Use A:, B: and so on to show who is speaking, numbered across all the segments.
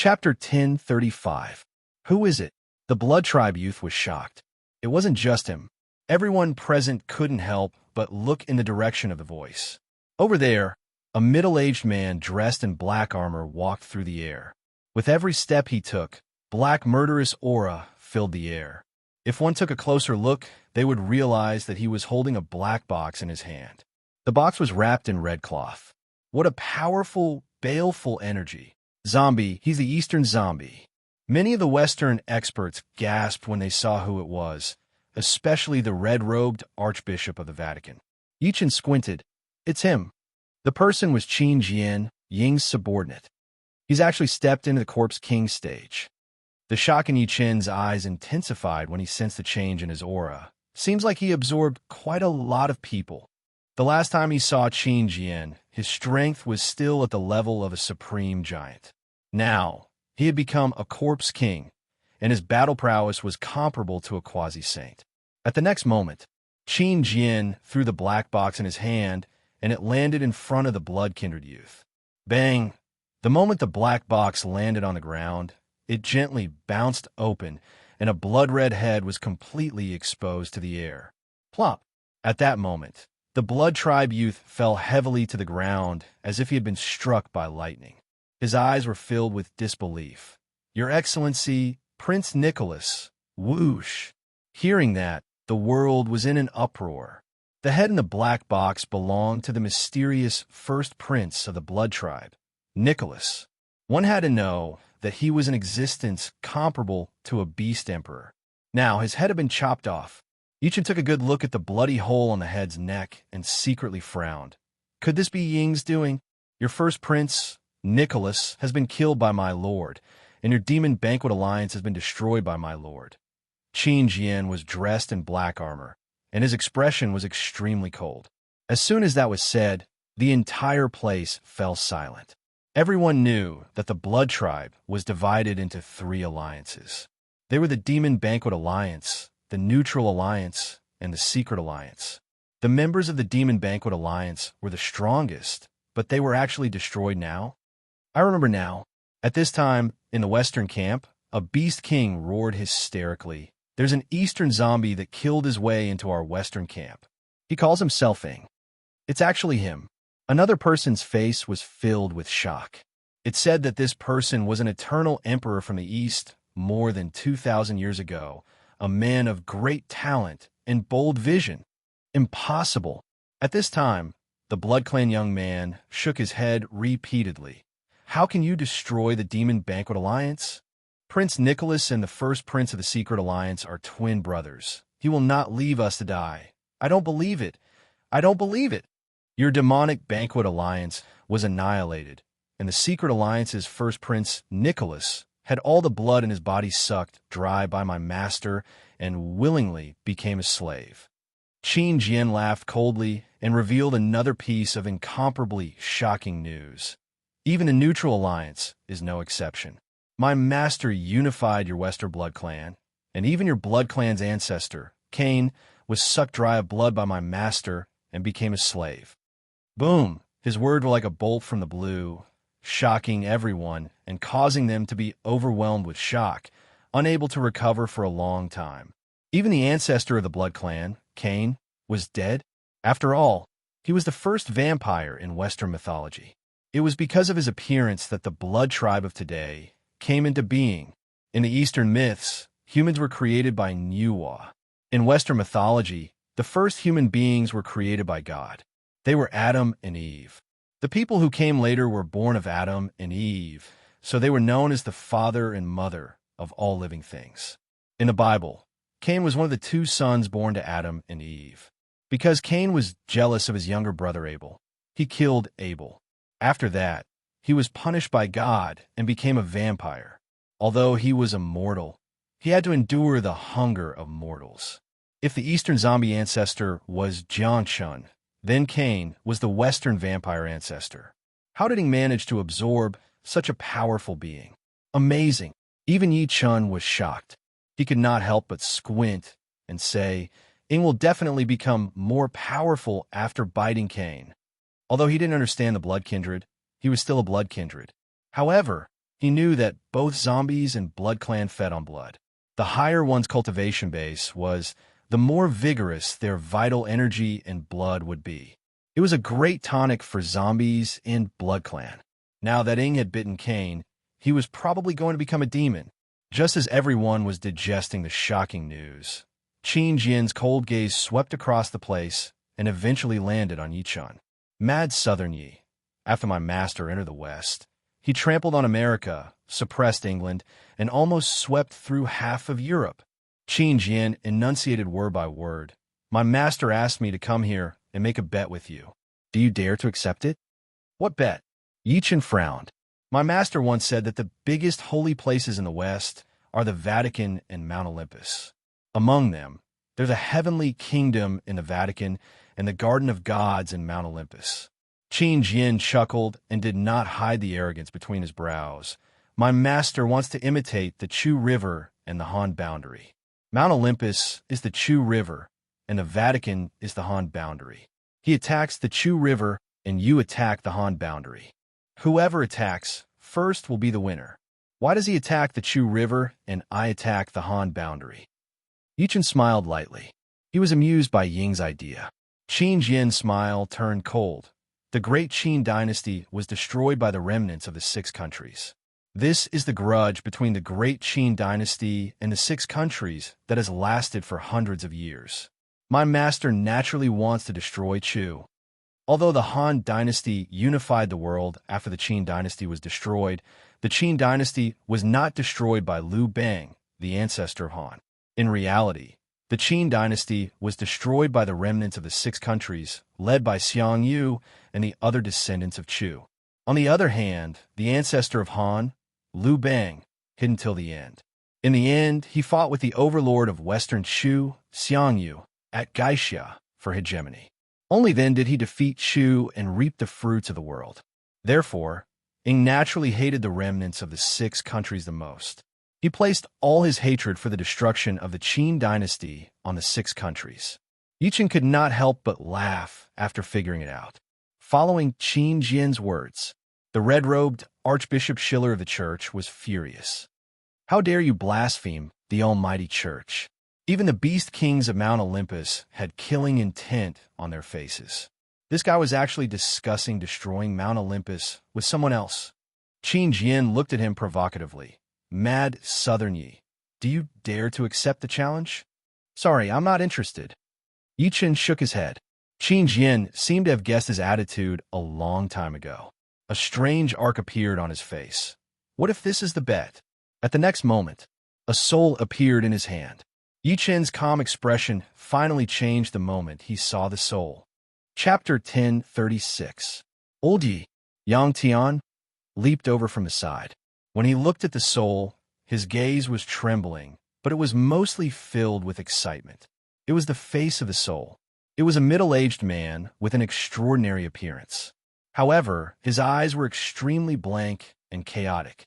A: Chapter 1035. Who is it? The Blood Tribe youth was shocked. It wasn't just him. Everyone present couldn't help but look in the direction of the voice. Over there, a middle-aged man dressed in black armor walked through the air. With every step he took, black murderous aura filled the air. If one took a closer look, they would realize that he was holding a black box in his hand. The box was wrapped in red cloth. What a powerful, baleful energy. Zombie, he's the Eastern zombie. Many of the Western experts gasped when they saw who it was, especially the red-robed Archbishop of the Vatican. Yichin squinted. It's him. The person was Qin Jian, Ying's subordinate. He's actually stepped into the Corpse King stage. The shock in Yichin's eyes intensified when he sensed the change in his aura. Seems like he absorbed quite a lot of people. The last time he saw Qin Jian, his strength was still at the level of a supreme giant. Now, he had become a Corpse King, and his battle prowess was comparable to a quasi-saint. At the next moment, Qin Jian threw the black box in his hand, and it landed in front of the blood-kindred youth. Bang! The moment the black box landed on the ground, it gently bounced open, and a blood-red head was completely exposed to the air. Plop! At that moment, the Blood Tribe youth fell heavily to the ground as if he had been struck by lightning. His eyes were filled with disbelief. Your Excellency, Prince Nicholas, whoosh. Hearing that, the world was in an uproar. The head in the black box belonged to the mysterious first prince of the Blood Tribe, Nicholas. One had to know that he was in existence comparable to a beast emperor. Now, his head had been chopped off. Yichin took a good look at the bloody hole on the head's neck and secretly frowned. Could this be Ying's doing? Your first prince, Nicholas, has been killed by my lord, and your demon banquet alliance has been destroyed by my lord. Qin Jian was dressed in black armor, and his expression was extremely cold. As soon as that was said, the entire place fell silent. Everyone knew that the Blood Tribe was divided into three alliances. They were the Demon Banquet Alliance, the Neutral Alliance, and the Secret Alliance. The members of the Demon Banquet Alliance were the strongest, but they were actually destroyed now. I remember now. At this time, in the Western camp, a Beast King roared hysterically. There's an Eastern zombie that killed his way into our Western camp. He calls himself Ing. It's actually him. Another person's face was filled with shock. It said that this person was an eternal emperor from the East more than 2,000 years ago, a man of great talent and bold vision. Impossible. At this time, the Blood Clan young man shook his head repeatedly. How can you destroy the Demon Banquet Alliance? Prince Nicholas and the first prince of the Secret Alliance are twin brothers. He will not leave us to die. I don't believe it. I don't believe it. Your demonic Banquet Alliance was annihilated, and the Secret Alliance's first prince, Nicholas, had all the blood in his body sucked dry by my master and willingly became a slave. Qin Jian laughed coldly and revealed another piece of incomparably shocking news. Even the Neutral Alliance is no exception. My master unified your Western Blood Clan, and even your Blood Clan's ancestor, Cain, was sucked dry of blood by my master and became a slave. Boom! His words were like a bolt from the blue, shocking everyone and causing them to be overwhelmed with shock, unable to recover for a long time. Even the ancestor of the Blood Clan, Cain, was dead. After all, he was the first vampire in Western mythology. It was because of his appearance that the Blood Tribe of today came into being. In the Eastern myths, humans were created by Nuwa. In Western mythology, the first human beings were created by God. They were Adam and Eve. The people who came later were born of Adam and Eve, so they were known as the father and mother of all living things. In the Bible, Cain was one of the two sons born to Adam and Eve. Because Cain was jealous of his younger brother Abel, he killed Abel. After that, he was punished by God and became a vampire. Although he was immortal, he had to endure the hunger of mortals. If the Eastern zombie ancestor was Jiangshun, then Cain was the Western vampire ancestor. How did he manage to absorb such a powerful being? Amazing. Even Yi Chun was shocked. He could not help but squint and say, Ing will definitely become more powerful after biting Cain. Although he didn't understand the blood kindred, he was still a blood kindred. However, He knew that both zombies and Blood Clan fed on blood. The higher one's cultivation base was, the more vigorous their vital energy and blood would be. It was a great tonic for zombies and Blood Clan. Now that Ing had bitten Kane, he was probably going to become a demon. Just as everyone was digesting the shocking news, Qin Jin's cold gaze swept across the place and eventually landed on Yichun. Mad Southern Yi. After my master entered the West, he trampled on America, suppressed England, and almost swept through half of Europe. Qin Jin enunciated word by word. My master asked me to come here and make a bet with you. Do you dare to accept it? What bet? Yichun frowned. My master once said that the biggest holy places in the West are the Vatican and Mount Olympus. Among them, there's a heavenly kingdom in the Vatican and the Garden of Gods in Mount Olympus. Qin Jin chuckled and did not hide the arrogance between his brows. My master wants to imitate the Chu River and the Han boundary. Mount Olympus is the Chu River, and the Vatican is the Han boundary. He attacks the Chu River, and you attack the Han boundary. Whoever attacks first will be the winner. Why does he attack the Chu River, and I attack the Han boundary? Yichun smiled lightly. He was amused by Ying's idea. Qin Jin's smile turned cold. The great Qin dynasty was destroyed by the remnants of the 6 countries. This is the grudge between the great Qin dynasty and the 6 countries that has lasted for hundreds of years. My master naturally wants to destroy Chu. Although the Han dynasty unified the world after the Qin dynasty was destroyed, the Qin dynasty was not destroyed by Liu Bang, the ancestor of Han. In reality, the Qin dynasty was destroyed by the remnants of the 6 countries, led by Xiang Yu and the other descendants of Chu. On the other hand, the ancestor of Han, Liu Bang, hid until the end. In the end, he fought with the overlord of Western Chu, Xiang Yu, at Gaixia for hegemony. Only then did he defeat Chu and reap the fruits of the world. Therefore, Ing naturally hated the remnants of the 6 countries the most. He placed all his hatred for the destruction of the Qin dynasty on the 6 countries. Yichun could not help but laugh after figuring it out. Following Qin Jin's words, the red-robed Archbishop Schiller of the church was furious. How dare you blaspheme the almighty church? Even the beast kings of Mount Olympus had killing intent on their faces. This guy was actually discussing destroying Mount Olympus with someone else. Qin Jin looked at him provocatively. Mad Southern Yi, do you dare to accept the challenge? Sorry, I'm not interested. Yichun shook his head. Qin Jin seemed to have guessed his attitude a long time ago. A strange arc appeared on his face. What if this is the bet? At the next moment, a soul appeared in his hand. Yichun's calm expression finally changed the moment he saw the soul. Chapter 1036. Old Yi, Yang Tian, leaped over from the side. When he looked at the soul, his gaze was trembling, but it was mostly filled with excitement. It was the face of the soul. It was a middle-aged man with an extraordinary appearance. However, his eyes were extremely blank and chaotic.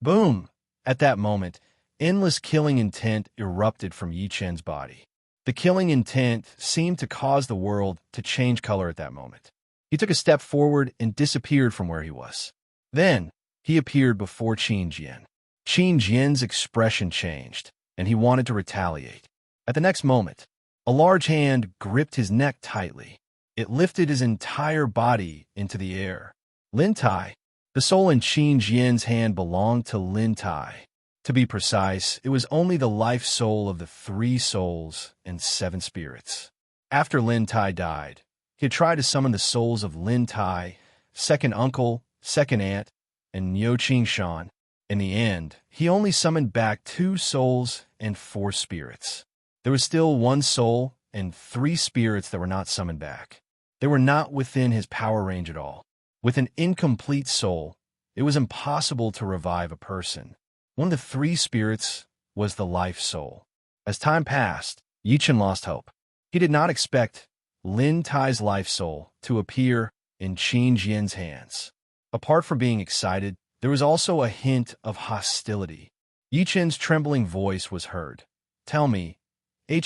A: Boom! At that moment, endless killing intent erupted from Yichun's body. The killing intent seemed to cause the world to change color at that moment. He took a step forward and disappeared from where he was. Then, he appeared before Qin Jin. Qin Jin's expression changed, and he wanted to retaliate. At the next moment, a large hand gripped his neck tightly. It lifted his entire body into the air. Lin Tai. The soul in Qin Jin's hand belonged to Lin Tai. To be precise, it was only the life soul of the 3 souls and 7 spirits. After Lin Tai died, he had tried to summon the souls of Lin Tai, second uncle, second aunt, and Niu Qingshan. In the end, he only summoned back 2 souls and 4 spirits. There was still 1 soul and 3 spirits that were not summoned back. They were not within his power range at all. With an incomplete soul, it was impossible to revive a person. One of the 3 spirits was the life soul. As time passed, Yichun lost hope. He did not expect Lin Tai's life soul to appear in Qin Jin's hands. Apart from being excited, there was also a hint of hostility. Yichun's trembling voice was heard. Tell me,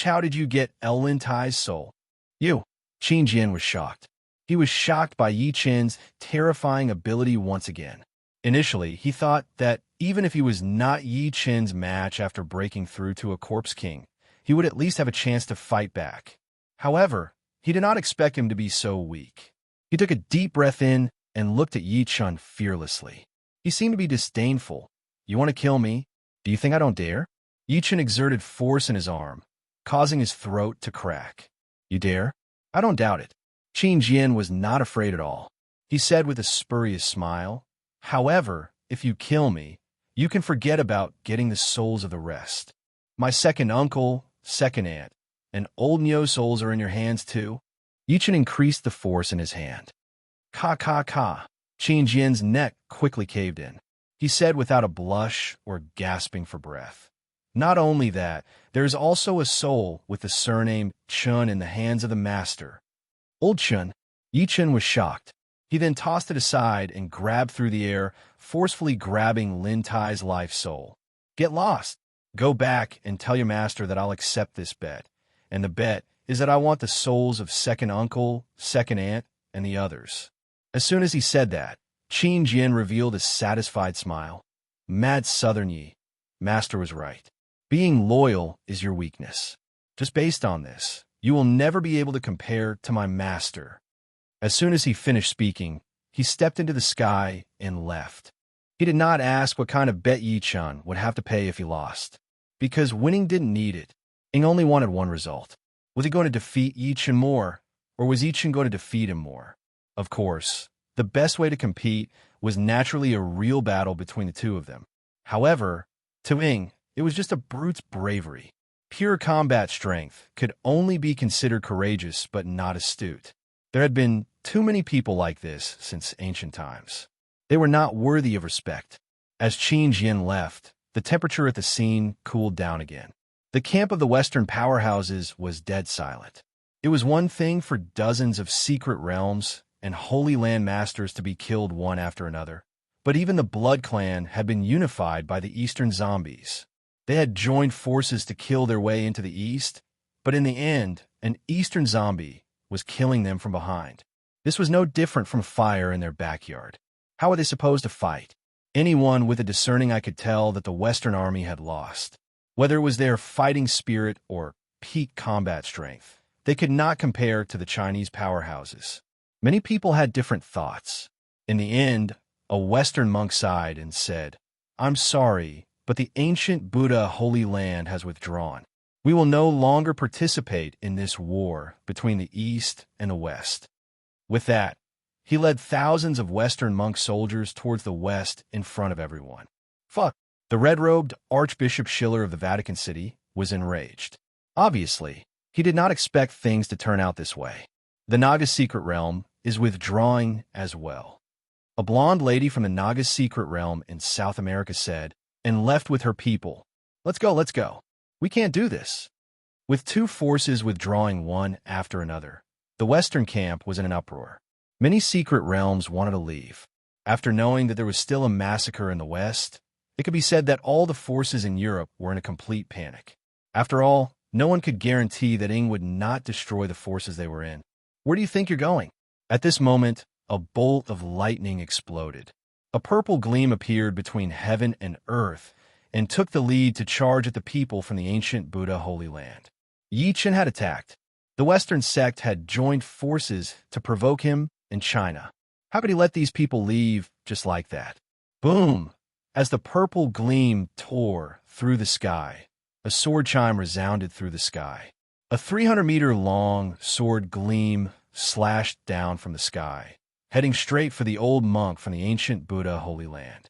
A: how did you get Lin Tai's soul? You. Qin Jin was shocked. He was shocked by Yichun's terrifying ability once again. Initially, he thought that even if he was not Yi Chen's match after breaking through to a corpse king, he would at least have a chance to fight back. However, he did not expect him to be so weak. He took a deep breath in and looked at Yi Chen fearlessly. He seemed to be disdainful. "You want to kill me? Do you think I don't dare?" Yi Chen exerted force in his arm, causing his throat to crack. "You dare? I don't doubt it." Qin Jian was not afraid at all. He said with a spurious smile, "However, if you kill me, you can forget about getting the souls of the rest. My second uncle, second aunt, and old Nyo souls are in your hands too." Yi Chen increased the force in his hand. "Ka ka ka." Qin Jian's neck quickly caved in. He said without a blush or gasping for breath, "Not only that, there is also a soul with the surname Chun in the hands of the master." "Old Chun?" Yi Chen was shocked. He then tossed it aside and grabbed through the air, forcefully grabbing Lin Tai's life soul. "Get lost. Go back and tell your master that I'll accept this bet. And the bet is that I want the souls of second uncle, second aunt, and the others." As soon as he said that, Qin Jian revealed a satisfied smile. "Mad Southern Yi, master was right. Being loyal is your weakness. Just based on this, you will never be able to compare to my master." As soon as he finished speaking, he stepped into the sky and left. He did not ask what kind of bet Yi Chen would have to pay if he lost, because winning didn't need it. He only wanted one result. Was he going to defeat Yi Chen more, or was Yi Chen going to defeat him more? Of course, the best way to compete was naturally a real battle between the two of them. However, to Ying, it was just a brute's bravery. Pure combat strength could only be considered courageous but not astute. There had been too many people like this since ancient times. They were not worthy of respect. As Qin Jian left, the temperature at the scene cooled down again. The camp of the Western powerhouses was dead silent. It was one thing for dozens of secret realms and Holy Land masters to be killed one after another, but even the Blood Clan had been unified by the Eastern zombies. They had joined forces to kill their way into the East, but in the end, an Eastern zombie was killing them from behind. This was no different from fire in their backyard. How were they supposed to fight? Anyone with a discerning eye could tell that the Western army had lost. Whether it was their fighting spirit or peak combat strength, they could not compare to the Chinese powerhouses. Many people had different thoughts. In the end, a Western monk sighed and said, "I'm sorry, but the ancient Buddha Holy Land has withdrawn. We will no longer participate in this war between the East and the West." With that, he led thousands of Western monk soldiers towards the West in front of everyone. Fuck! The red-robed Archbishop Schiller of the Vatican City was enraged. Obviously, he did not expect things to turn out this way. The Naga's secret realm is withdrawing as well. A blonde lady from the Naga's secret realm in South America said, and left with her people, let's go. We can't do this." With two forces withdrawing one after another, the Western camp was in an uproar. Many secret realms wanted to leave. After knowing that there was still a massacre in the West, it could be said that all the forces in Europe were in a complete panic. After all, no one could guarantee that Ying would not destroy the forces they were in. "Where do you think you're going?" At this moment, a bolt of lightning exploded. A purple gleam appeared between heaven and earth and took the lead to charge at the people from the ancient Buddha Holy Land. Yi Chen had attacked. The Western sect had joined forces to provoke him in China. How could he let these people leave just like that? Boom! As the purple gleam tore through the sky, a sword chime resounded through the sky. A 300-meter-long sword gleam slashed down from the sky, heading straight for the old monk from the ancient Buddha Holy Land.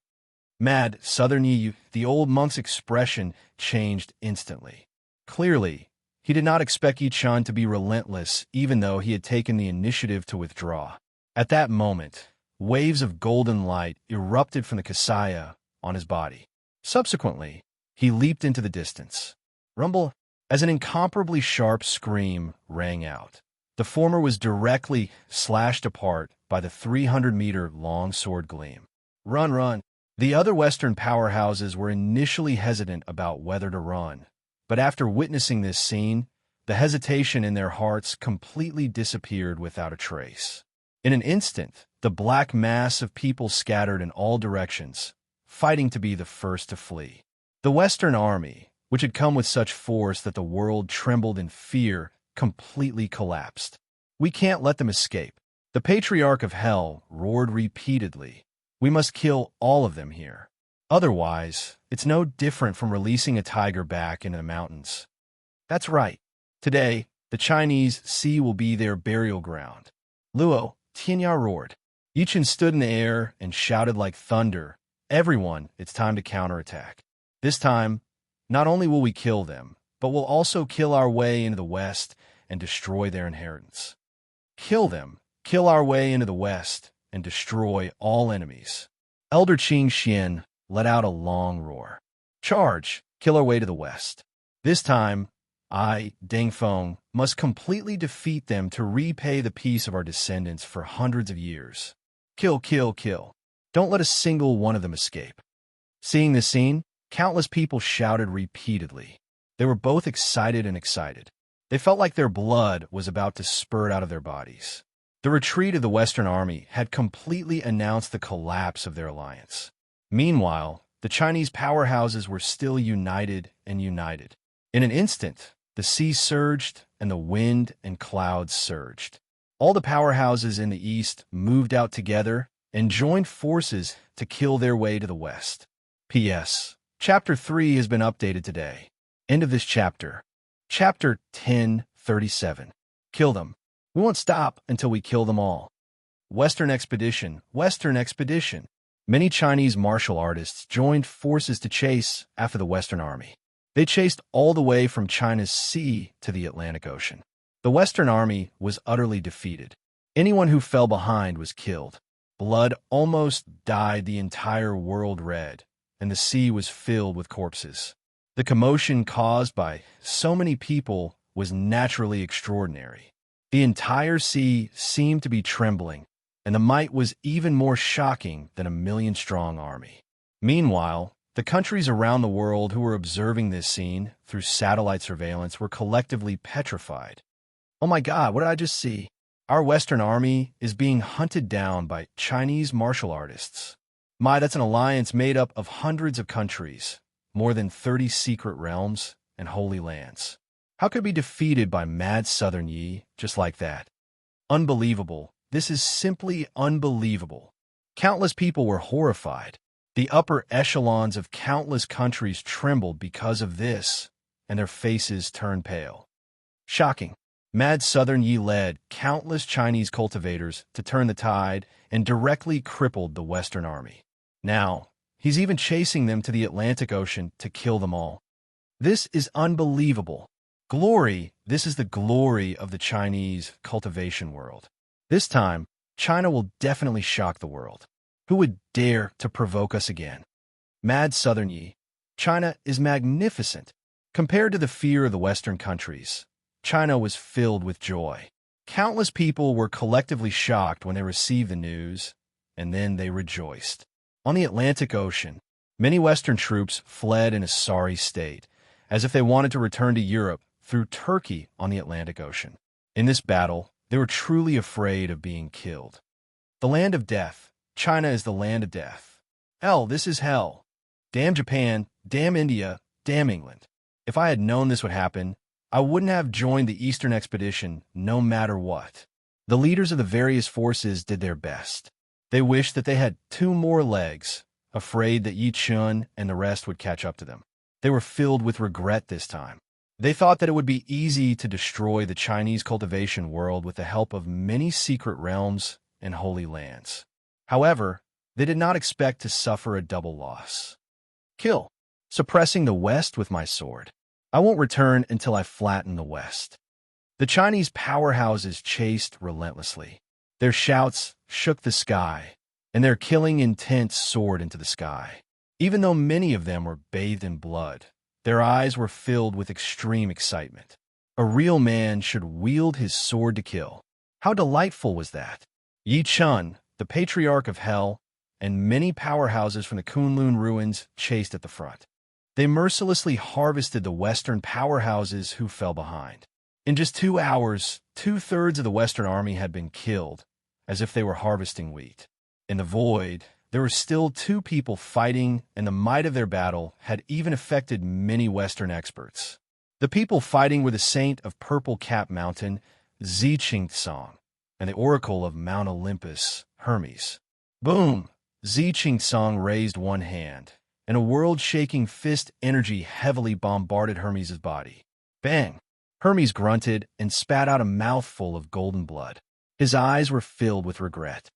A: Mad Southern Yi, the old monk's expression changed instantly. Clearly, he did not expect Yi Chen to be relentless even though he had taken the initiative to withdraw. At that moment, waves of golden light erupted from the Kasaya on his body. Subsequently, he leaped into the distance. Rumble! As an incomparably sharp scream rang out. The former was directly slashed apart by the 300-meter-long sword gleam. Run! The other Western powerhouses were initially hesitant about whether to run, but after witnessing this scene, the hesitation in their hearts completely disappeared without a trace. In an instant, the black mass of people scattered in all directions, fighting to be the first to flee. The Western Army, which had come with such force that the world trembled in fear, completely collapsed. "We can't let them escape." The Patriarch of Hell roared repeatedly. "We must kill all of them here. Otherwise, it's no different from releasing a tiger back into the mountains." That's right. Today, the Chinese sea will be their burial ground. Luo, Tianya roared. Yichen stood in the air and shouted like thunder, "Everyone, it's time to counterattack. This time, not only will we kill them, but we'll also kill our way into the West and destroy their inheritance." Kill them, kill our way into the West, and destroy all enemies. Elder Qing Xian let out a long roar. "Charge, kill our way to the West. This time, I, Deng Feng, must completely defeat them to repay the peace of our descendants for hundreds of years. Kill, kill, kill. Don't let a single one of them escape." Seeing this scene, countless people shouted repeatedly. They were both excited and excited. They felt like their blood was about to spurt out of their bodies. The retreat of the Western Army had completely announced the collapse of their alliance. Meanwhile, the Chinese powerhouses were still united and united. In an instant, the sea surged and the wind and clouds surged. All the powerhouses in the east moved out together and joined forces to kill their way to the west. P.S. Chapter 3 has been updated today. End of this chapter. Chapter 1037. Kill them. We won't stop until we kill them all. Western Expedition. Western Expedition. Many Chinese martial artists joined forces to chase after the Western Army. They chased all the way from China's sea to the Atlantic Ocean. The Western Army was utterly defeated. Anyone who fell behind was killed. Blood almost dyed the entire world red, and the sea was filled with corpses. The commotion caused by so many people was naturally extraordinary. The entire sea seemed to be trembling, and the might was even more shocking than a million-strong army. Meanwhile, the countries around the world who were observing this scene through satellite surveillance were collectively petrified. "Oh my God, what did I just see? Our Western Army is being hunted down by Chinese martial artists. That's an alliance made up of hundreds of countries, more than 30 secret realms and holy lands. How could it be defeated by mad Southern Yi just like that? Unbelievable. This is simply unbelievable." Countless people were horrified. The upper echelons of countless countries trembled because of this, and their faces turned pale. Shocking. Mad Southern Yi led countless Chinese cultivators to turn the tide and directly crippled the Western Army. Now, he's even chasing them to the Atlantic Ocean to kill them all. This is unbelievable. Glory, this is the glory of the Chinese cultivation world. This time, China will definitely shock the world. Who would dare to provoke us again? Mad Southern Yi. China is magnificent. Compared to the fear of the Western countries, China was filled with joy. Countless people were collectively shocked when they received the news, and then they rejoiced. On the Atlantic Ocean, many Western troops fled in a sorry state, as if they wanted to return to Europe through Turkey on the Atlantic Ocean. In this battle, they were truly afraid of being killed. The land of death. China is the land of death. Hell, this is hell. Damn Japan, damn India, damn England. If I had known this would happen, I wouldn't have joined the Eastern Expedition no matter what. The leaders of the various forces did their best. They wished that they had 2 more legs, afraid that Yi Chun and the rest would catch up to them. They were filled with regret this time. They thought that it would be easy to destroy the Chinese cultivation world with the help of many secret realms and holy lands. However, they did not expect to suffer a double loss. Kill. Suppressing the West with my sword. I won't return until I flatten the West. The Chinese powerhouses chased relentlessly. Their shouts shook the sky, and their killing intent soared into the sky. Even though many of them were bathed in blood, their eyes were filled with extreme excitement. A real man should wield his sword to kill. How delightful was that? Yi Chun, the Patriarch of Hell, and many powerhouses from the Kunlun ruins chased at the front. They mercilessly harvested the Western powerhouses who fell behind. In just 2 hours, 2/3 of the Western Army had been killed, as if they were harvesting wheat. In the void, there were still two people fighting, and the might of their battle had even affected many Western experts. The people fighting were the saint of Purple Cap Mountain, Ziqing-Tsang, and the oracle of Mount Olympus, Hermes. Boom! Ziqing-Tsang raised one hand, and a world-shaking fist energy heavily bombarded Hermes' body. Bang! Hermes grunted and spat out a mouthful of golden blood. His eyes were filled with regret.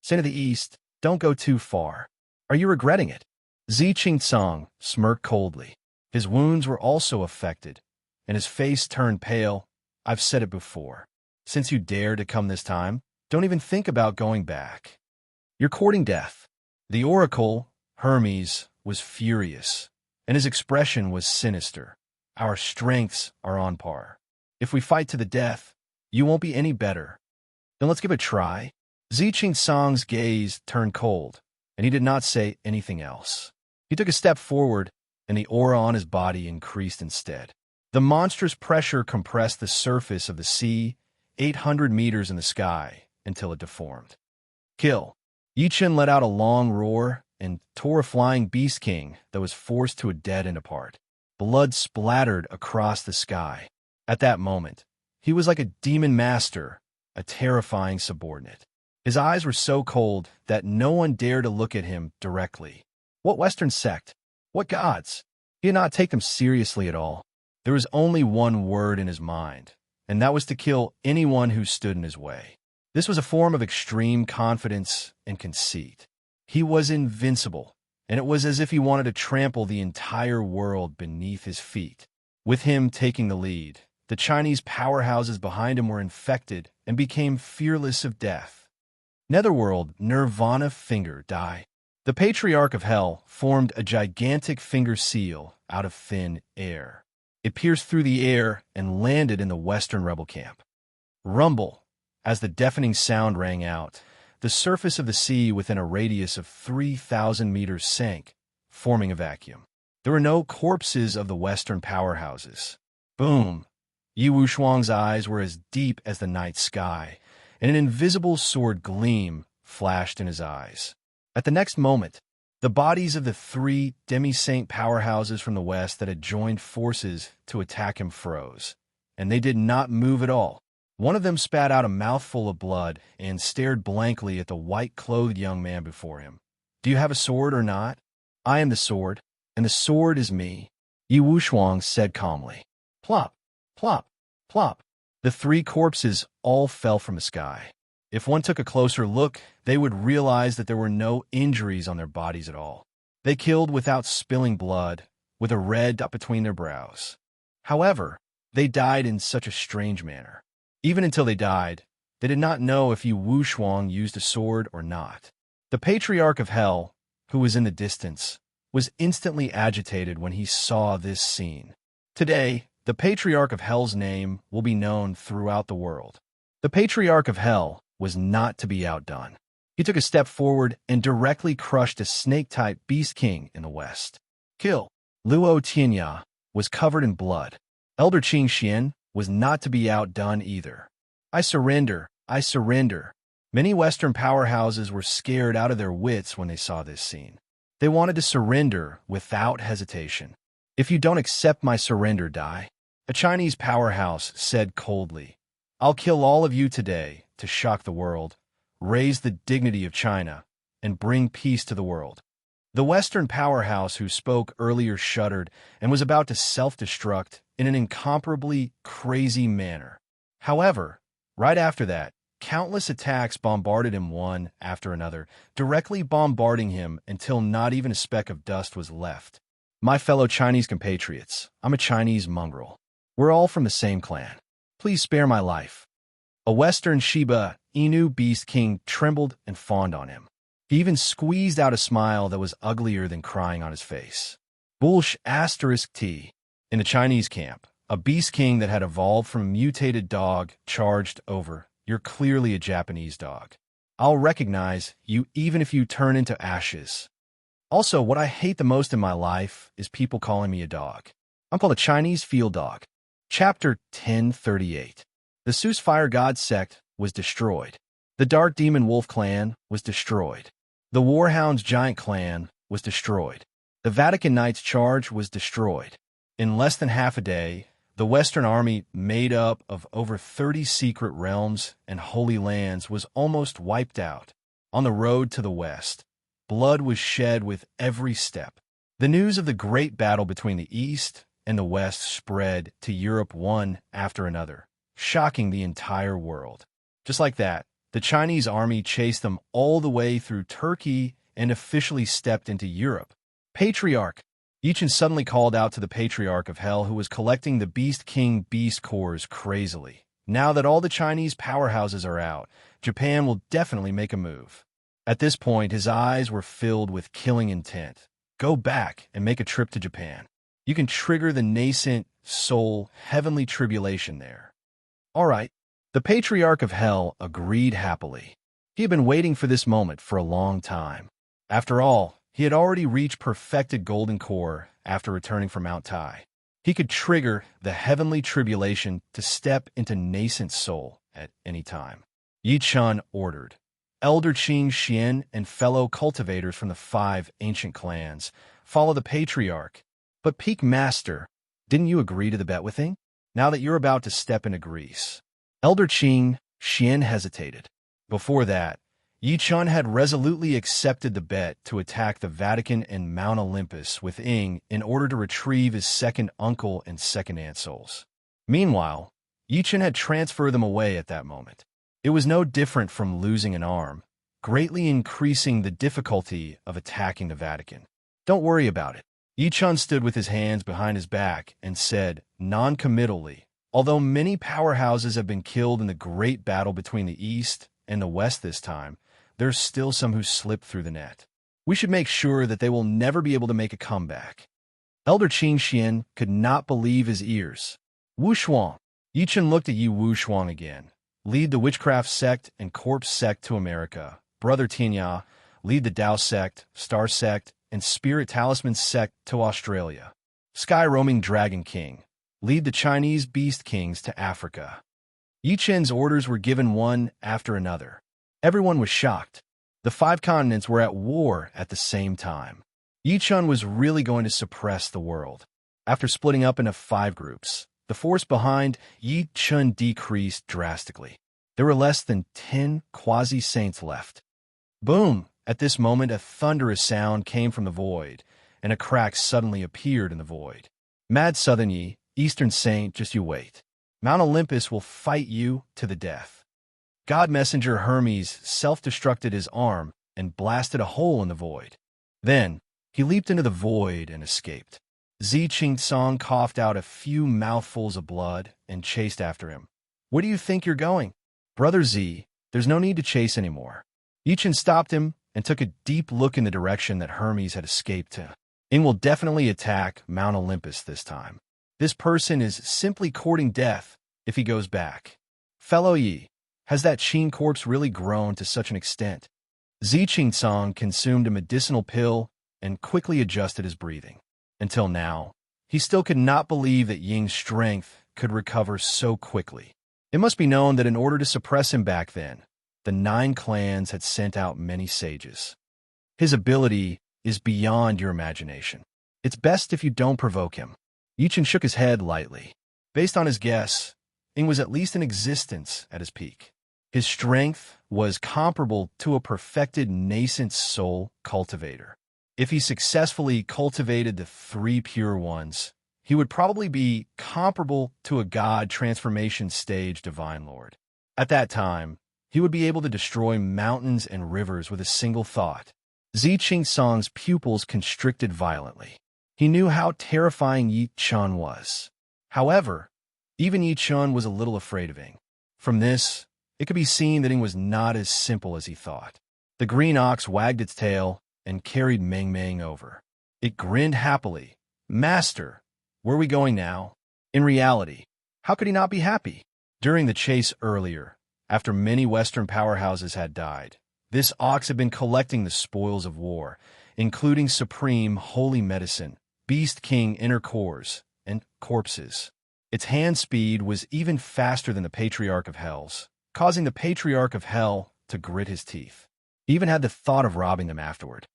A: Saint of the East, don't go too far. Are you regretting it? Ziqing-Tsang smirked coldly. His wounds were also affected, and his face turned pale. I've said it before. Since you dare to come this time, don't even think about going back. You're courting death. The oracle, Hermes, was furious, and his expression was sinister. Our strengths are on par. If we fight to the death, you won't be any better. Then let's give it a try. Ziqing-Tsang's gaze turned cold, and he did not say anything else. He took a step forward, and the aura on his body increased instead. The monstrous pressure compressed the surface of the sea, 800 meters in the sky, until it deformed. Kill! Yichen let out a long roar and tore a flying beast king that was forced to a dead end apart. Blood splattered across the sky. At that moment, he was like a demon master, a terrifying subordinate. His eyes were so cold that no one dared to look at him directly. What Western sect? What gods? He did not take them seriously at all. There was only one word in his mind, and that was to kill anyone who stood in his way. This was a form of extreme confidence and conceit. He was invincible, and it was as if he wanted to trample the entire world beneath his feet. With him taking the lead, the Chinese powerhouses behind him were infected and became fearless of death. Netherworld Nirvana Finger Die. The Patriarch of Hell formed a gigantic finger seal out of thin air. It pierced through the air and landed in the Western rebel camp. Rumble! As the deafening sound rang out, the surface of the sea within a radius of 3,000 meters sank, forming a vacuum. There were no corpses of the Western powerhouses. Boom! Yi Wushuang's eyes were as deep as the night sky, and an invisible sword gleam flashed in his eyes. At the next moment, the bodies of the three demi-saint powerhouses from the West that had joined forces to attack him froze, and they did not move at all. One of them spat out a mouthful of blood and stared blankly at the white-clothed young man before him. Do you have a sword or not? I am the sword, and the sword is me, Yi Wushuang said calmly. Plop, plop, plop. The three corpses all fell from the sky. If one took a closer look, they would realize that there were no injuries on their bodies at all. They killed without spilling blood, with a red dot between their brows. However, they died in such a strange manner. Even until they died, they did not know if Yi Wushuang used a sword or not. The Patriarch of Hell, who was in the distance, was instantly agitated when he saw this scene. Today, the Patriarch of Hell's name will be known throughout the world. The Patriarch of Hell was not to be outdone. He took a step forward and directly crushed a snake-type beast king in the west. Kill! Luo Tianya was covered in blood. Elder Qing Xian was not to be outdone either. I surrender, I surrender. Many Western powerhouses were scared out of their wits when they saw this scene. They wanted to surrender without hesitation. If you don't accept my surrender, die. A Chinese powerhouse said coldly, I'll kill all of you today to shock the world, raise the dignity of China, and bring peace to the world. The Western powerhouse who spoke earlier shuddered and was about to self-destruct in an incomparably crazy manner. However, right after that, countless attacks bombarded him one after another, directly bombarding him until not even a speck of dust was left. My fellow Chinese compatriots, I'm a Chinese mongrel. We're all from the same clan. Please spare my life. A Western Shiba Inu beast king trembled and fawned on him. He even squeezed out a smile that was uglier than crying on his face. Bulsh *T. In the Chinese camp, a beast king that had evolved from a mutated dog charged over. You're clearly a Japanese dog. I'll recognize you even if you turn into ashes. Also, what I hate the most in my life is people calling me a dog. I'm called a Chinese field dog. Chapter 1038. The Seuss Fire God sect was destroyed. The Dark Demon Wolf clan was destroyed. The Warhounds Giant clan was destroyed. The Vatican Knights Charge was destroyed. In less than half a day, the Western Army, made up of over 30 secret realms and holy lands, was almost wiped out. On the road to the West, blood was shed with every step. The news of the great battle between the East and the West spread to Europe one after another, shocking the entire world. Just like that, the Chinese army chased them all the way through Turkey and officially stepped into Europe. Patriarch! Yichen suddenly called out to the Patriarch of Hell, who was collecting the Beast King beast cores crazily. Now that all the Chinese powerhouses are out, Japan will definitely make a move. At this point, his eyes were filled with killing intent. Go back and make a trip to Japan. You can trigger the nascent soul heavenly tribulation there. All right. The Patriarch of Hell agreed happily. He had been waiting for this moment for a long time. After all, he had already reached perfected golden core after returning from Mount Tai. He could trigger the heavenly tribulation to step into nascent soul at any time. Yi Chun ordered. Elder Qing Xian and fellow cultivators from the 5 ancient clans follow the Patriarch. But Peak Master, didn't you agree to the bet with him? Now that you're about to step into Greece. Elder Qing Xian hesitated. Before that, Yi Chun had resolutely accepted the bet to attack the Vatican and Mount Olympus with Ing in order to retrieve his second uncle and second aunt souls. Meanwhile, Yi Chun had transferred them away at that moment. It was no different from losing an arm, greatly increasing the difficulty of attacking the Vatican. Don't worry about it. Yi Chun stood with his hands behind his back and said, non-committally, although many powerhouses have been killed in the great battle between the East and the West this time, there's still some who slipped through the net. We should make sure that they will never be able to make a comeback. Elder Qing Xian could not believe his ears. Wu Shuang. Yi Chun looked at Yi Wu Shuang again. Lead the Witchcraft Sect and Corpse Sect to America. Brother Tianya, lead the Tao Sect, Star Sect, and Spirit Talisman Sect to Australia. Sky Roaming Dragon King, lead the Chinese Beast Kings to Africa. Yi Chun's orders were given one after another. Everyone was shocked. The 5 continents were at war at the same time. Yi Chun was really going to suppress the world. After splitting up into 5 groups, the force behind Yi Chun decreased drastically. There were less than 10 quasi-saints left. Boom! At this moment, a thunderous sound came from the void, and a crack suddenly appeared in the void. Mad Southern Yi, Eastern Saint, just you wait. Mount Olympus will fight you to the death. God Messenger Hermes self-destructed his arm and blasted a hole in the void. Then, he leaped into the void and escaped. Zi Qingtsong coughed out a few mouthfuls of blood and chased after him. Where do you think you're going? Brother Zi, there's no need to chase anymore. Yi Chun stopped him and took a deep look in the direction that Hermes had escaped to. Ing will definitely attack Mount Olympus this time. This person is simply courting death if he goes back. Fellow Yi, has that Qing corpse really grown to such an extent? Zi Qingtsong consumed a medicinal pill and quickly adjusted his breathing. Until now, he still could not believe that Ying's strength could recover so quickly. It must be known that in order to suppress him back then, the 9 clans had sent out many sages. His ability is beyond your imagination. It's best if you don't provoke him. Yi Chun shook his head lightly. Based on his guess, Ying was at least in existence at his peak. His strength was comparable to a perfected nascent soul cultivator. If he successfully cultivated the 3 pure ones, he would probably be comparable to a god transformation stage divine lord. At that time, he would be able to destroy mountains and rivers with a single thought. Zi Qingtsong's pupils constricted violently. He knew how terrifying Yi Chun was. However, even Yi Chun was a little afraid of Ing. From this, it could be seen that Ing was not as simple as he thought. The green ox wagged its tail and carried Meng Meng over. It grinned happily. Master, where are we going now? In reality, how could he not be happy? During the chase earlier, after many Western powerhouses had died, this ox had been collecting the spoils of war, including supreme holy medicine, Beast King inner cores, and corpses. Its hand speed was even faster than the Patriarch of Hell's, causing the Patriarch of Hell to grit his teeth. He even had the thought of robbing them afterward.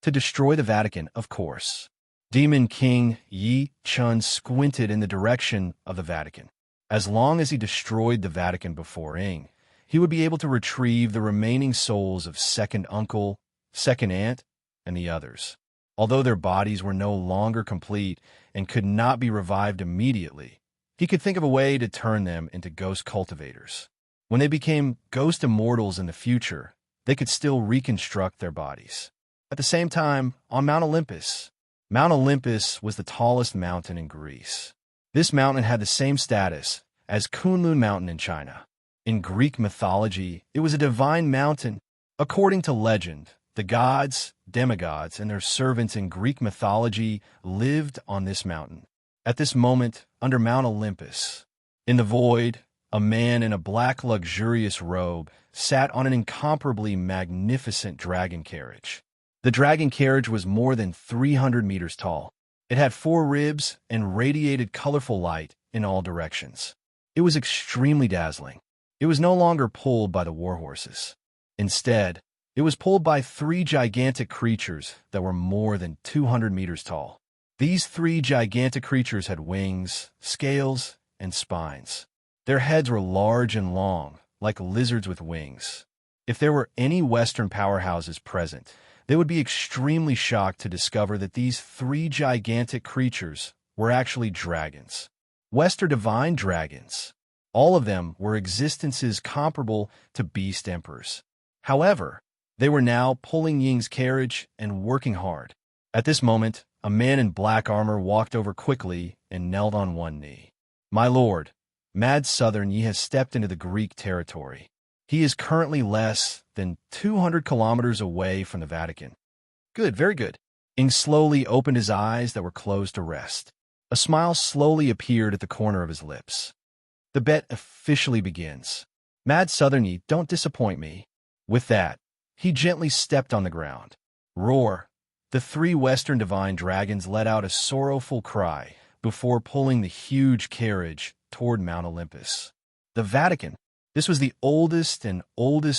A: To destroy the Vatican, of course. Demon King Yi Chun squinted in the direction of the Vatican. As long as he destroyed the Vatican before Ing, he would be able to retrieve the remaining souls of second uncle, second aunt, and the others. Although their bodies were no longer complete and could not be revived immediately, he could think of a way to turn them into ghost cultivators. When they became ghost immortals in the future, they could still reconstruct their bodies. At the same time, on Mount Olympus was the tallest mountain in Greece. This mountain had the same status as Kunlun Mountain in China. In Greek mythology, it was a divine mountain. According to legend, the gods, demigods, and their servants in Greek mythology lived on this mountain. At this moment, under Mount Olympus, in the void, a man in a black luxurious robe sat on an incomparably magnificent dragon carriage. The dragon carriage was more than 300 meters tall. It had 4 ribs and radiated colorful light in all directions. It was extremely dazzling. It was no longer pulled by the war horses. Instead, it was pulled by 3 gigantic creatures that were more than 200 meters tall. These 3 gigantic creatures had wings, scales, and spines. Their heads were large and long, like lizards with wings. If there were any Western powerhouses present, they would be extremely shocked to discover that these 3 gigantic creatures were actually dragons. Western divine dragons. All of them were existences comparable to beast emperors. However, they were now pulling Ying's carriage and working hard. At this moment, a man in black armor walked over quickly and knelt on one knee. "My lord, Mad Southern Yi has stepped into the Greek territory. He is currently less than 200 kilometers away from the Vatican." "Good, very good." Ying slowly opened his eyes that were closed to rest. A smile slowly appeared at the corner of his lips. "The bet officially begins. Mad Southern Yi, don't disappoint me." With that, he gently stepped on the ground. Roar! The 3 Western divine dragons let out a sorrowful cry before pulling the huge carriage toward Mount Olympus. The Vatican. This was the oldest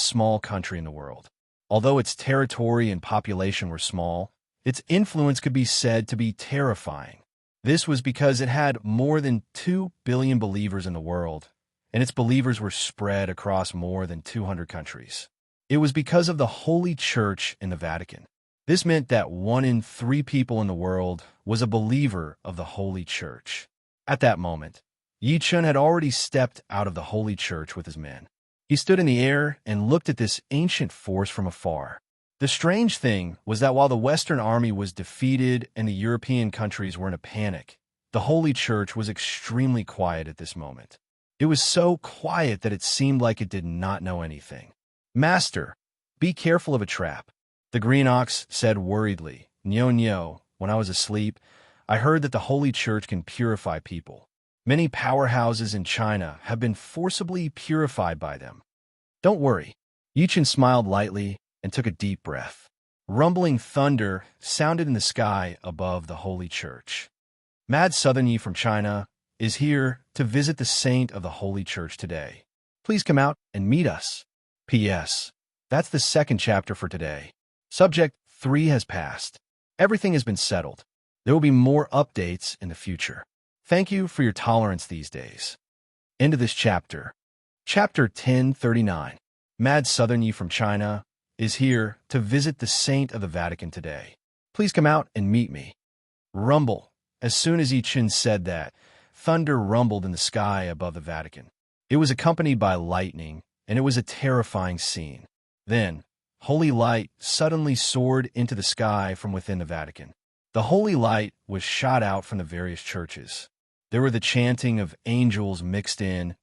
A: small country in the world. Although its territory and population were small, its influence could be said to be terrifying. This was because it had more than 2 billion believers in the world, and its believers were spread across more than 200 countries. It was because of the Holy Church in the Vatican. This meant that 1 in 3 people in the world was a believer of the Holy Church. At that moment, Yi Chun had already stepped out of the Holy Church with his men. He stood in the air and looked at this ancient force from afar. The strange thing was that while the Western army was defeated and the European countries were in a panic, the Holy Church was extremely quiet at this moment. It was so quiet that it seemed like it did not know anything. "Master, be careful of a trap," the green ox said worriedly. "Nyo, when I was asleep, I heard that the Holy Church can purify people. Many powerhouses in China have been forcibly purified by them." "Don't worry." Yi Chun smiled lightly and took a deep breath. Rumbling thunder sounded in the sky above the Holy Church. Mad Southern Yi from China is here to visit the saint of the Holy Church today. Please come out and meet us. P.S. That's the 2nd chapter for today. Subject 3 has passed. Everything has been settled. There will be more updates in the future. Thank you for your tolerance these days. End of this chapter. Chapter 1039. Mad Southern Yi from China is here to visit the saint of the Vatican today. Please come out and meet me. Rumble. As soon as Yi Chun said that, thunder rumbled in the sky above the Vatican. It was accompanied by lightning, and it was a terrifying scene. Then, holy light suddenly soared into the sky from within the Vatican. The holy light was shot out from the various churches. There were the chanting of angels mixed in,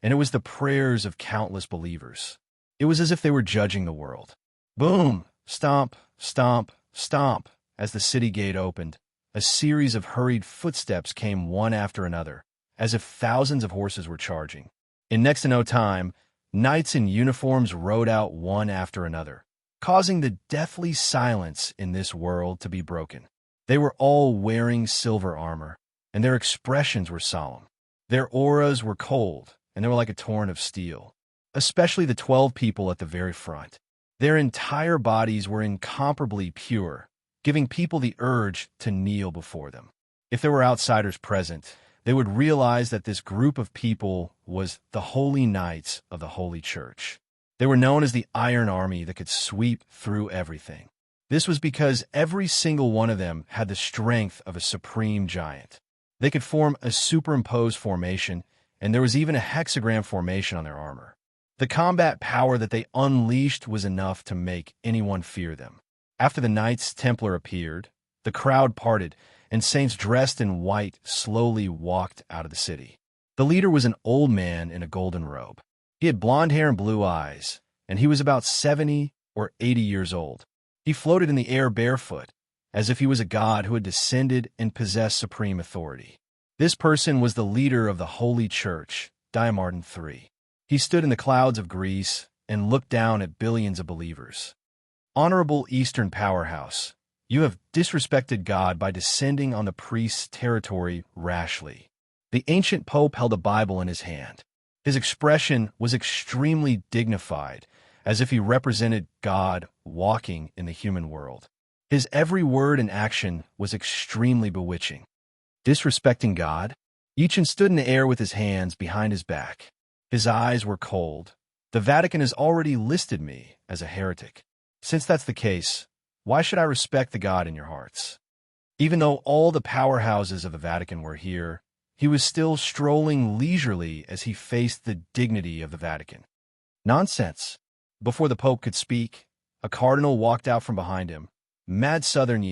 A: and it was the prayers of countless believers. It was as if they were judging the world. Boom! Stomp, stomp, stomp. As the city gate opened, a series of hurried footsteps came one after another, as if thousands of horses were charging. In next to no time, knights in uniforms rode out one after another, causing the deathly silence in this world to be broken. They were all wearing silver armor, and their expressions were solemn. Their auras were cold, and they were like a torrent of steel. especially the 12 people at the very front. Their entire bodies were incomparably pure, giving people the urge to kneel before them. If there were outsiders present, they would realize that this group of people was the Holy Knights of the Holy Church. They were known as the Iron Army that could sweep through everything. This was because every single one of them had the strength of a supreme giant. They could form a superimposed formation, and there was even a hexagram formation on their armor. The combat power that they unleashed was enough to make anyone fear them. After the Knights Templar appeared, the crowd parted, and saints dressed in white slowly walked out of the city. The leader was an old man in a golden robe. He had blonde hair and blue eyes, and he was about 70 or 80 years old. He floated in the air barefoot, as if he was a god who had descended and possessed supreme authority. This person was the leader of the Holy Church, Diamardon III. He stood in the clouds of Greece and looked down at billions of believers. Honorable Eastern powerhouse, you have disrespected God by descending on the priest's territory rashly. The ancient pope held a Bible in his hand. His expression was extremely dignified, as if he represented God walking in the human world. His every word and action was extremely bewitching. Disrespecting God? Yichen stood in the air with his hands behind his back. His eyes were cold. The Vatican has already listed me as a heretic. Since that's the case, why should I respect the God in your hearts? Even though all the powerhouses of the Vatican were here, he was still strolling leisurely as he faced the dignity of the Vatican. Nonsense. Before the Pope could speak, a cardinal walked out from behind him. Mad Southern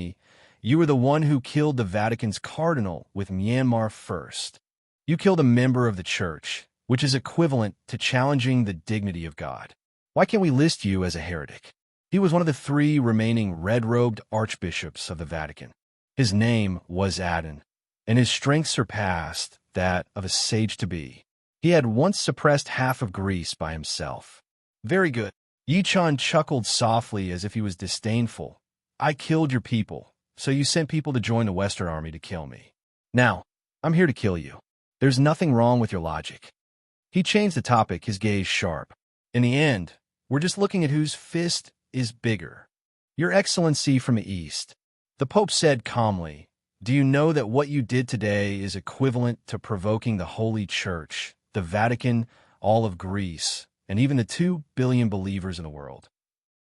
A: you were the one who killed the Vatican's cardinal with Myanmar first. You killed a member of the church, which is equivalent to challenging the dignity of God. Why can't we list you as a heretic? He was one of the 3 remaining red-robed archbishops of the Vatican. His name was Adon, and his strength surpassed that of a sage-to-be. He had once suppressed half of Greece by himself. Very good. Yichen chuckled softly as if he was disdainful. I killed your people, so you sent people to join the Western Army to kill me. Now, I'm here to kill you. There's nothing wrong with your logic. He changed the topic, his gaze sharp. In the end, we're just looking at whose fist is bigger. Your Excellency from the East. The Pope said calmly, do you know that what you did today is equivalent to provoking the Holy Church, the Vatican, all of Greece, and even the 2 billion believers in the world?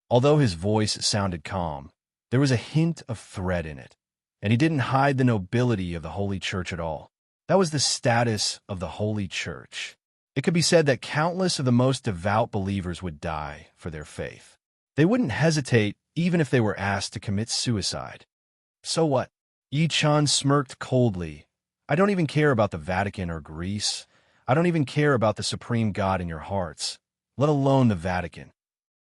A: Although his voice sounded calm, there was a hint of threat in it, and he didn't hide the nobility of the Holy Church at all. That was the status of the Holy Church. It could be said that countless of the most devout believers would die for their faith. They wouldn't hesitate even if they were asked to commit suicide. So what? Yichen smirked coldly. I don't even care about the Vatican or Greece. I don't even care about the supreme God in your hearts, let alone the Vatican.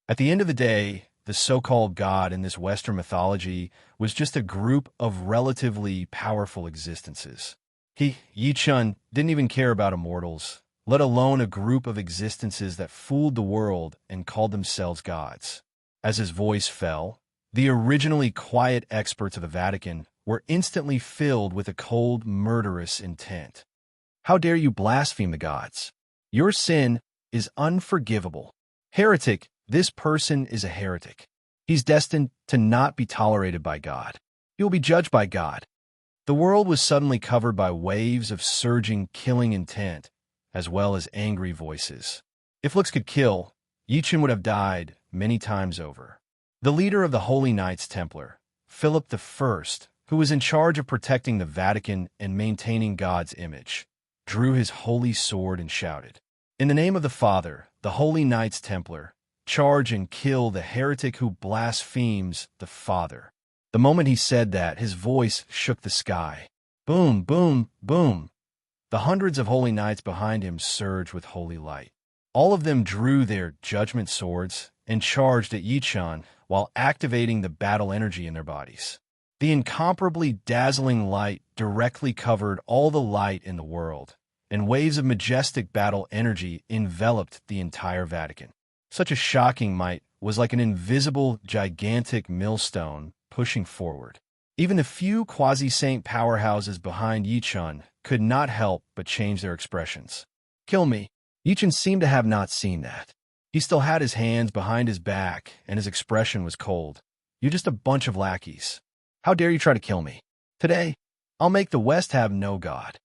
A: At the end of the day, the so-called God in this Western mythology was just a group of relatively powerful existences. Yichen, didn't even care about immortals, let alone a group of existences that fooled the world and called themselves gods. As his voice fell, the originally quiet experts of the Vatican were instantly filled with a cold, murderous intent. How dare you blaspheme the gods? Your sin is unforgivable. Heretic, this person is a heretic. He's destined to not be tolerated by God. He will be judged by God. The world was suddenly covered by waves of surging, killing intent, as well as angry voices. If looks could kill, Yichen would have died many times over. The leader of the Holy Knights Templar, Philip I, who was in charge of protecting the Vatican and maintaining God's image, drew his holy sword and shouted, in the name of the Father, the Holy Knights Templar, charge and kill the heretic who blasphemes the Father. The moment he said that, his voice shook the sky. Boom, boom, boom. The hundreds of holy knights behind him surged with holy light. All of them drew their judgment swords and charged at Yichen while activating the battle energy in their bodies. The incomparably dazzling light directly covered all the light in the world, and waves of majestic battle energy enveloped the entire Vatican. Such a shocking might was like an invisible, gigantic millstone pushing forward. Even the few quasi-saint powerhouses behind Yichen could not help but change their expressions. Kill me. Yichen seemed to have not seen that. He still had his hands behind his back, and his expression was cold. "You're just a bunch of lackeys. How dare you try to kill me? Today, I'll make the West have no God."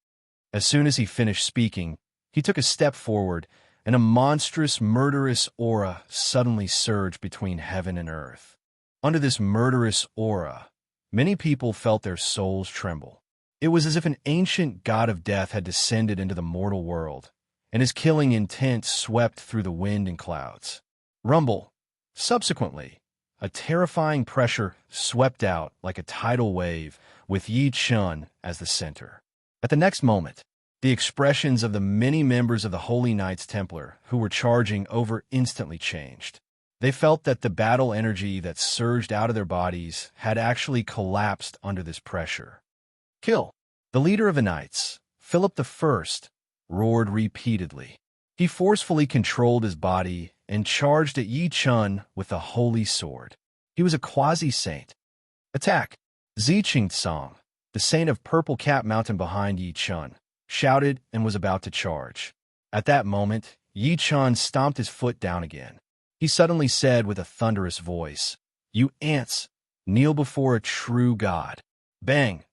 A: As soon as he finished speaking, he took a step forward, and a monstrous, murderous aura suddenly surged between heaven and earth. Under this murderous aura, many people felt their souls tremble. It was as if an ancient god of death had descended into the mortal world, and his killing intent swept through the wind and clouds. Rumble. Subsequently, a terrifying pressure swept out like a tidal wave, with Yi Chun as the center. At the next moment, the expressions of the many members of the Holy Knights Templar who were charging over instantly changed. They felt that the battle energy that surged out of their bodies had actually collapsed under this pressure. "Kill!" The leader of the Knights, Philip I, roared repeatedly. He forcefully controlled his body and charged at Yi Chun with the holy sword. He was a quasi-saint. "Attack!" Ziching Song, the saint of Purple Cap Mountain behind Yi Chun, shouted and was about to charge. At that moment, Yi Chun stomped his foot down again. He suddenly said with a thunderous voice, "You ants, kneel before a true god." Bang!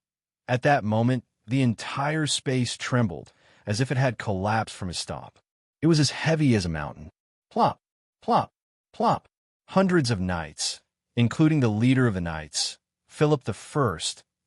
A: At that moment, the entire space trembled, as if it had collapsed from his stomp. It was as heavy as a mountain. Plop, plop, plop. Hundreds of knights, including the leader of the knights, Philip I,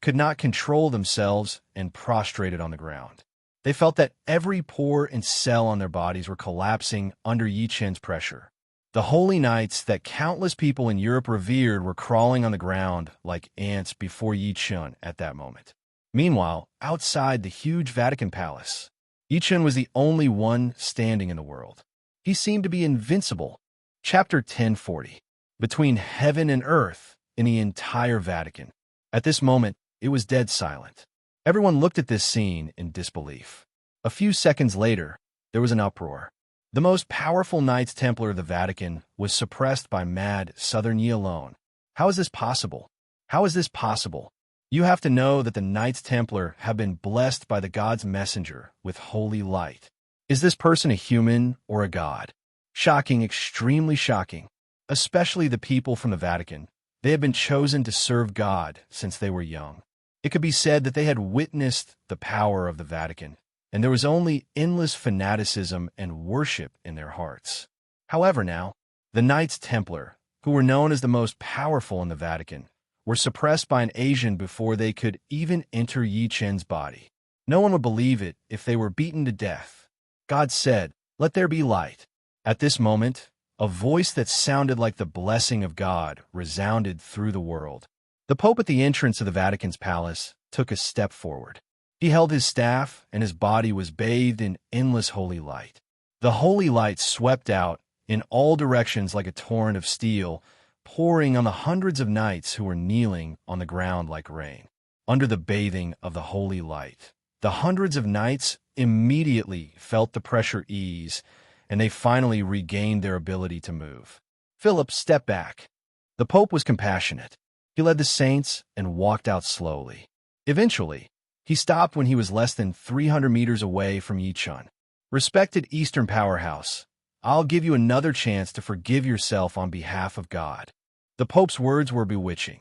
A: could not control themselves and prostrated on the ground. They felt that every pore and cell on their bodies were collapsing under Yi Chun's pressure. The holy knights that countless people in Europe revered were crawling on the ground like ants before Yi Chun at that moment. Meanwhile, outside the huge Vatican Palace, Yi Chun was the only one standing in the world. He seemed to be invincible. Chapter 1040. Between heaven and earth in the entire Vatican. At this moment, it was dead silent. Everyone looked at this scene in disbelief. A few seconds later, there was an uproar. The most powerful Knights Templar of the Vatican was suppressed by mad Southern Yi alone. How is this possible? How is this possible? You have to know that the Knights Templar have been blessed by the God's messenger with holy light. Is this person a human or a god? Shocking, extremely shocking. Especially the people from the Vatican. They have been chosen to serve God since they were young. It could be said that they had witnessed the power of the Vatican, and there was only endless fanaticism and worship in their hearts. However now, the Knights Templar, who were known as the most powerful in the Vatican, were suppressed by an Asian before they could even enter Yi Chun's body. No one would believe it if they were beaten to death. God said, "Let there be light." At this moment, a voice that sounded like the blessing of God resounded through the world. The Pope at the entrance of the Vatican's palace took a step forward. He held his staff, and his body was bathed in endless holy light. The holy light swept out in all directions like a torrent of steel, pouring on the hundreds of knights who were kneeling on the ground like rain. Under the bathing of the holy light, the hundreds of knights immediately felt the pressure ease, and they finally regained their ability to move. Philip stepped back. The Pope was compassionate. He led the saints and walked out slowly. Eventually, he stopped when he was less than 300 meters away from Yi Chun. "Respected Eastern powerhouse, I'll give you another chance to forgive yourself on behalf of God." The Pope's words were bewitching.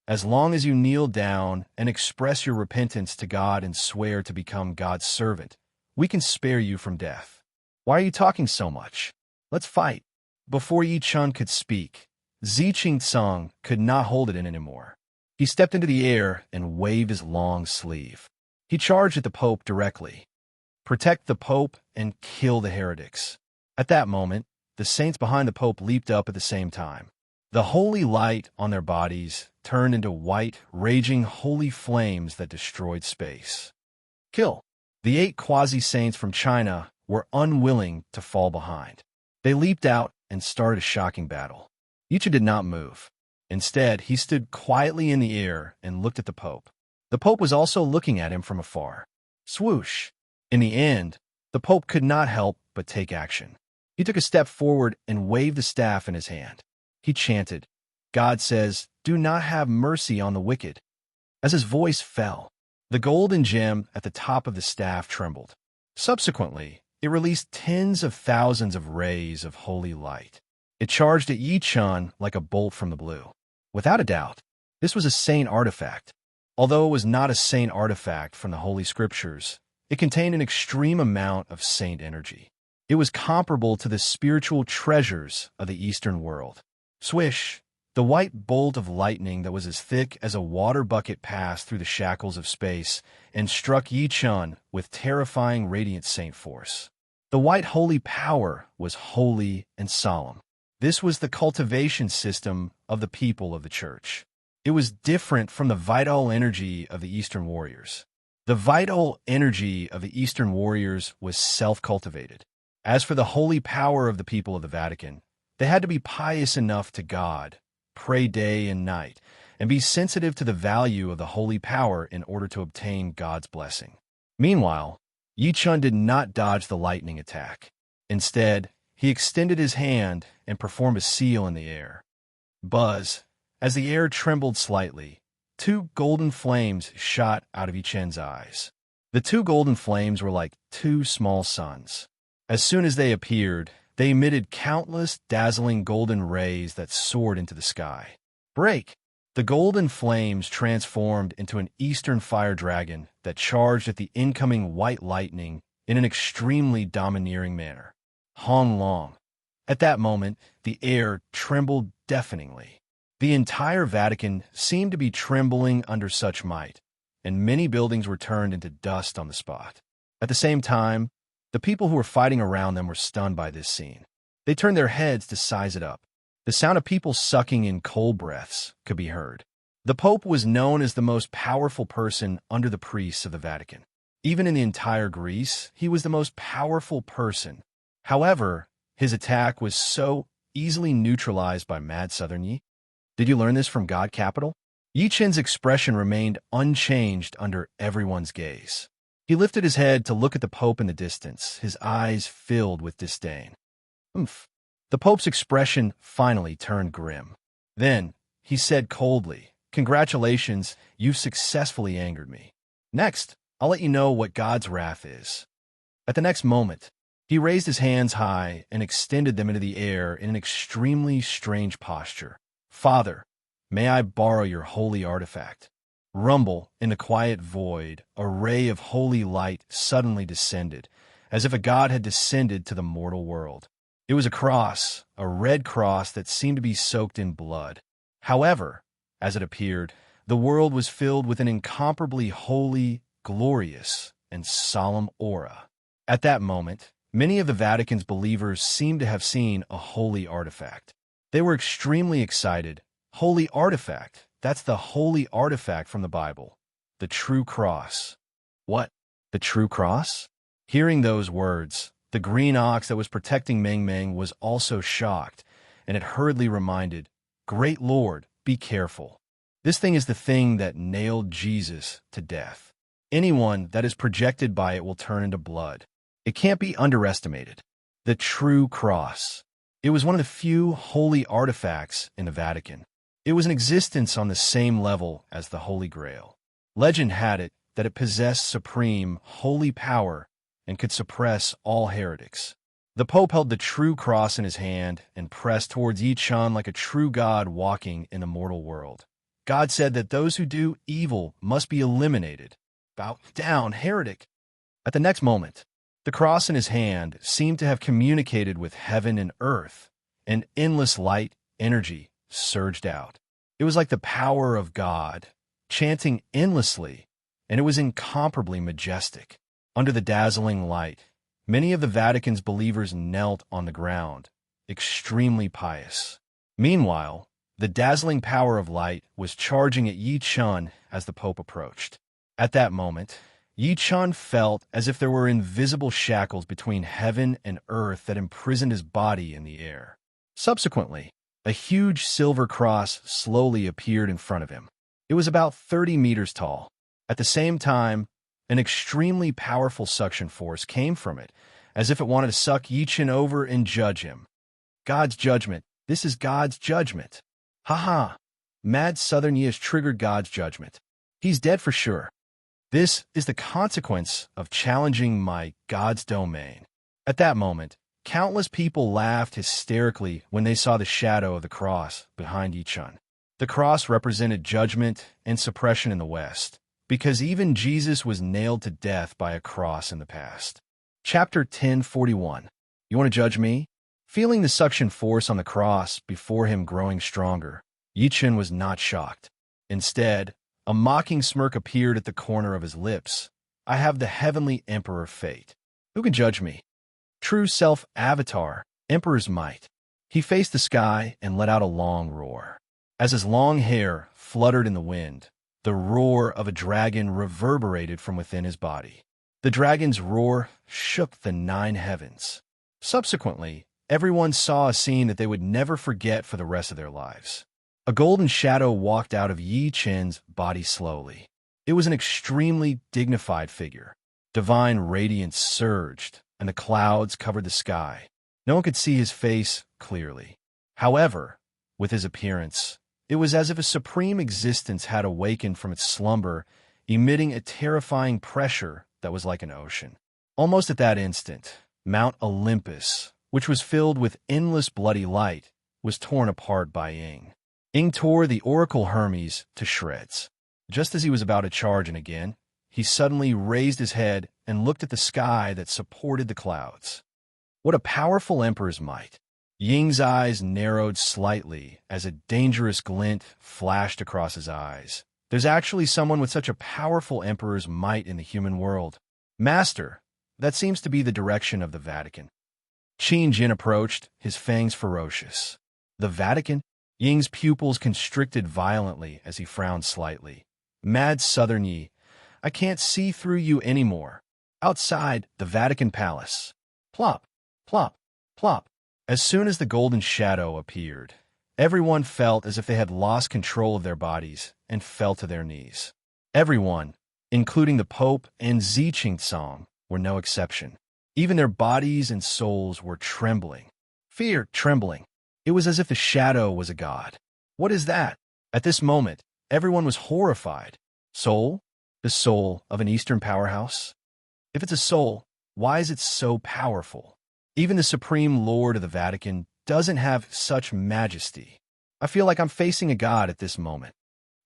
A: "As long as you kneel down and express your repentance to God and swear to become God's servant, we can spare you from death. Why are you talking so much? Let's fight." Before Yi Chun could speak, Ziching Song could not hold it in anymore. He stepped into the air and waved his long sleeve. He charged at the Pope directly. Protect the Pope and kill the heretics. At that moment, the saints behind the Pope leaped up at the same time. The holy light on their bodies turned into white, raging holy flames that destroyed space. Kill. The 8 quasi-saints from China were unwilling to fall behind. They leaped out and started a shocking battle. Yi Chun did not move. Instead, he stood quietly in the air and looked at the Pope. The Pope was also looking at him from afar. Swoosh! In the end, the Pope could not help but take action. He took a step forward and waved the staff in his hand. He chanted, "God says, do not have mercy on the wicked." As his voice fell, the golden gem at the top of the staff trembled. Subsequently, It released tens of thousands of rays of holy light. It charged at Yi Chun like a bolt from the blue. Without a doubt, this was a saint artifact. Although it was not a saint artifact from the Holy Scriptures, it contained an extreme amount of saint energy. It was comparable to the spiritual treasures of the Eastern world. Swish! The white bolt of lightning that was as thick as a water bucket passed through the shackles of space and struck Yi Chun with terrifying radiant saint force. The white holy power was holy and solemn. This was the cultivation system of the people of the church. It was different from the vital energy of the Eastern warriors. The vital energy of the Eastern warriors was self-cultivated. As for the holy power of the people of the Vatican, they had to be pious enough to God, pray day and night, and be sensitive to the value of the holy power in order to obtain God's blessing. Meanwhile, Yi Chun did not dodge the lightning attack. Instead, he extended his hand and performed a seal in the air. Buzz! As the air trembled slightly, two golden flames shot out of Yi Chun's eyes. The two golden flames were like two small suns. As soon as they appeared, they emitted countless dazzling golden rays that soared into the sky. Break! The golden flames transformed into an eastern fire dragon that charged at the incoming white lightning in an extremely domineering manner. Hong Long. At that moment, the air trembled deafeningly. The entire Vatican seemed to be trembling under such might, and many buildings were turned into dust on the spot. At the same time, the people who were fighting around them were stunned by this scene. They turned their heads to size it up. The sound of people sucking in cold breaths could be heard. The Pope was known as the most powerful person under the priests of the Vatican. Even in the entire Greece, he was the most powerful person. However, his attack was so easily neutralized by Mad Southern Yi. Did you learn this from God Capital? Yi Chun's expression remained unchanged under everyone's gaze. He lifted his head to look at the Pope in the distance, his eyes filled with disdain. Oomph. The Pope's expression finally turned grim. Then, he said coldly, "Congratulations, you've successfully angered me. Next, I'll let you know what God's wrath is." At the next moment, he raised his hands high and extended them into the air in an extremely strange posture. "Father, may I borrow your holy artifact?" Rumble, in the quiet void, a ray of holy light suddenly descended, as if a god had descended to the mortal world. It was a cross, a red cross that seemed to be soaked in blood. However, as it appeared, the world was filled with an incomparably holy, glorious, and solemn aura. At that moment, many of the Vatican's believers seemed to have seen a holy artifact. They were extremely excited. Holy artifact. That's the holy artifact from the Bible. The true cross. What? The true cross? Hearing those words, the green ox that was protecting Meng Meng was also shocked, and it hurriedly reminded, "Great Lord, be careful. This thing is the thing that nailed Jesus to death. Anyone that is projected by it will turn into blood. It can't be underestimated." The true cross. It was one of the few holy artifacts in the Vatican. It was in existence on the same level as the Holy Grail. Legend had it that it possessed supreme, holy power and could suppress all heretics. The Pope held the true cross in his hand and pressed towards Yi Chun like a true god walking in the mortal world. God said that those who do evil must be eliminated. Bow down, heretic! At the next moment, the cross in his hand seemed to have communicated with heaven and earth, and endless light, energy, surged out. It was like the power of God, chanting endlessly, and it was incomparably majestic. Under the dazzling light, many of the Vatican's believers knelt on the ground, extremely pious. Meanwhile, the dazzling power of light was charging at Yi Chun as the Pope approached. At that moment, Yi Chun felt as if there were invisible shackles between heaven and earth that imprisoned his body in the air. Subsequently, a huge silver cross slowly appeared in front of him. It was about 30 meters tall. At the same time, an extremely powerful suction force came from it, as if it wanted to suck Yi Chun over and judge him. God's judgment. This is God's judgment. Ha! Mad Southern Yi has triggered God's judgment. He's dead for sure. This is the consequence of challenging my God's domain. At that moment, countless people laughed hysterically when they saw the shadow of the cross behind Yichun. The cross represented judgment and suppression in the West, because even Jesus was nailed to death by a cross in the past. Chapter 1041. You want to judge me? Feeling the suction force on the cross before him growing stronger, Yichun was not shocked. Instead, a mocking smirk appeared at the corner of his lips. I have the heavenly Emperor Fate. Who can judge me? True self-avatar, Emperor's might. He faced the sky and let out a long roar. As his long hair fluttered in the wind, the roar of a dragon reverberated from within his body. The dragon's roar shook the 9 heavens. Subsequently, everyone saw a scene that they would never forget for the rest of their lives. A golden shadow walked out of Yi Chen's body slowly. It was an extremely dignified figure. Divine radiance surged, and the clouds covered the sky. No one could see his face clearly. However, with his appearance, it was as if a supreme existence had awakened from its slumber, emitting a terrifying pressure that was like an ocean. Almost at that instant, Mount Olympus, which was filled with endless bloody light, was torn apart by Ying. Ying tore the Oracle Hermes to shreds. Just as he was about to charge in again, he suddenly raised his head and looked at the sky that supported the clouds. What a powerful emperor's might! Ying's eyes narrowed slightly as a dangerous glint flashed across his eyes. There's actually someone with such a powerful emperor's might in the human world. Master, that seems to be the direction of the Vatican. Qin Jin approached, his fangs ferocious. The Vatican? Ying's pupils constricted violently as he frowned slightly. Mad Southern Yi, I can't see through you anymore. Outside the Vatican Palace. Plop, plop, plop. As soon as the golden shadow appeared, everyone felt as if they had lost control of their bodies and fell to their knees. Everyone, including the Pope and Ziqing, were no exception. Even their bodies and souls were trembling. Fear, trembling. It was as if the shadow was a god. What is that? At this moment, everyone was horrified. Soul? The soul of an Eastern powerhouse? If it's a soul, why is it so powerful? Even the Supreme Lord of the Vatican doesn't have such majesty. I feel like I'm facing a god at this moment.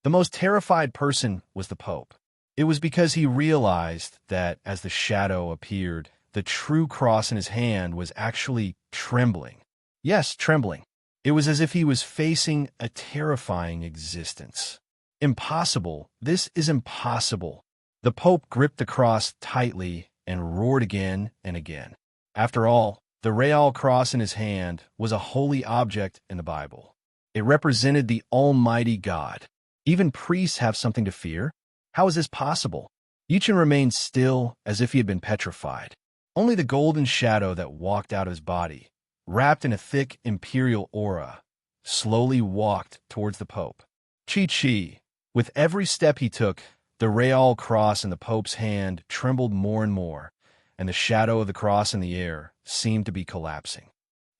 A: The most terrified person was the Pope. It was because he realized that as the shadow appeared, the true cross in his hand was actually trembling. Yes, trembling. It was as if he was facing a terrifying existence. Impossible. This is impossible. The Pope gripped the cross tightly and roared again and again. After all, the Real Cross in his hand was a holy object in the Bible. It represented the Almighty God. Even priests have something to fear. How is this possible? Yichun remained still as if he had been petrified. Only the golden shadow that walked out of his body, wrapped in a thick imperial aura, slowly walked towards the Pope. Chi. With every step he took, the Real Cross in the Pope's hand trembled more and more, and the shadow of the cross in the air seemed to be collapsing.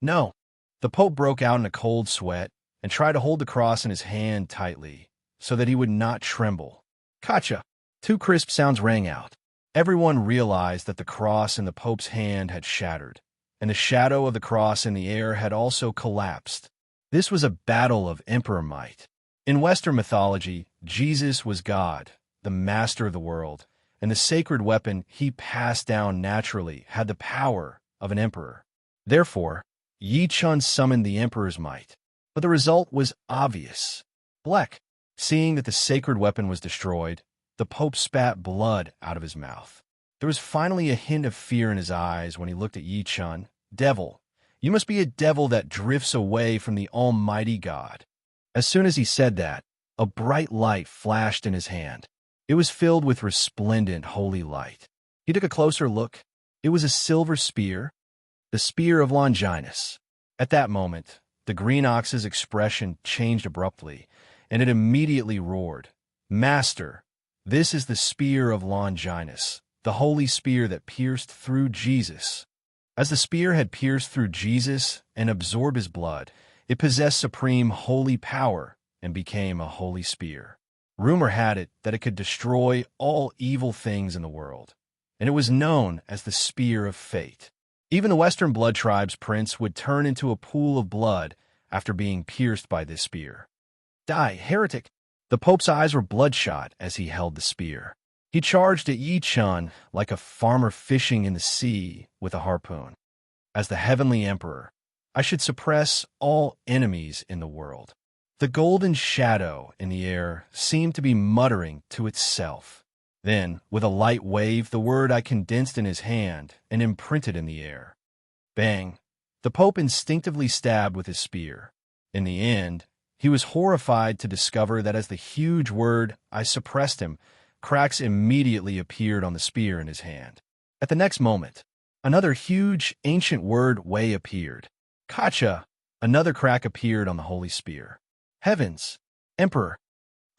A: No. The Pope broke out in a cold sweat and tried to hold the cross in his hand tightly so that he would not tremble. Kacha! 2 crisp sounds rang out. Everyone realized that the cross in the Pope's hand had shattered, and the shadow of the cross in the air had also collapsed. This was a battle of emperor might. In Western mythology, Jesus was God, the master of the world, and the sacred weapon he passed down naturally had the power of an emperor. Therefore, Yichun summoned the emperor's might. But the result was obvious. Bleck, seeing that the sacred weapon was destroyed, the Pope spat blood out of his mouth. There was finally a hint of fear in his eyes when he looked at Yichun. Devil, you must be a devil that drifts away from the Almighty God. As soon as he said that, a bright light flashed in his hand. It was filled with resplendent holy light. He took a closer look. It was a silver spear, the spear of Longinus. At that moment, the green ox's expression changed abruptly, and it immediately roared, Master, this is the spear of Longinus, the holy spear that pierced through Jesus. As the spear had pierced through Jesus and absorbed his blood, it possessed supreme holy power and became a holy spear. Rumor had it that it could destroy all evil things in the world, and it was known as the Spear of Fate. Even the Western blood tribe's prince would turn into a pool of blood after being pierced by this spear. Die, heretic! The Pope's eyes were bloodshot as he held the spear. He charged at Yi Chun like a farmer fishing in the sea with a harpoon. As the heavenly emperor, I should suppress all enemies in the world. The golden shadow in the air seemed to be muttering to itself. Then, with a light wave, the word I condensed in his hand and imprinted in the air. Bang! The Pope instinctively stabbed with his spear. In the end, he was horrified to discover that as the huge word I suppressed him, cracks immediately appeared on the spear in his hand. At the next moment, another huge ancient word way appeared. Kacha! Another crack appeared on the holy spear. Heavens! Emperor!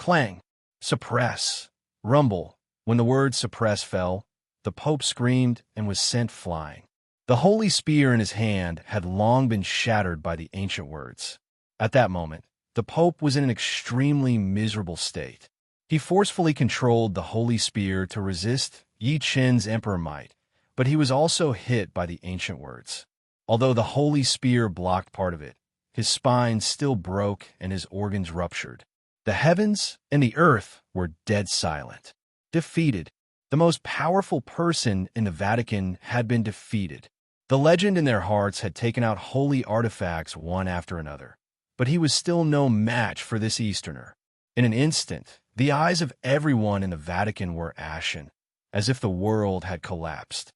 A: Clang! Suppress! Rumble! When the word suppress fell, the Pope screamed and was sent flying. The holy spear in his hand had long been shattered by the ancient words. At that moment, the Pope was in an extremely miserable state. He forcefully controlled the holy spear to resist Yi Chen's emperor might, but he was also hit by the ancient words. Although the holy spear blocked part of it, his spine still broke and his organs ruptured. The heavens and the earth were dead silent. Defeated. The most powerful person in the Vatican had been defeated. The legend in their hearts had taken out holy artifacts one after another, but he was still no match for this Easterner. In an instant, the eyes of everyone in the Vatican were ashen, as if the world had collapsed.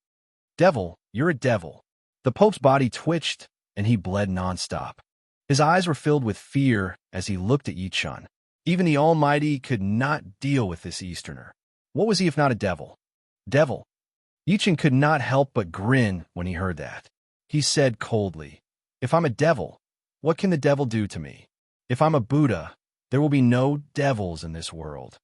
A: Devil, you're a devil. The Pope's body twitched, and he bled nonstop. His eyes were filled with fear as he looked at Yi Chun. Even the Almighty could not deal with this Easterner. What was he if not a devil? Devil. Yi Chun could not help but grin when he heard that. He said coldly, "If I'm a devil, what can the devil do to me? If I'm a Buddha, there will be no devils in this world."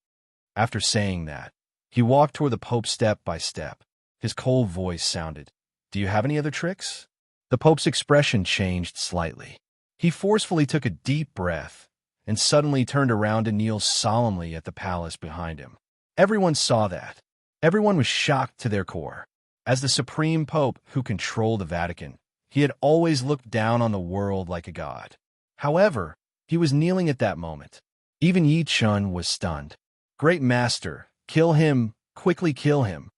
A: After saying that, he walked toward the Pope step by step. His cold voice sounded, "Do you have any other tricks?" The Pope's expression changed slightly. He forcefully took a deep breath and suddenly turned around to kneel solemnly at the palace behind him. Everyone saw that. Everyone was shocked to their core. As the supreme Pope who controlled the Vatican, he had always looked down on the world like a god. However, he was kneeling at that moment. Even Yi Chun was stunned. "Great Master, kill him, quickly kill him."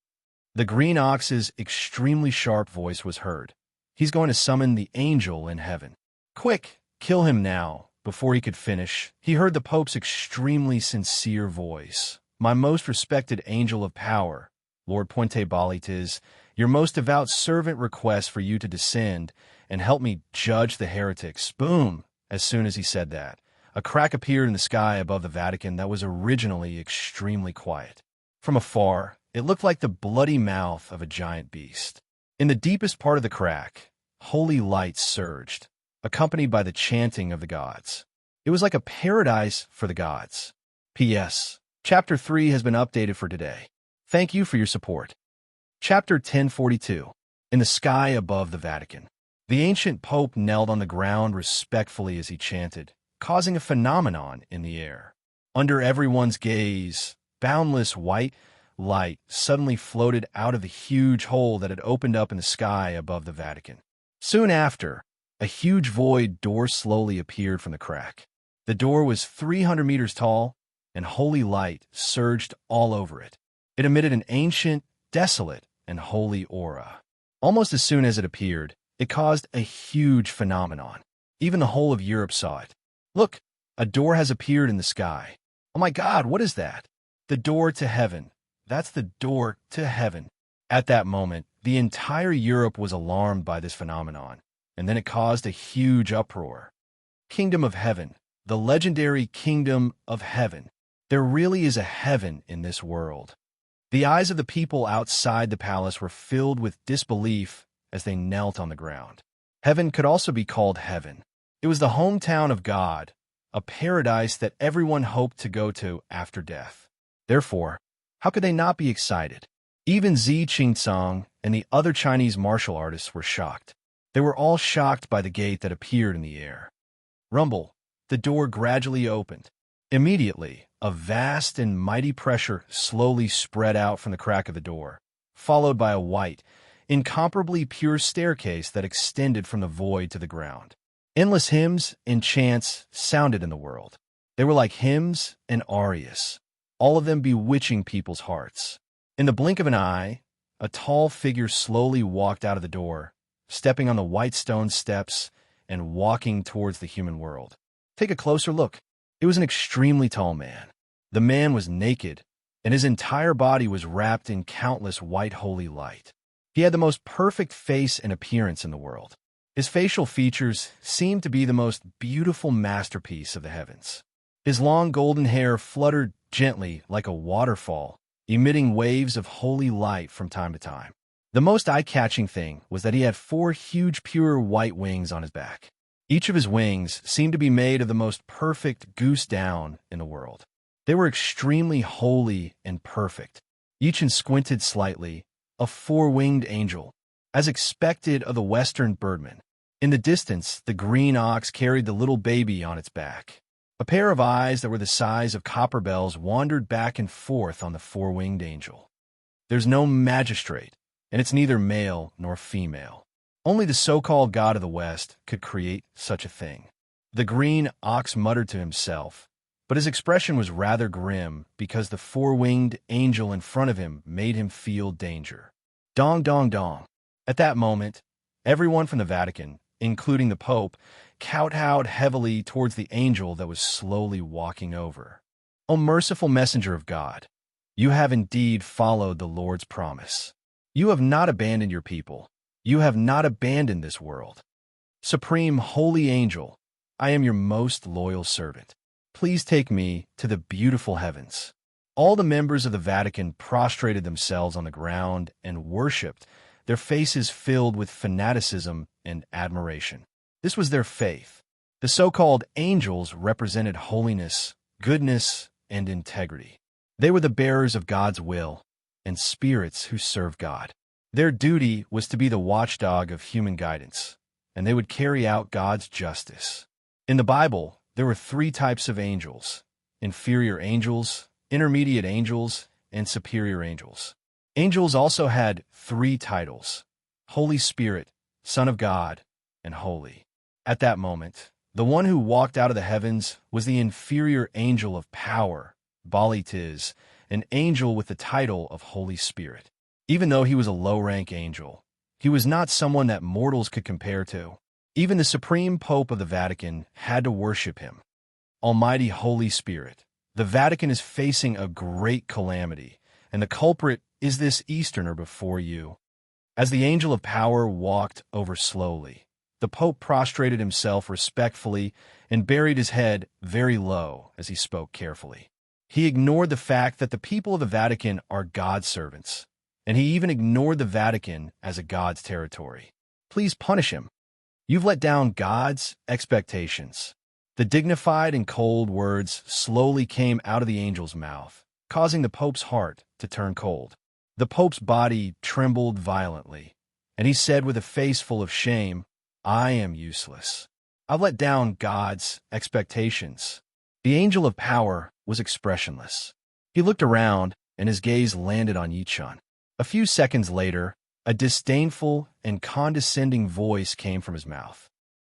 A: The green ox's extremely sharp voice was heard. "He's going to summon the angel in heaven. Quick, kill him now." Before he could finish, he heard the Pope's extremely sincere voice. "My most respected angel of power, Lord Puente Balites, your most devout servant requests for you to descend and help me judge the heretics." Boom! As soon as he said that, a crack appeared in the sky above the Vatican that was originally extremely quiet. From afar, it looked like the bloody mouth of a giant beast. In the deepest part of the crack, holy light surged, accompanied by the chanting of the gods. It was like a paradise for the gods. P.S. Chapter 3 has been updated for today. Thank you for your support. Chapter 1042. In the sky above the Vatican. The ancient Pope knelt on the ground respectfully as he chanted, causing a phenomenon in the air. Under everyone's gaze, boundless white light suddenly floated out of the huge hole that had opened up in the sky above the Vatican. Soon after, a huge void door slowly appeared from the crack. The door was 300 meters tall, and holy light surged all over it. It emitted an ancient, desolate, and holy aura. Almost as soon as it appeared, it caused a huge phenomenon. Even the whole of Europe saw it. "Look, a door has appeared in the sky. Oh my God, what is that?" "The door to heaven. That's the door to heaven." At that moment, the entire Europe was alarmed by this phenomenon, and then it caused a huge uproar. Kingdom of Heaven. The legendary Kingdom of Heaven. There really is a heaven in this world. The eyes of the people outside the palace were filled with disbelief as they knelt on the ground. Heaven could also be called heaven. It was the hometown of God, a paradise that everyone hoped to go to after death. Therefore, how could they not be excited? Even Xi Qingcang and the other Chinese martial artists were shocked. They were all shocked by the gate that appeared in the air. Rumble. The door gradually opened. Immediately, a vast and mighty pressure slowly spread out from the crack of the door, followed by a white, incomparably pure staircase that extended from the void to the ground. Endless hymns and chants sounded in the world. They were like hymns and arias, all of them bewitching people's hearts. In the blink of an eye, a tall figure slowly walked out of the door, stepping on the white stone steps and walking towards the human world. Take a closer look. It was an extremely tall man. The man was naked, and his entire body was wrapped in countless white holy light. He had the most perfect face and appearance in the world. His facial features seemed to be the most beautiful masterpiece of the heavens. His long golden hair fluttered gently like a waterfall, emitting waves of holy light from time to time. The most eye-catching thing was that he had 4 huge pure white wings on his back. Each of his wings seemed to be made of the most perfect goose down in the world. They were extremely holy and perfect, each squinted slightly, a 4-winged angel, as expected of the western birdman. In the distance, the green ox carried the little baby on its back. A pair of eyes that were the size of copper bells wandered back and forth on the 4-winged angel. There's no magistrate, and it's neither male nor female. Only the so-called God of the West could create such a thing. The green ox muttered to himself, but his expression was rather grim because the 4-winged angel in front of him made him feel danger. Dong, dong, dong. At that moment, everyone from the Vatican, including the Pope, kowtowed heavily towards the angel that was slowly walking over. O merciful messenger of God, you have indeed followed the Lord's promise. You have not abandoned your people. You have not abandoned this world. Supreme Holy Angel, I am your most loyal servant. Please take me to the beautiful heavens. All the members of the Vatican prostrated themselves on the ground and worshipped, their faces filled with fanaticism and admiration. This was their faith. The so-called angels represented holiness, goodness, and integrity. They were the bearers of God's will and spirits who serve God. Their duty was to be the watchdog of human guidance, and they would carry out God's justice. In the Bible, there were 3 types of angels: inferior angels, intermediate angels, and superior angels. Angels also had 3 titles: Holy Spirit, Son of God, and Holy. At that moment, the one who walked out of the heavens was the inferior angel of power, Balitis, an angel with the title of Holy Spirit. Even though he was a low-rank angel, he was not someone that mortals could compare to. Even the Supreme Pope of the Vatican had to worship him. Almighty Holy Spirit, the Vatican is facing a great calamity, and the culprit is this Easterner before you. As the angel of power walked over slowly, the Pope prostrated himself respectfully and buried his head very low as he spoke carefully. He ignored the fact that the people of the Vatican are God's servants, and he even ignored the Vatican as a God's territory. Please punish him. You've let down God's expectations. The dignified and cold words slowly came out of the angel's mouth, causing the Pope's heart to turn cold. The Pope's body trembled violently, and he said with a face full of shame, I am useless. I've let down God's expectations. The angel of power was expressionless. He looked around, and his gaze landed on Yichun. A few seconds later, a disdainful and condescending voice came from his mouth.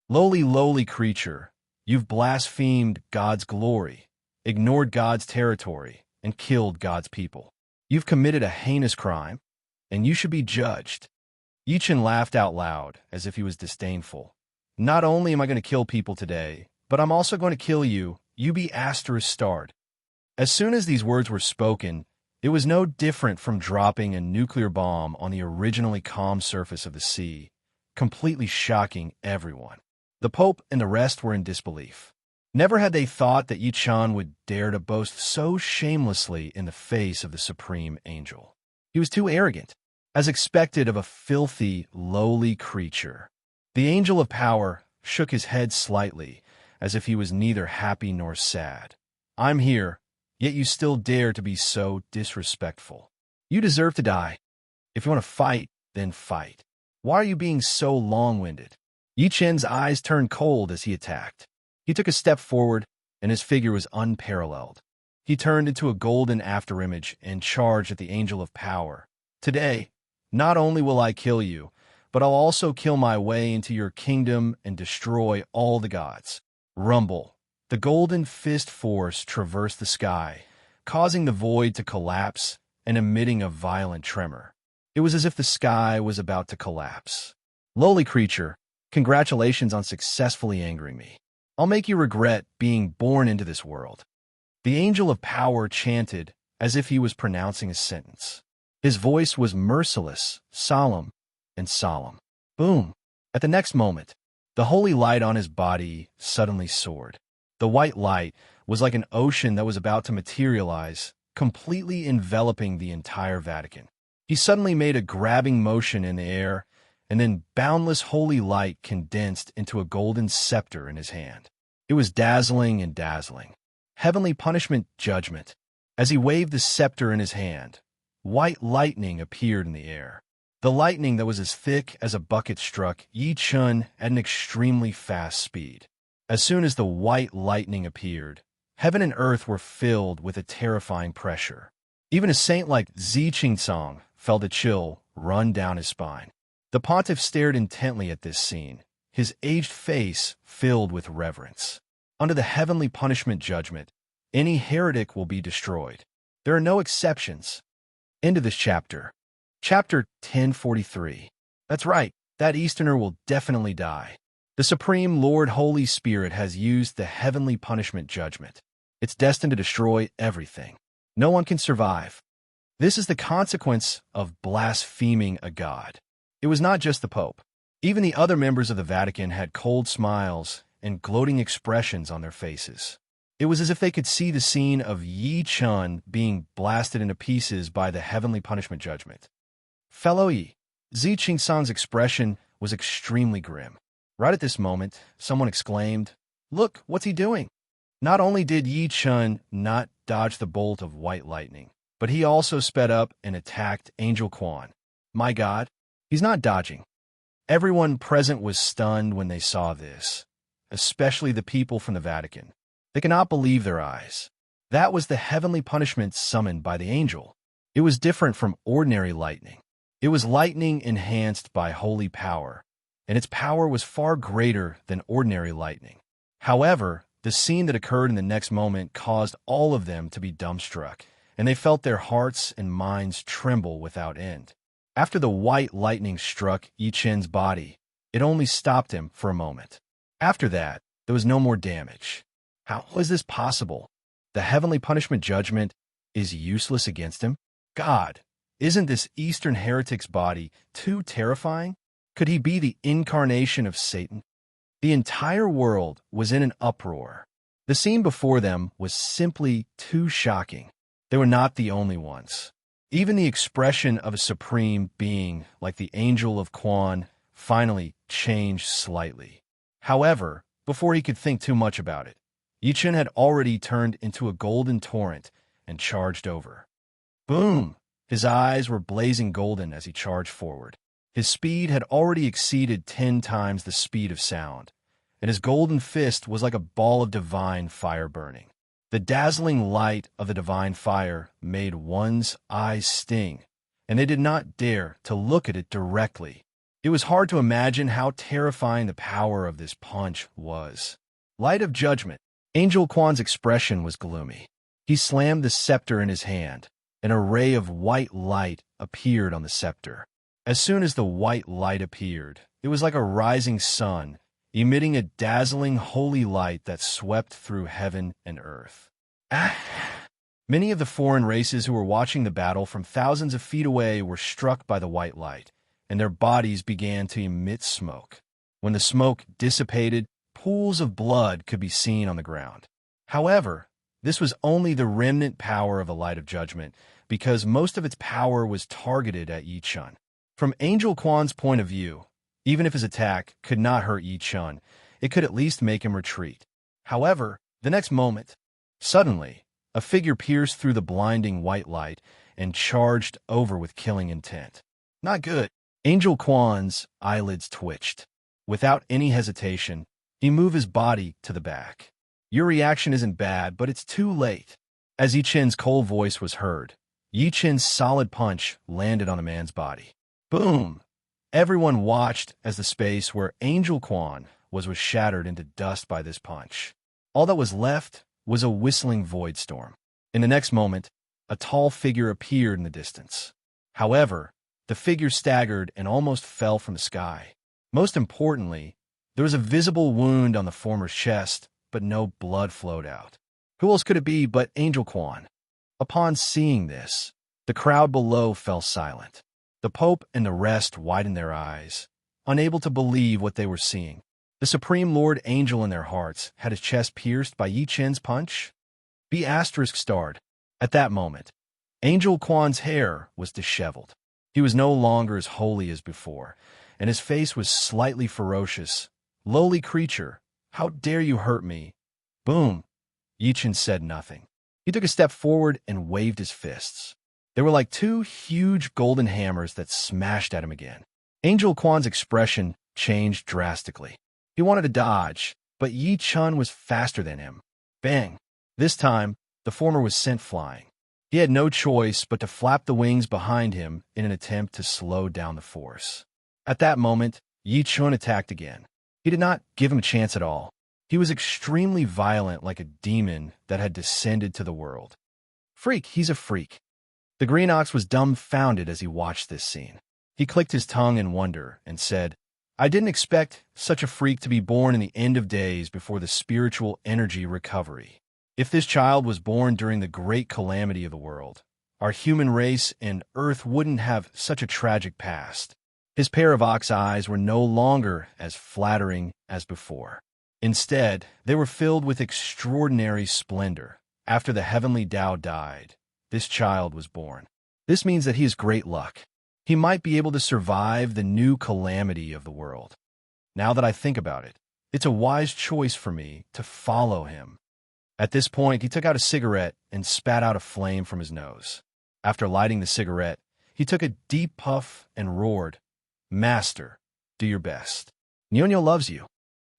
A: Lowly, lowly creature, you've blasphemed God's glory, ignored God's territory, and killed God's people. You've committed a heinous crime, and you should be judged. Yichun laughed out loud, as if he was disdainful. Not only am I going to kill people today, but I'm also going to kill you. You be asterisk starred. As soon as these words were spoken, it was no different from dropping a nuclear bomb on the originally calm surface of the sea, completely shocking everyone. The Pope and the rest were in disbelief. Never had they thought that Yichun would dare to boast so shamelessly in the face of the supreme angel. He was too arrogant, as expected of a filthy, lowly creature. The angel of power shook his head slightly, as if he was neither happy nor sad. I'm here, yet you still dare to be so disrespectful. You deserve to die. If you want to fight, then fight. Why are you being so long-winded? Yichun's eyes turned cold as he attacked. He took a step forward, and his figure was unparalleled. He turned into a golden afterimage and charged at the angel of power. Today, Not only will I kill you, but I'll also kill my way into your kingdom and destroy all the gods. Rumble. The golden fist force traversed the sky, causing the void to collapse and emitting a violent tremor. It was as if the sky was about to collapse. Lowly creature, congratulations on successfully angering me. I'll make you regret being born into this world. The angel of power chanted as if he was pronouncing a sentence. His voice was merciless, solemn, and solemn. Boom! At the next moment, the holy light on his body suddenly soared. The white light was like an ocean that was about to materialize, completely enveloping the entire Vatican. He suddenly made a grabbing motion in the air, and then boundless holy light condensed into a golden scepter in his hand. It was dazzling and dazzling. Heavenly punishment judgment. As he waved the scepter in his hand, white lightning appeared in the air. The lightning that was as thick as a bucket struck Yi Chun at an extremely fast speed. As soon as the white lightning appeared, heaven and earth were filled with a terrifying pressure. Even a saint like Zi Qingsong felt a chill run down his spine. The pontiff stared intently at this scene, his aged face filled with reverence. Under the heavenly punishment judgment, any heretic will be destroyed. There are no exceptions. End of this chapter. Chapter 1043. That's right, that Easterner will definitely die. The Supreme Lord Holy Spirit has used the heavenly punishment judgment. It's destined to destroy everything. No one can survive. This is the consequence of blaspheming a god. It was not just the Pope. Even the other members of the Vatican had cold smiles and gloating expressions on their faces. It was as if they could see the scene of Yi Chun being blasted into pieces by the heavenly punishment judgment. Fellow Yi, Zi Qingsong's expression was extremely grim. Right at this moment, someone exclaimed, "Look, what's he doing?" Not only did Yi Chun not dodge the bolt of white lightning, but he also sped up and attacked Angel Quan. My God, he's not dodging. Everyone present was stunned when they saw this, especially the people from the Vatican. They cannot believe their eyes. That was the heavenly punishment summoned by the angel. It was different from ordinary lightning. It was lightning enhanced by holy power, and its power was far greater than ordinary lightning. However, the scene that occurred in the next moment caused all of them to be dumbstruck, and they felt their hearts and minds tremble without end. After the white lightning struck Yi Chen's body, it only stopped him for a moment. After that, there was no more damage. How is this possible? The heavenly punishment judgment is useless against him? God, isn't this Eastern heretic's body too terrifying? Could he be the incarnation of Satan? The entire world was in an uproar. The scene before them was simply too shocking. They were not the only ones. Even the expression of a supreme being like the Angel of Quan finally changed slightly. However, before he could think too much about it, Yi Chun had already turned into a golden torrent and charged over. Boom! His eyes were blazing golden as he charged forward. His speed had already exceeded 10 times the speed of sound, and his golden fist was like a ball of divine fire burning. The dazzling light of the divine fire made one's eyes sting, and they did not dare to look at it directly. It was hard to imagine how terrifying the power of this punch was. Light of judgment. Angel Quan's expression was gloomy. He slammed the scepter in his hand. An array of white light appeared on the scepter. As soon as the white light appeared, it was like a rising sun, emitting a dazzling holy light that swept through heaven and earth. Many of the foreign races who were watching the battle from thousands of feet away were struck by the white light, and their bodies began to emit smoke. When the smoke dissipated, pools of blood could be seen on the ground. However, this was only the remnant power of a light of judgment, because most of its power was targeted at Yi Chun. From Angel Quan's point of view, even if his attack could not hurt Yi Chun, it could at least make him retreat. However, the next moment, suddenly, a figure pierced through the blinding white light and charged over with killing intent. Not good. Angel Quan's eyelids twitched. Without any hesitation, he moved his body to the back. Your reaction isn't bad, but it's too late. As Yi Chen's cold voice was heard, Yi Chen's solid punch landed on the man's body. Boom! Everyone watched as the space where Angel Quan was shattered into dust by this punch. All that was left was a whistling void storm. In the next moment, a tall figure appeared in the distance. However, the figure staggered and almost fell from the sky. Most importantly, there was a visible wound on the former's chest, but no blood flowed out. Who else could it be but Angel Quan? Upon seeing this, the crowd below fell silent. The Pope and the rest widened their eyes, unable to believe what they were seeing. The Supreme Lord Angel in their hearts had his chest pierced by Yi Chen's punch. B** starred. At that moment, Angel Quan's hair was disheveled. He was no longer as holy as before, and his face was slightly ferocious. Lowly creature, how dare you hurt me? Boom! Yi Chen said nothing. He took a step forward and waved his fists. They were like two huge golden hammers that smashed at him again. Angel Quan's expression changed drastically. He wanted to dodge, but Yi Chen was faster than him. Bang! This time, the former was sent flying. He had no choice but to flap the wings behind him in an attempt to slow down the force. At that moment, Yi Chen attacked again. He did not give him a chance at all. He was extremely violent, like a demon that had descended to the world. Freak, he's a freak. The green ox was dumbfounded as he watched this scene. He clicked his tongue in wonder and said, I didn't expect such a freak to be born in the end of days before the spiritual energy recovery. If this child was born during the great calamity of the world, our human race and Earth wouldn't have such a tragic past. His pair of ox eyes were no longer as flattering as before. Instead, they were filled with extraordinary splendor. After the heavenly Tao died, this child was born. This means that he has great luck. He might be able to survive the new calamity of the world. Now that I think about it, it's a wise choice for me to follow him. At this point, he took out a cigarette and spat out a flame from his nose. After lighting the cigarette, he took a deep puff and roared, Master, do your best. Ñoño loves you.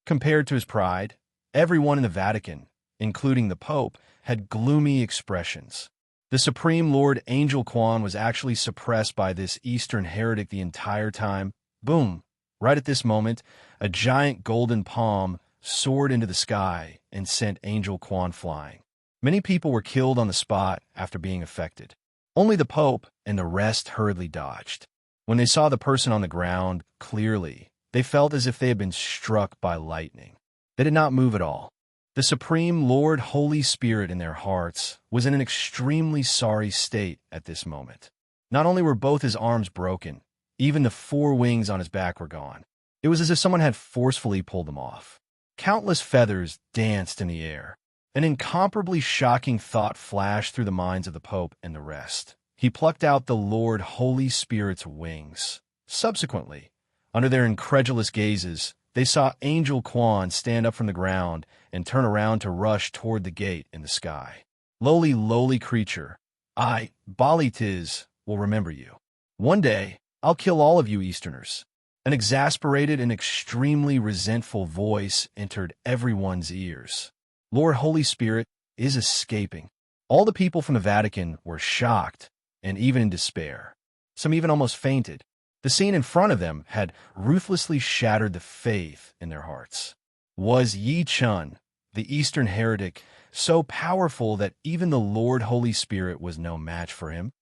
A: Compared to his pride, everyone in the Vatican, including the Pope, had gloomy expressions. The Supreme Lord Angel Quan was actually suppressed by this Eastern heretic the entire time. Boom! Right at this moment, a giant golden palm soared into the sky and sent Angel Quan flying. Many people were killed on the spot after being affected. Only the Pope and the rest hurriedly dodged. When they saw the person on the ground clearly, they felt as if they had been struck by lightning. They did not move at all. The Supreme Lord Holy Spirit in their hearts was in an extremely sorry state at this moment. Not only were both his arms broken, even the 4 wings on his back were gone. It was as if someone had forcefully pulled them off. Countless feathers danced in the air. An incomparably shocking thought flashed through the minds of the Pope and the rest. He plucked out the Lord Holy Spirit's wings. Subsequently, under their incredulous gazes, they saw Angel Quan stand up from the ground and turn around to rush toward the gate in the sky. Lowly creature, I, Bali Tiz, will remember you. One day, I'll kill all of you Easterners. An exasperated and extremely resentful voice entered everyone's ears. Lord Holy Spirit is escaping. All the people from the Vatican were shocked and even in despair. Some even almost fainted. The scene in front of them had ruthlessly shattered the faith in their hearts. Was Yi Chen, the Eastern heretic, so powerful that even the Lord Holy Spirit was no match for him?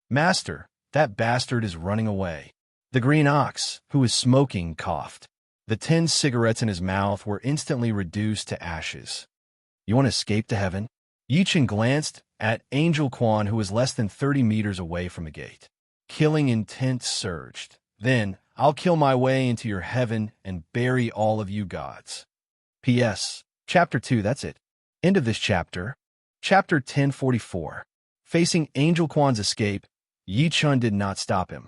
A: Master, that bastard is running away. The green ox, who was smoking, coughed. The 10 cigarettes in his mouth were instantly reduced to ashes. You want to escape to heaven? Yi Chen glanced at Angel Quan, who was less than 30 meters away from the gate. Killing intent surged. Then, I'll kill my way into your heaven and bury all of you gods. P.S. Chapter 2, that's it. End of this chapter. Chapter 1044. Facing Angel Quan's escape, Yi Chen did not stop him.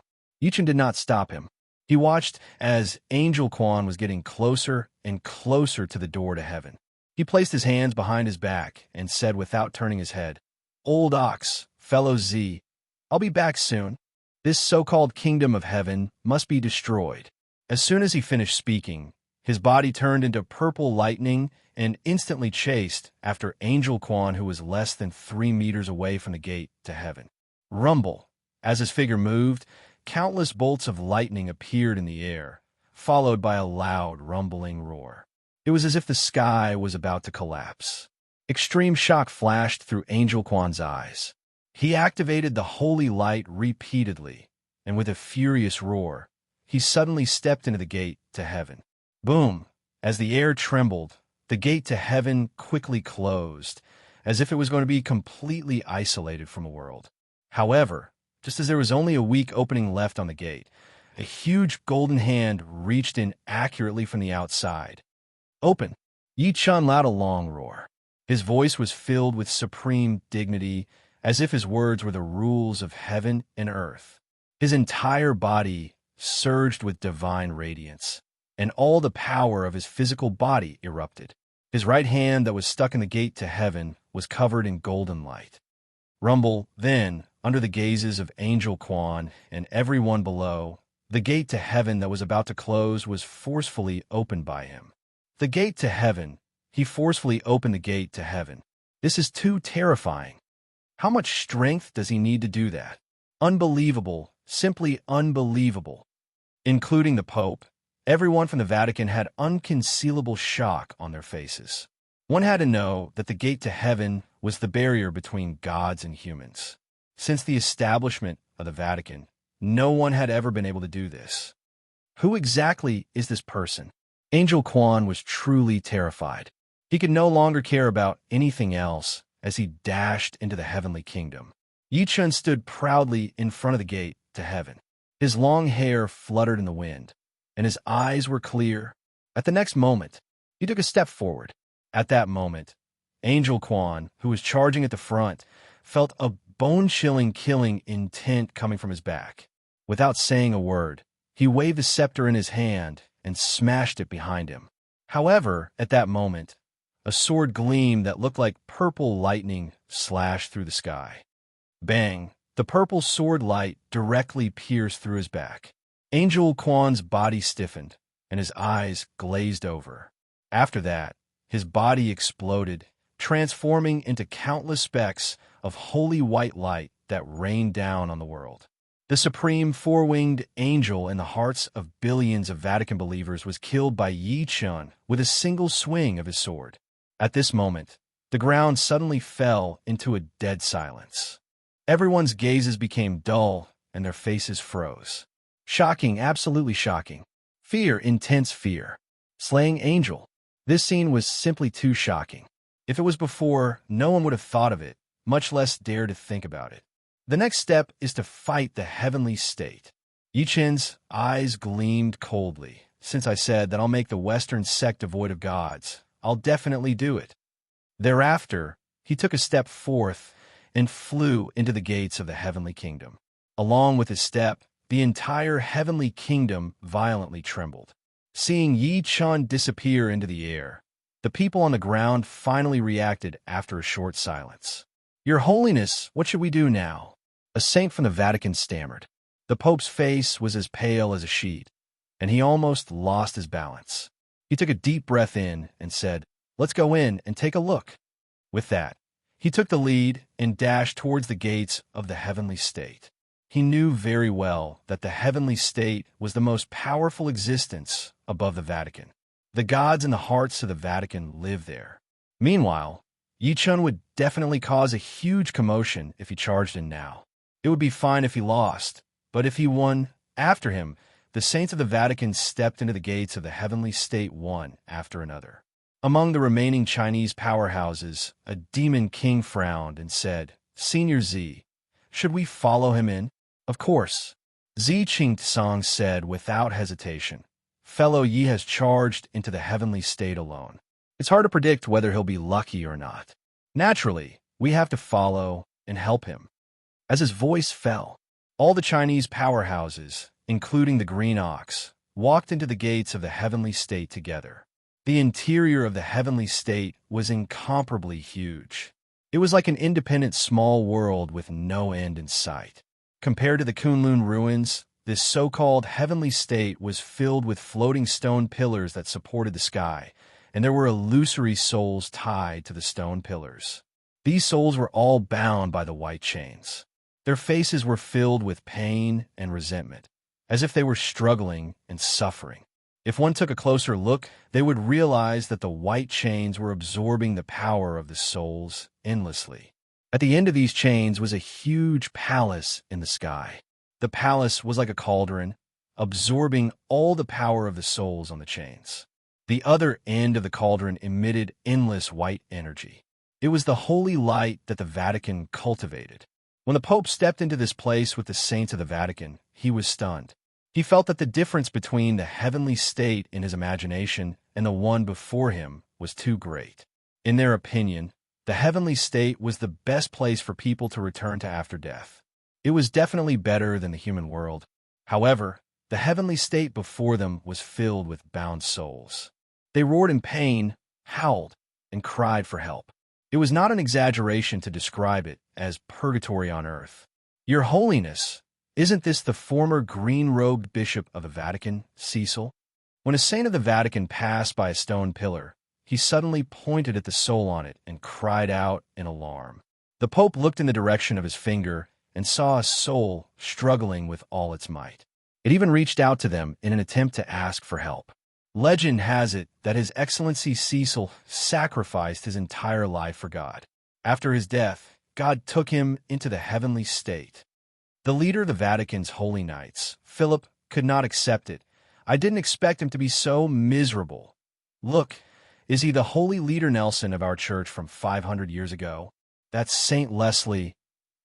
A: He watched as Angel Quan was getting closer and closer to the door to heaven. He placed his hands behind his back and said without turning his head, Old ox, fellow Z, I'll be back soon. This so-called kingdom of heaven must be destroyed. As soon as he finished speaking, his body turned into purple lightning and instantly chased after Angel Quan, who was less than 3 meters away from the gate to heaven. Rumble. As his figure moved, countless bolts of lightning appeared in the air, followed by a loud, rumbling roar. It was as if the sky was about to collapse. Extreme shock flashed through Angel Quan's eyes. He activated the holy light repeatedly, and with a furious roar, he suddenly stepped into the gate to heaven. Boom! As the air trembled, the gate to heaven quickly closed, as if it was going to be completely isolated from the world. However, just as there was only a weak opening left on the gate, a huge golden hand reached in accurately from the outside. Open! Yi Chun let out a long roar. His voice was filled with supreme dignity, as if his words were the rules of heaven and earth. His entire body surged with divine radiance, and all the power of his physical body erupted. His right hand that was stuck in the gate to heaven was covered in golden light. Rumble, then, under the gazes of Angel Quan and everyone below, the gate to heaven that was about to close was forcefully opened by him. The gate to heaven. He forcefully opened the gate to heaven. This is too terrifying. How much strength does he need to do that? Unbelievable, simply unbelievable. Including the Pope, everyone from the Vatican had unconcealable shock on their faces. One had to know that the gate to heaven was the barrier between gods and humans. Since the establishment of the Vatican, no one had ever been able to do this. Who exactly is this person? Angel Quan was truly terrified. He could no longer care about anything else as he dashed into the heavenly kingdom. Yi Chun stood proudly in front of the gate to heaven. His long hair fluttered in the wind, and his eyes were clear. At the next moment, he took a step forward. At that moment, Angel Quan, who was charging at the front, felt a bone-chilling killing intent coming from his back. Without saying a word, he waved the scepter in his hand and smashed it behind him. However, at that moment, a sword gleam that looked like purple lightning slashed through the sky. Bang! The purple sword light directly pierced through his back. Angel Quan's body stiffened, and his eyes glazed over. After that, his body exploded, transforming into countless specks of holy white light that rained down on the world. The supreme four-winged angel in the hearts of billions of Vatican believers was killed by Yi Chun with a single swing of his sword. At this moment, the ground suddenly fell into a dead silence. Everyone's gazes became dull, and their faces froze. Shocking, absolutely shocking. Fear, intense fear. Slaying Angel. This scene was simply too shocking. If it was before, no one would have thought of it, much less dare to think about it. The next step is to fight the heavenly state. Yi Chun's eyes gleamed coldly. Since I said that I'll make the Western sect devoid of gods, I'll definitely do it. Thereafter, he took a step forth and flew into the gates of the heavenly kingdom. Along with his step, the entire heavenly kingdom violently trembled. Seeing Yi Chun disappear into the air, the people on the ground finally reacted after a short silence. "Your Holiness, what should we do now?" A saint from the Vatican stammered. The Pope's face was as pale as a sheet, and he almost lost his balance. He took a deep breath in and said, "Let's go in and take a look." With that, he took the lead and dashed towards the gates of the heavenly state. He knew very well that the heavenly state was the most powerful existence above the Vatican. The gods in the hearts of the Vatican live there. Meanwhile, Yi Chun would definitely cause a huge commotion if he charged in now. It would be fine if he lost, but if he won after him, the saints of the Vatican stepped into the gates of the heavenly state one after another. Among the remaining Chinese powerhouses, a demon king frowned and said, "Senior Z, should we follow him in?" "Of course." Zi Qingtsang said without hesitation. "Fellow Yi has charged into the heavenly state alone. It's hard to predict whether he'll be lucky or not. Naturally, we have to follow and help him." As his voice fell, all the Chinese powerhouses, including the Green Ox, walked into the gates of the heavenly state together. The interior of the heavenly state was incomparably huge. It was like an independent small world with no end in sight. Compared to the Kunlun ruins, this so-called heavenly state was filled with floating stone pillars that supported the sky, and there were illusory souls tied to the stone pillars. These souls were all bound by the white chains. Their faces were filled with pain and resentment, as if they were struggling and suffering. If one took a closer look, they would realize that the white chains were absorbing the power of the souls endlessly. At the end of these chains was a huge palace in the sky. The palace was like a cauldron, absorbing all the power of the souls on the chains. The other end of the cauldron emitted endless white energy. It was the holy light that the Vatican cultivated. When the Pope stepped into this place with the saints of the Vatican, he was stunned. He felt that the difference between the heavenly state in his imagination and the one before him was too great. In their opinion, the heavenly state was the best place for people to return to after death. It was definitely better than the human world. However, the heavenly state before them was filled with bound souls. They roared in pain, howled, and cried for help. It was not an exaggeration to describe it as purgatory on earth. Your Holiness, isn't this the former green-robed Bishop of the Vatican, Cecil? When a saint of the Vatican passed by a stone pillar, he suddenly pointed at the soul on it and cried out in alarm. The Pope looked in the direction of his finger and saw a soul struggling with all its might. It even reached out to them in an attempt to ask for help. Legend has it that His Excellency Cecil sacrificed his entire life for God. After his death, God took him into the heavenly state. The leader of the Vatican's Holy Knights, Philip, could not accept it. I didn't expect him to be so miserable. Look, is he the holy leader Nelson of our church from 500 years ago? That's Saint Leslie.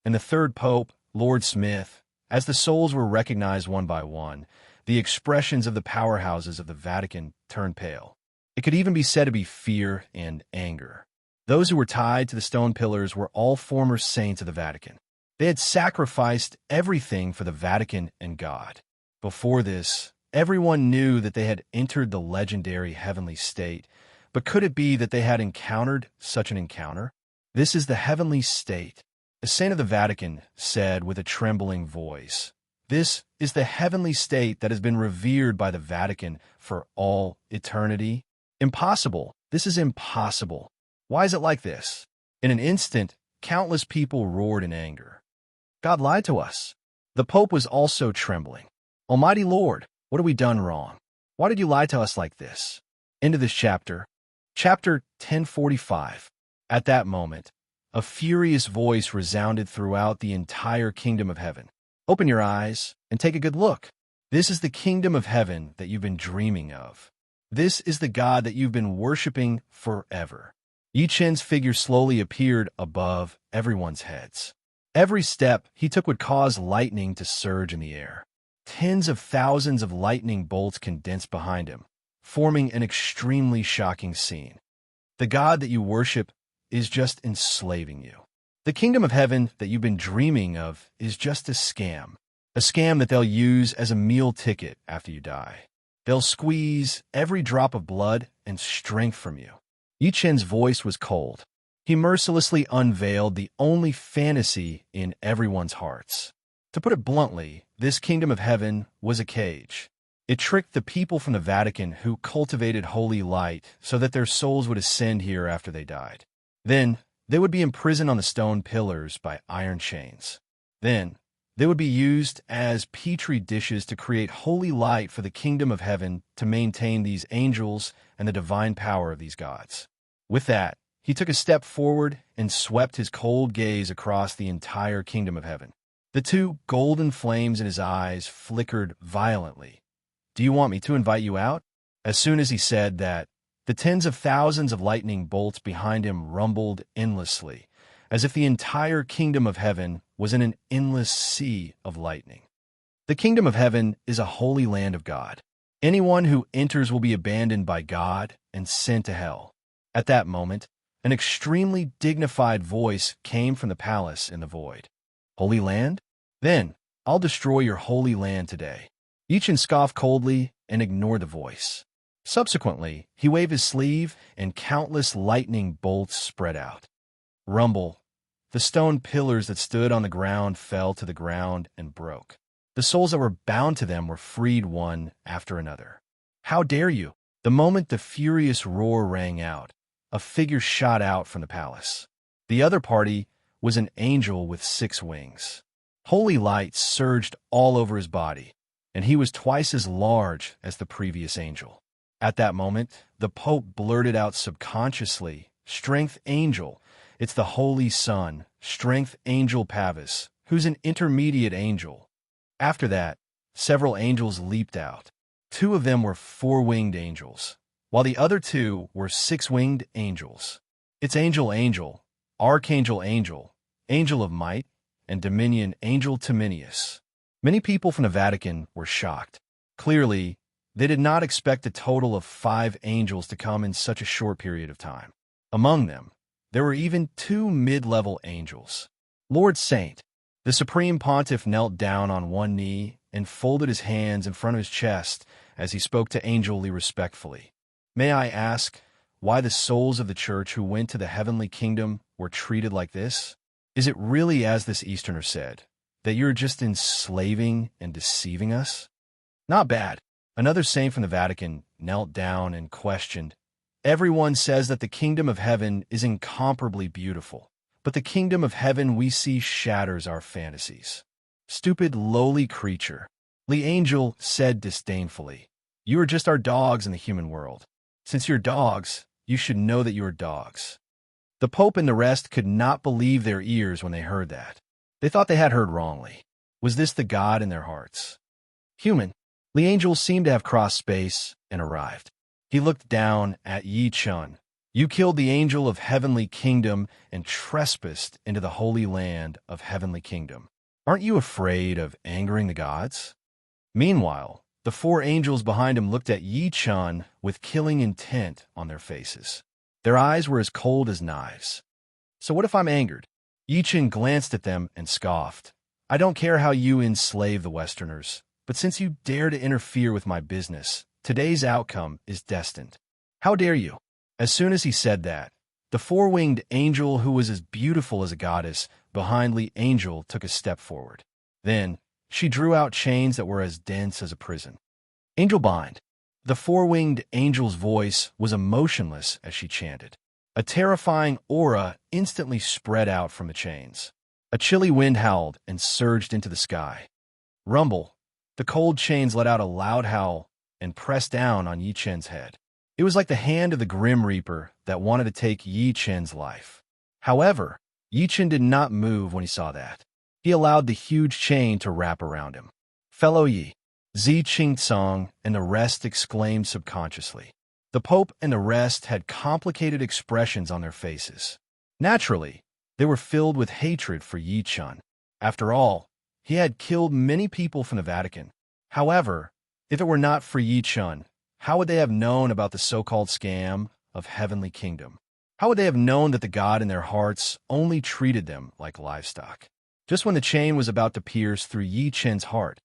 A: And the third pope, Lord Smith. As the souls were recognized one by one, the expressions of the powerhouses of the Vatican turned pale. It could even be said to be fear and anger. Those who were tied to the stone pillars were all former saints of the Vatican. They had sacrificed everything for the Vatican and God. Before this, everyone knew that they had entered the legendary heavenly state, but could it be that they had encountered such an encounter? This is the heavenly state. A saint of the Vatican said with a trembling voice, "This is the heavenly state that has been revered by the Vatican for all eternity." Impossible. This is impossible. Why is it like this? In an instant, countless people roared in anger. God lied to us. The Pope was also trembling. Almighty Lord, what have we done wrong? Why did you lie to us like this? End of this chapter. Chapter 1045. At that moment, a furious voice resounded throughout the entire kingdom of heaven. Open your eyes and take a good look. This is the kingdom of heaven that you've been dreaming of. This is the God that you've been worshiping forever. Yi Chen's figure slowly appeared above everyone's heads. Every step he took would cause lightning to surge in the air. Tens of thousands of lightning bolts condensed behind him, forming an extremely shocking scene. The God that you worship is just enslaving you. The kingdom of heaven that you've been dreaming of is just a scam that they'll use as a meal ticket after you die. They'll squeeze every drop of blood and strength from you. Yi Chen's voice was cold. He mercilessly unveiled the only fantasy in everyone's hearts. To put it bluntly, this kingdom of heaven was a cage. It tricked the people from the Vatican who cultivated holy light so that their souls would ascend here after they died. Then, they would be imprisoned on the stone pillars by iron chains. Then, they would be used as petri dishes to create holy light for the kingdom of heaven to maintain these angels and the divine power of these gods. With that, he took a step forward and swept his cold gaze across the entire kingdom of heaven. The two golden flames in his eyes flickered violently. "Do you want me to invite you out?" As soon as he said that, the tens of thousands of lightning bolts behind him rumbled endlessly, as if the entire kingdom of heaven was in an endless sea of lightning. The kingdom of heaven is a holy land of God. Anyone who enters will be abandoned by God and sent to hell. At that moment, an extremely dignified voice came from the palace in the void. "Holy land? Then, I'll destroy your holy land today." Yi Chen scoffed coldly and ignored the voice. Subsequently, he waved his sleeve and countless lightning bolts spread out. Rumble. The stone pillars that stood on the ground fell to the ground and broke. The souls that were bound to them were freed one after another. "How dare you?" The moment the furious roar rang out, a figure shot out from the palace. The other party was an angel with 6 wings. Holy light surged all over his body, and he was twice as large as the previous angel. At that moment, the Pope blurted out subconsciously, "Strength angel, it's the Holy Son, Strength angel Pavis, who's an intermediate angel." After that, several angels leaped out. Two of them were four-winged angels, while the other two were six-winged angels. It's Angel Angel, Archangel Angel, Angel of Might, and Dominion Angel Timinius. Many people from the Vatican were shocked. Clearly, they did not expect a total of 5 angels to come in such a short period of time. Among them, there were even 2 mid-level angels. Lord Saint, the Supreme Pontiff, knelt down on one knee and folded his hands in front of his chest as he spoke to Angel Lee respectfully. "May I ask why the souls of the Church who went to the heavenly kingdom were treated like this? Is it really, as this Easterner said, that you're just enslaving and deceiving us?" "Not bad." Another saint from the Vatican knelt down and questioned, "Everyone says that the kingdom of heaven is incomparably beautiful, but the kingdom of heaven we see shatters our fantasies." "Stupid, lowly creature," the angel said disdainfully. "You are just our dogs in the human world. Since you're dogs, you should know that you are dogs." The Pope and the rest could not believe their ears when they heard that. They thought they had heard wrongly. Was this the God in their hearts? "Human." The angel seemed to have crossed space and arrived. He looked down at Yi Chun. "You killed the angel of heavenly kingdom and trespassed into the holy land of heavenly kingdom. Aren't you afraid of angering the gods?" Meanwhile, the 4 angels behind him looked at Yi Chun with killing intent on their faces. Their eyes were as cold as knives. "So what if I'm angered?" Yi Chun glanced at them and scoffed. "I don't care how you enslave the Westerners, but since you dare to interfere with my business, today's outcome is destined." "How dare you?" As soon as he said that, the 4-winged angel, who was as beautiful as a goddess, behind the angel took a step forward. Then, she drew out chains that were as dense as a prison. "Angel bind." The 4-winged angel's voice was emotionless as she chanted. A terrifying aura instantly spread out from the chains. A chilly wind howled and surged into the sky. Rumble. The cold chains let out a loud howl and pressed down on Yi Chen's head. It was like the hand of the Grim Reaper that wanted to take Yi Chen's life. However, Yi Chen did not move when he saw that. He allowed the huge chain to wrap around him. "Fellow Yi," Zi Qingtsong and the rest exclaimed subconsciously. The Pope and the rest had complicated expressions on their faces. Naturally, they were filled with hatred for Yi Chun. After all, he had killed many people from the Vatican. However, if it were not for Yi Chun, how would they have known about the so-called scam of heavenly kingdom? How would they have known that the God in their hearts only treated them like livestock? Just when the chain was about to pierce through Yi Chen's heart,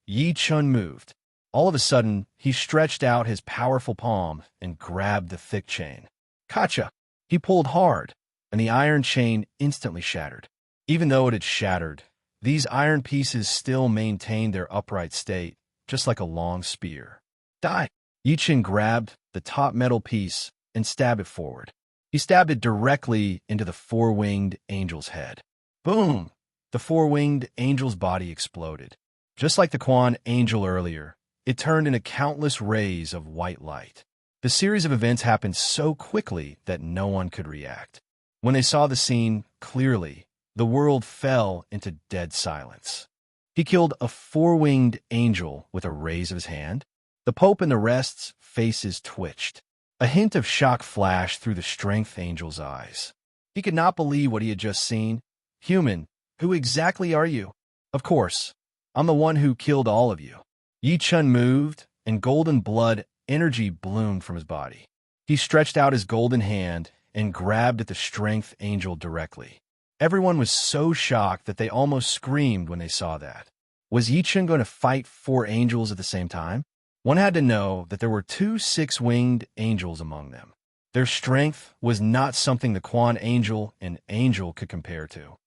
A: Yi Chun moved. All of a sudden, he stretched out his powerful palm and grabbed the thick chain. "Gotcha!" He pulled hard, and the iron chain instantly shattered. Even though it had shattered, these iron pieces still maintained their upright state, just like a long spear. "Die!" Yi Chen grabbed the top metal piece and stabbed it forward. He stabbed it directly into the 4-winged angel's head. Boom! The 4-winged angel's body exploded. Just like the Quan angel earlier, it turned into countless rays of white light. The series of events happened so quickly that no one could react. When they saw the scene clearly, the world fell into dead silence. He killed a 4-winged angel with a raise of his hand. The Pope and the rest's faces twitched. A hint of shock flashed through the strength angel's eyes. He could not believe what he had just seen. "Human, who exactly are you?" "Of course, I'm the one who killed all of you." Yi Chun moved, and golden blood energy bloomed from his body. He stretched out his golden hand and grabbed at the strength angel directly. Everyone was so shocked that they almost screamed when they saw that. Was Yi Chun going to fight 4 angels at the same time? One had to know that there were 2 6-winged angels among them. Their strength was not something the Quan angel and angel could compare to.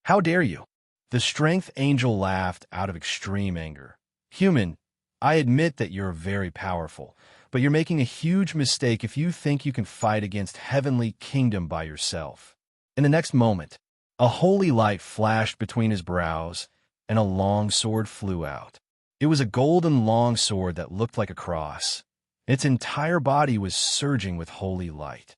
A: "How dare you?" The strength angel laughed out of extreme anger. "Human, I admit that you're very powerful, but you're making a huge mistake if you think you can fight against heavenly kingdom by yourself." In the next moment, a holy light flashed between his brows, and a long sword flew out. It was a golden long sword that looked like a cross. Its entire body was surging with holy light.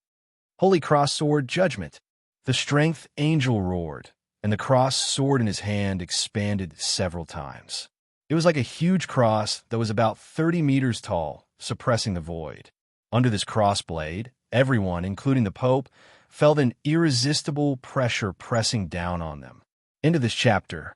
A: Holy cross sword, judgment. The strength angel roared, and the cross sword in his hand expanded several times. It was like a huge cross that was about 30 meters tall, suppressing the void. Under this cross blade, everyone, including the Pope, felt an irresistible pressure pressing down on them. Into this chapter.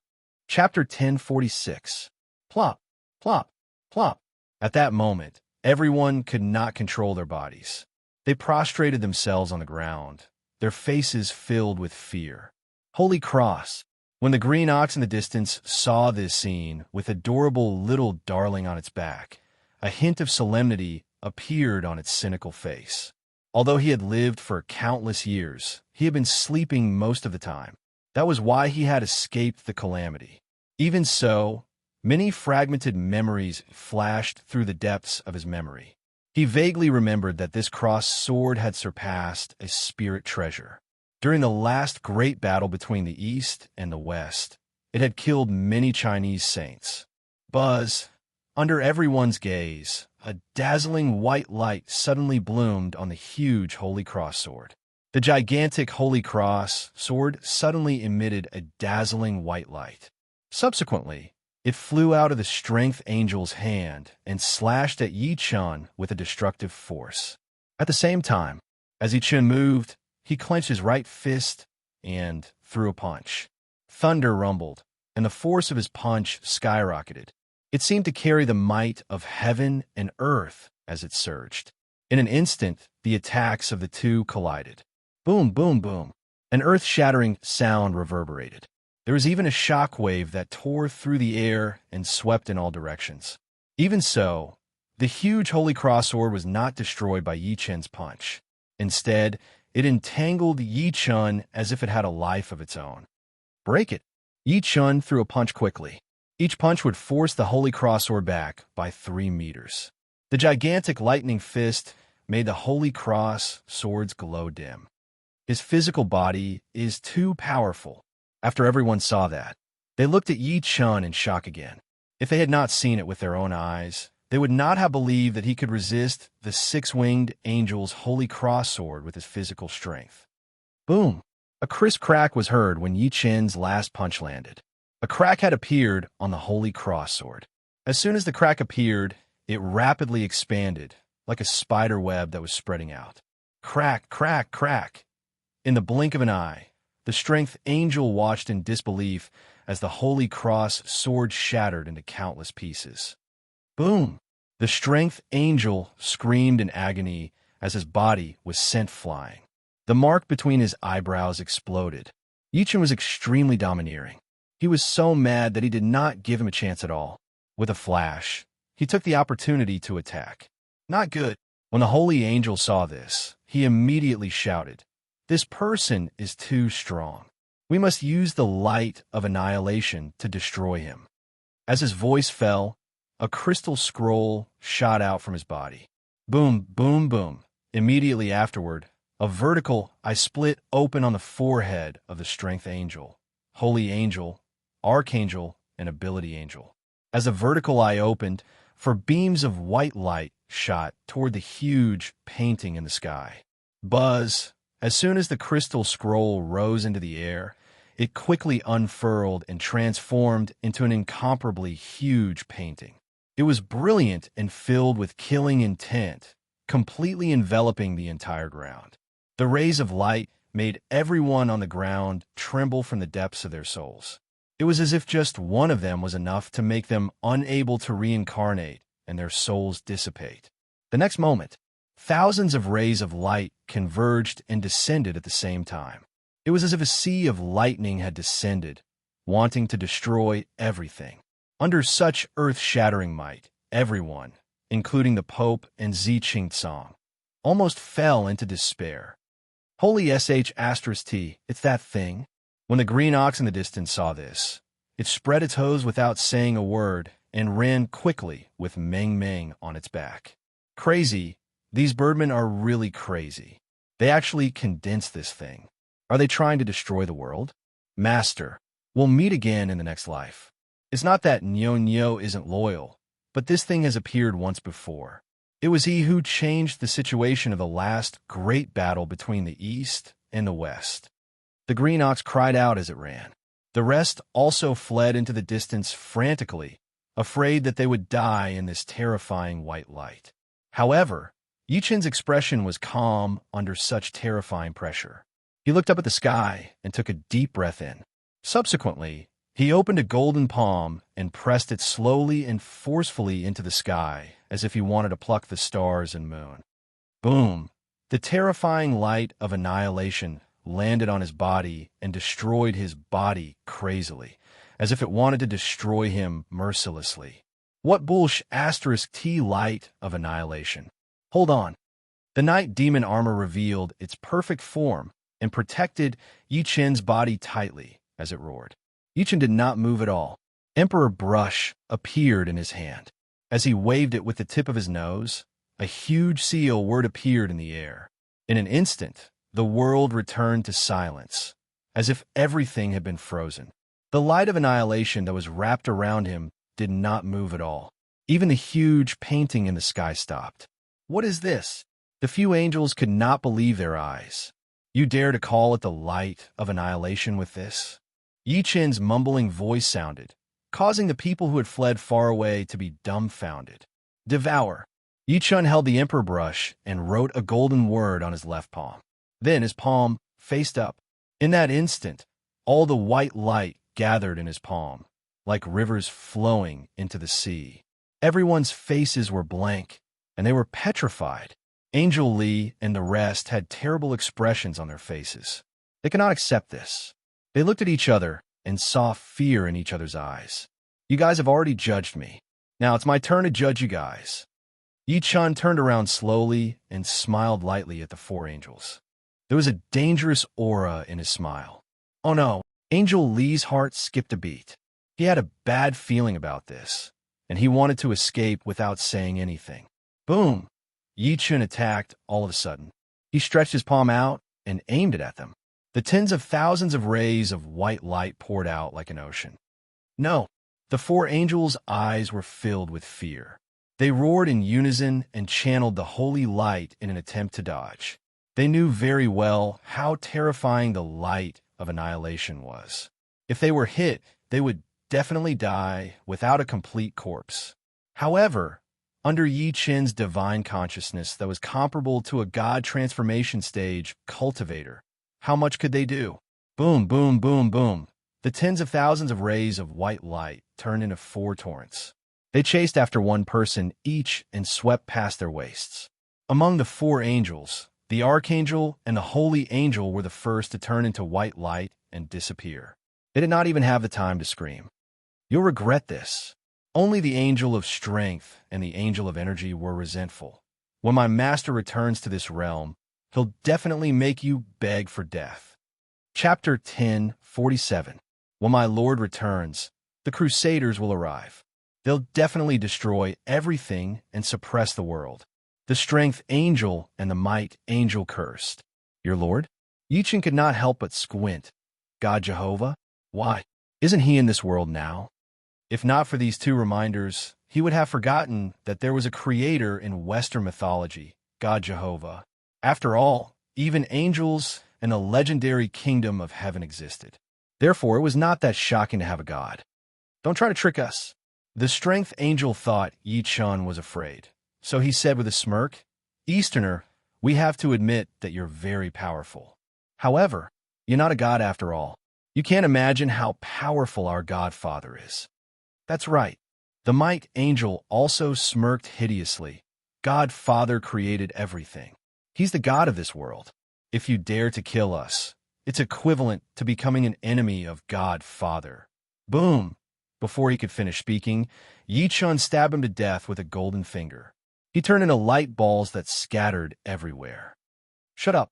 A: Chapter 1046. Plop, plop, plop. At that moment, everyone could not control their bodies. They prostrated themselves on the ground, their faces filled with fear. Holy cross! When the green ox in the distance saw this scene with adorable little darling on its back, a hint of solemnity appeared on its cynical face. Although he had lived for countless years, he had been sleeping most of the time. That was why he had escaped the calamity. Even so, many fragmented memories flashed through the depths of his memory. He vaguely remembered that this crossed sword had surpassed a spirit treasure. During the last great battle between the East and the West, it had killed many Chinese saints. Buzz, under everyone's gaze, a dazzling white light suddenly bloomed on the huge Holy Cross sword. The gigantic Holy Cross sword suddenly emitted a dazzling white light. Subsequently, it flew out of the strength angel's hand and slashed at Yi Chun with a destructive force. At the same time, as Yi Chun moved, he clenched his right fist and threw a punch. Thunder rumbled, and the force of his punch skyrocketed. It seemed to carry the might of heaven and earth as it surged. In an instant, the attacks of the two collided. Boom, boom, boom. An earth-shattering sound reverberated. There was even a shock wave that tore through the air and swept in all directions. Even so, the huge Holy Cross sword was not destroyed by Yi Chun's punch. Instead, it entangled Yi Chun as if it had a life of its own. Break it! Yi Chun threw a punch quickly. Each punch would force the Holy Cross sword back by 3 meters. The gigantic lightning fist made the Holy Cross sword's glow dim. His physical body is too powerful. After everyone saw that, they looked at Yi Chun in shock again. If they had not seen it with their own eyes, they would not have believed that he could resist the six-winged angel's Holy Cross sword with his physical strength. Boom! A crisp crack was heard when Yi Chun's last punch landed. A crack had appeared on the Holy Cross sword. As soon as the crack appeared, it rapidly expanded, like a spider web that was spreading out. Crack, crack, crack! In the blink of an eye, the strength angel watched in disbelief as the Holy Cross sword shattered into countless pieces. Boom! The strength angel screamed in agony as his body was sent flying. The mark between his eyebrows exploded. Yi Chun was extremely domineering. He was so mad that he did not give him a chance at all. With a flash, he took the opportunity to attack. Not good. When the holy angel saw this, he immediately shouted, "This person is too strong. We must use the light of annihilation to destroy him." As his voice fell, a crystal scroll shot out from his body. Boom, boom, boom. Immediately afterward, a vertical eye split open on the forehead of the strength angel, holy angel, archangel, and ability angel. As the vertical eye opened, for beams of white light shot toward the huge painting in the sky. Buzz! As soon as the crystal scroll rose into the air, it quickly unfurled and transformed into an incomparably huge painting. It was brilliant and filled with killing intent, completely enveloping the entire ground. The rays of light made everyone on the ground tremble from the depths of their souls. It was as if just one of them was enough to make them unable to reincarnate and their souls dissipate. The next moment, thousands of rays of light converged and descended at the same time. It was as if a sea of lightning had descended, wanting to destroy everything. Under such earth-shattering might, everyone, including the Pope and Zi Qingtsong, almost fell into despair. Holy sh*t, it's that thing. When the green ox in the distance saw this, it spread its hose without saying a word and ran quickly with Meng Meng on its back. Crazy. These birdmen are really crazy. They actually condensed this thing. Are they trying to destroy the world? Master, we'll meet again in the next life. It's not that Nyo isn't loyal, but this thing has appeared once before. It was he who changed the situation of the last great battle between the East and the West. The green ox cried out as it ran. The rest also fled into the distance frantically, afraid that they would die in this terrifying white light. However, Yichin's expression was calm under such terrifying pressure. He looked up at the sky and took a deep breath in. Subsequently, he opened a golden palm and pressed it slowly and forcefully into the sky, as if he wanted to pluck the stars and moon. Boom! The terrifying light of annihilation landed on his body and destroyed his body crazily, as if it wanted to destroy him mercilessly. What bullsh *T light of annihilation? Hold on. The night demon armor revealed its perfect form and protected Yichin's body tightly as it roared. Yichin did not move at all. Emperor Brush appeared in his hand. As he waved it with the tip of his nose, a huge seal word appeared in the air. In an instant, the world returned to silence, as if everything had been frozen. The light of annihilation that was wrapped around him did not move at all. Even the huge painting in the sky stopped. What is this? The few angels could not believe their eyes. You dare to call it the light of annihilation with this? Yichin's mumbling voice sounded, causing the people who had fled far away to be dumbfounded. Devour. Yichin held the emperor brush and wrote a golden word on his left palm. Then his palm faced up. In that instant, all the white light gathered in his palm, like rivers flowing into the sea. Everyone's faces were blank, and they were petrified. Angel Lee and the rest had terrible expressions on their faces. They could not accept this. They looked at each other and saw fear in each other's eyes. You guys have already judged me. Now it's my turn to judge you guys. Yichin turned around slowly and smiled lightly at the four angels. There was a dangerous aura in his smile. Oh no, Angel Lee's heart skipped a beat. He had a bad feeling about this, and he wanted to escape without saying anything. Boom! Yichin attacked all of a sudden. He stretched his palm out and aimed it at them. The tens of thousands of rays of white light poured out like an ocean. No, the four angels' eyes were filled with fear. They roared in unison and channeled the holy light in an attempt to dodge. They knew very well how terrifying the light of annihilation was. If they were hit, they would definitely die without a complete corpse. However, under Yichin's divine consciousness that was comparable to a god transformation stage cultivator, how much could they do? Boom, boom, boom, boom. The tens of thousands of rays of white light turned into four torrents. They chased after one person each and swept past their waists. Among the four angels, the archangel and the holy angel were the first to turn into white light and disappear. They did not even have the time to scream. You'll regret this. Only the angel of strength and the angel of energy were resentful. When my master returns to this realm, he'll definitely make you beg for death. Chapter 10:47. When my lord returns, the Crusaders will arrive. They'll definitely destroy everything and suppress the world. The strength angel and the might angel cursed. Your lord? Yichin could not help but squint. God Jehovah? Why? Isn't he in this world now? If not for these two reminders, he would have forgotten that there was a creator in Western mythology, God Jehovah. After all, even angels and the legendary kingdom of heaven existed. Therefore, it was not that shocking to have a god. Don't try to trick us. The strength angel thought Yichin was afraid. So he said with a smirk, Easterner, we have to admit that you're very powerful. However, you're not a god after all. You can't imagine how powerful our Godfather is. That's right. The might angel also smirked hideously. Godfather created everything. He's the god of this world. If you dare to kill us, it's equivalent to becoming an enemy of Godfather. Boom! Before he could finish speaking, Yichin stabbed him to death with a golden finger. He turned into light balls that scattered everywhere. Shut up!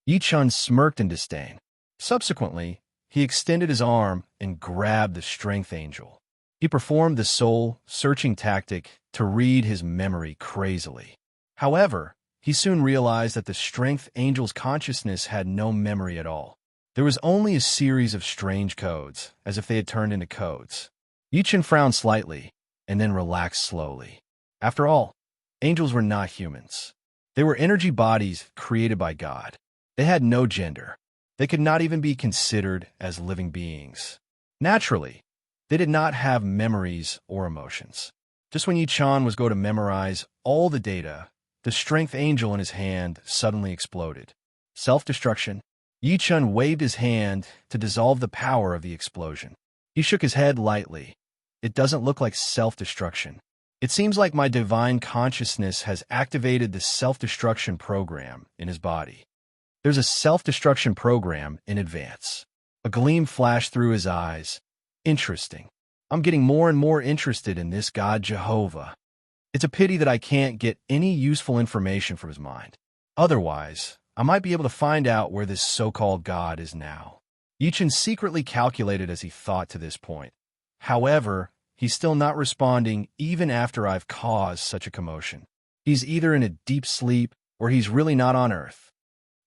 A: Yichin smirked in disdain. Subsequently, he extended his arm and grabbed the strength angel. He performed the soul-searching tactic to read his memory crazily. However, he soon realized that the strength angel's consciousness had no memory at all. There was only a series of strange codes, as if they had turned into codes. Yi Chen frowned slightly, and then relaxed slowly. After all, angels were not humans. They were energy bodies created by God. They had no gender. They could not even be considered as living beings. Naturally, they did not have memories or emotions. Just when Yi Chen was going to memorize all the data, the strength angel in his hand suddenly exploded. Self-destruction. Yi Chen waved his hand to dissolve the power of the explosion. He shook his head lightly. It doesn't look like self-destruction. It seems like my divine consciousness has activated the self-destruction program in his body. There's a self-destruction program in advance. A gleam flashed through his eyes. Interesting. I'm getting more and more interested in this God Jehovah. It's a pity that I can't get any useful information from his mind. Otherwise, I might be able to find out where this so-called God is now. Yi Chen secretly calculated as he thought to this point. However, he's still not responding even after I've caused such a commotion. He's either in a deep sleep or he's really not on Earth.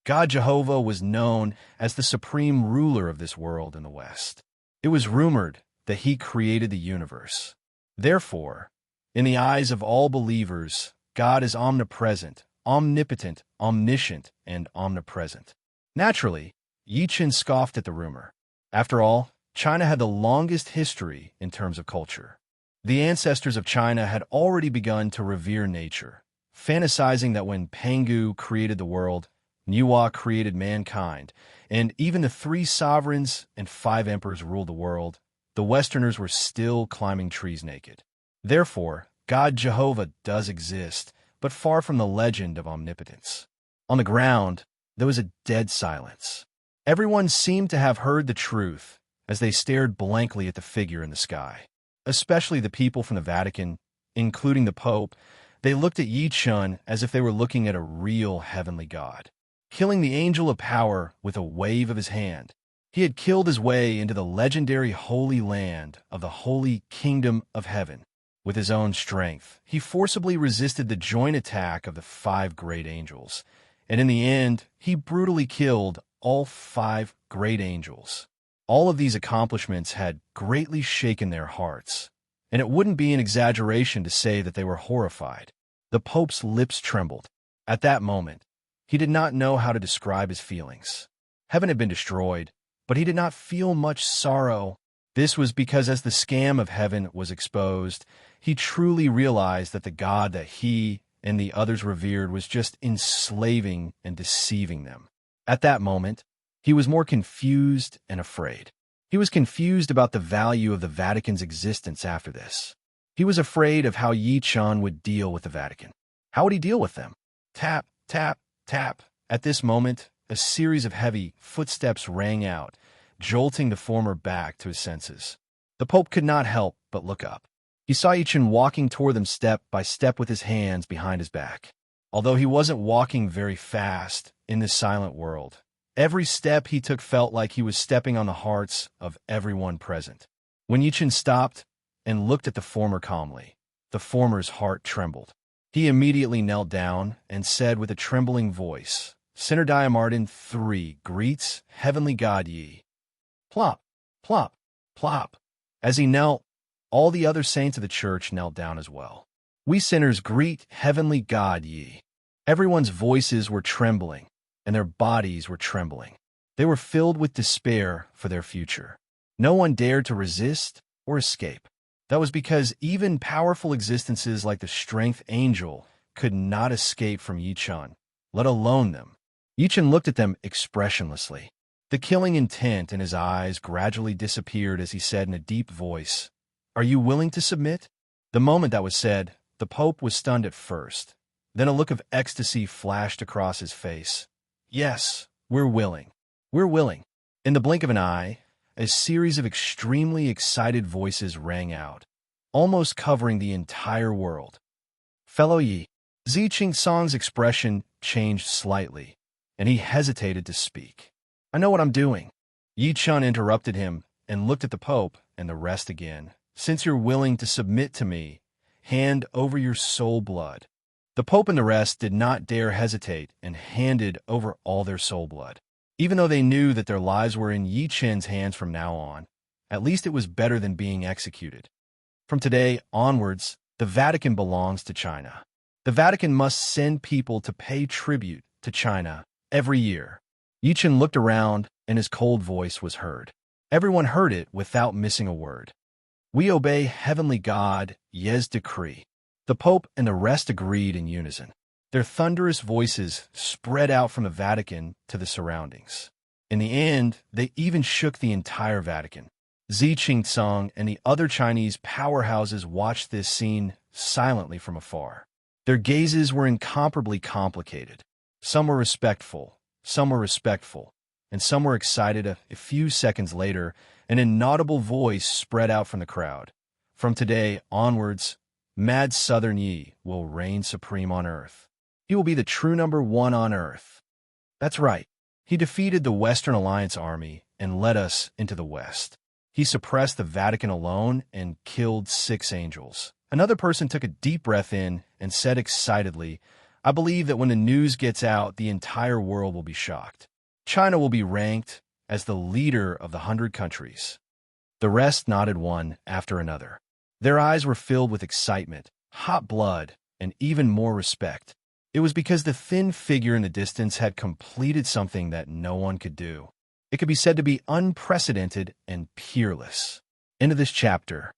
A: God Jehovah was known as the supreme ruler of this world in the West. It was rumored that he created the universe. Therefore, in the eyes of all believers, God is omnipresent, omnipotent, omniscient, and omnipresent. Naturally, Yi Chen scoffed at the rumor. After all, China had the longest history in terms of culture. The ancestors of China had already begun to revere nature, fantasizing that when Pangu created the world, Niwa created mankind, and even the 3 sovereigns and 5 emperors ruled the world, the Westerners were still climbing trees naked. Therefore, God Jehovah does exist, but far from the legend of omnipotence. On the ground, there was a dead silence. Everyone seemed to have heard the truth as they stared blankly at the figure in the sky. Especially the people from the Vatican, including the Pope. They looked at Yi Chen as if they were looking at a real heavenly God. Killing the angel of power with a wave of his hand, he had killed his way into the legendary Holy Land of the Holy Kingdom of Heaven. With his own strength, he forcibly resisted the joint attack of the 5 great angels, and in the end, he brutally killed all 5 great angels. All of these accomplishments had greatly shaken their hearts, and it wouldn't be an exaggeration to say that they were horrified. The Pope's lips trembled. At that moment, he did not know how to describe his feelings. Heaven had been destroyed, but he did not feel much sorrow. This was because as the scam of heaven was exposed, he truly realized that the God that he and the others revered was just enslaving and deceiving them. At that moment, he was more confused and afraid. He was confused about the value of the Vatican's existence after this. He was afraid of how Yi Chen would deal with the Vatican. How would he deal with them? Tap, tap, tap. At this moment, a series of heavy footsteps rang out, jolting the former back to his senses. The Pope could not help but look up. He saw Yi Chen walking toward them step by step with his hands behind his back. Although he wasn't walking very fast in this silent world, every step he took felt like he was stepping on the hearts of everyone present. When Yi Chen stopped and looked at the former calmly, the former's heart trembled. He immediately knelt down and said with a trembling voice, "Sinner Diamardin 3 greets Heavenly God Yi." Plop, plop, plop. As he knelt, all the other saints of the church knelt down as well. We sinners greet Heavenly God Yi. Everyone's voices were trembling, and their bodies were trembling. They were filled with despair for their future. No one dared to resist or escape. That was because even powerful existences like the Strength Angel could not escape from Yi Chen, let alone them. Yi Chen looked at them expressionlessly. The killing intent in his eyes gradually disappeared as he said in a deep voice, "Are you willing to submit?" The moment that was said, the Pope was stunned at first. Then a look of ecstasy flashed across his face. "Yes, we're willing. We're willing." In the blink of an eye, a series of extremely excited voices rang out, almost covering the entire world. "Fellow Yi." Zi Qingsong's expression changed slightly, and he hesitated to speak. "I know what I'm doing." Yi Chen interrupted him and looked at the Pope and the rest again. "Since you're willing to submit to me, hand over your soul blood." The Pope and the rest did not dare hesitate and handed over all their soul blood. Even though they knew that their lives were in Yi Chen's hands from now on, at least it was better than being executed. From today onwards, the Vatican belongs to China. The Vatican must send people to pay tribute to China every year. Yi Chen looked around, and his cold voice was heard. Everyone heard it without missing a word. We obey Heavenly God, Ye's decree. The Pope and the rest agreed in unison. Their thunderous voices spread out from the Vatican to the surroundings. In the end, they even shook the entire Vatican. Xi Qingcong and the other Chinese powerhouses watched this scene silently from afar. Their gazes were incomparably complicated. Some were respectful, and some were excited. A few seconds later, an inaudible voice spread out from the crowd. From today onwards, Mad Southern Yi will reign supreme on Earth. He will be the true number one on Earth. That's right. He defeated the Western Alliance army and led us into the West. He suppressed the Vatican alone and killed 6 angels. Another person took a deep breath in and said excitedly, I believe that when the news gets out, the entire world will be shocked. China will be ranked as the leader of the 100 countries. The rest nodded one after another. Their eyes were filled with excitement, hot blood, and even more respect. It was because the thin figure in the distance had completed something that no one could do. It could be said to be unprecedented and peerless. End of this chapter.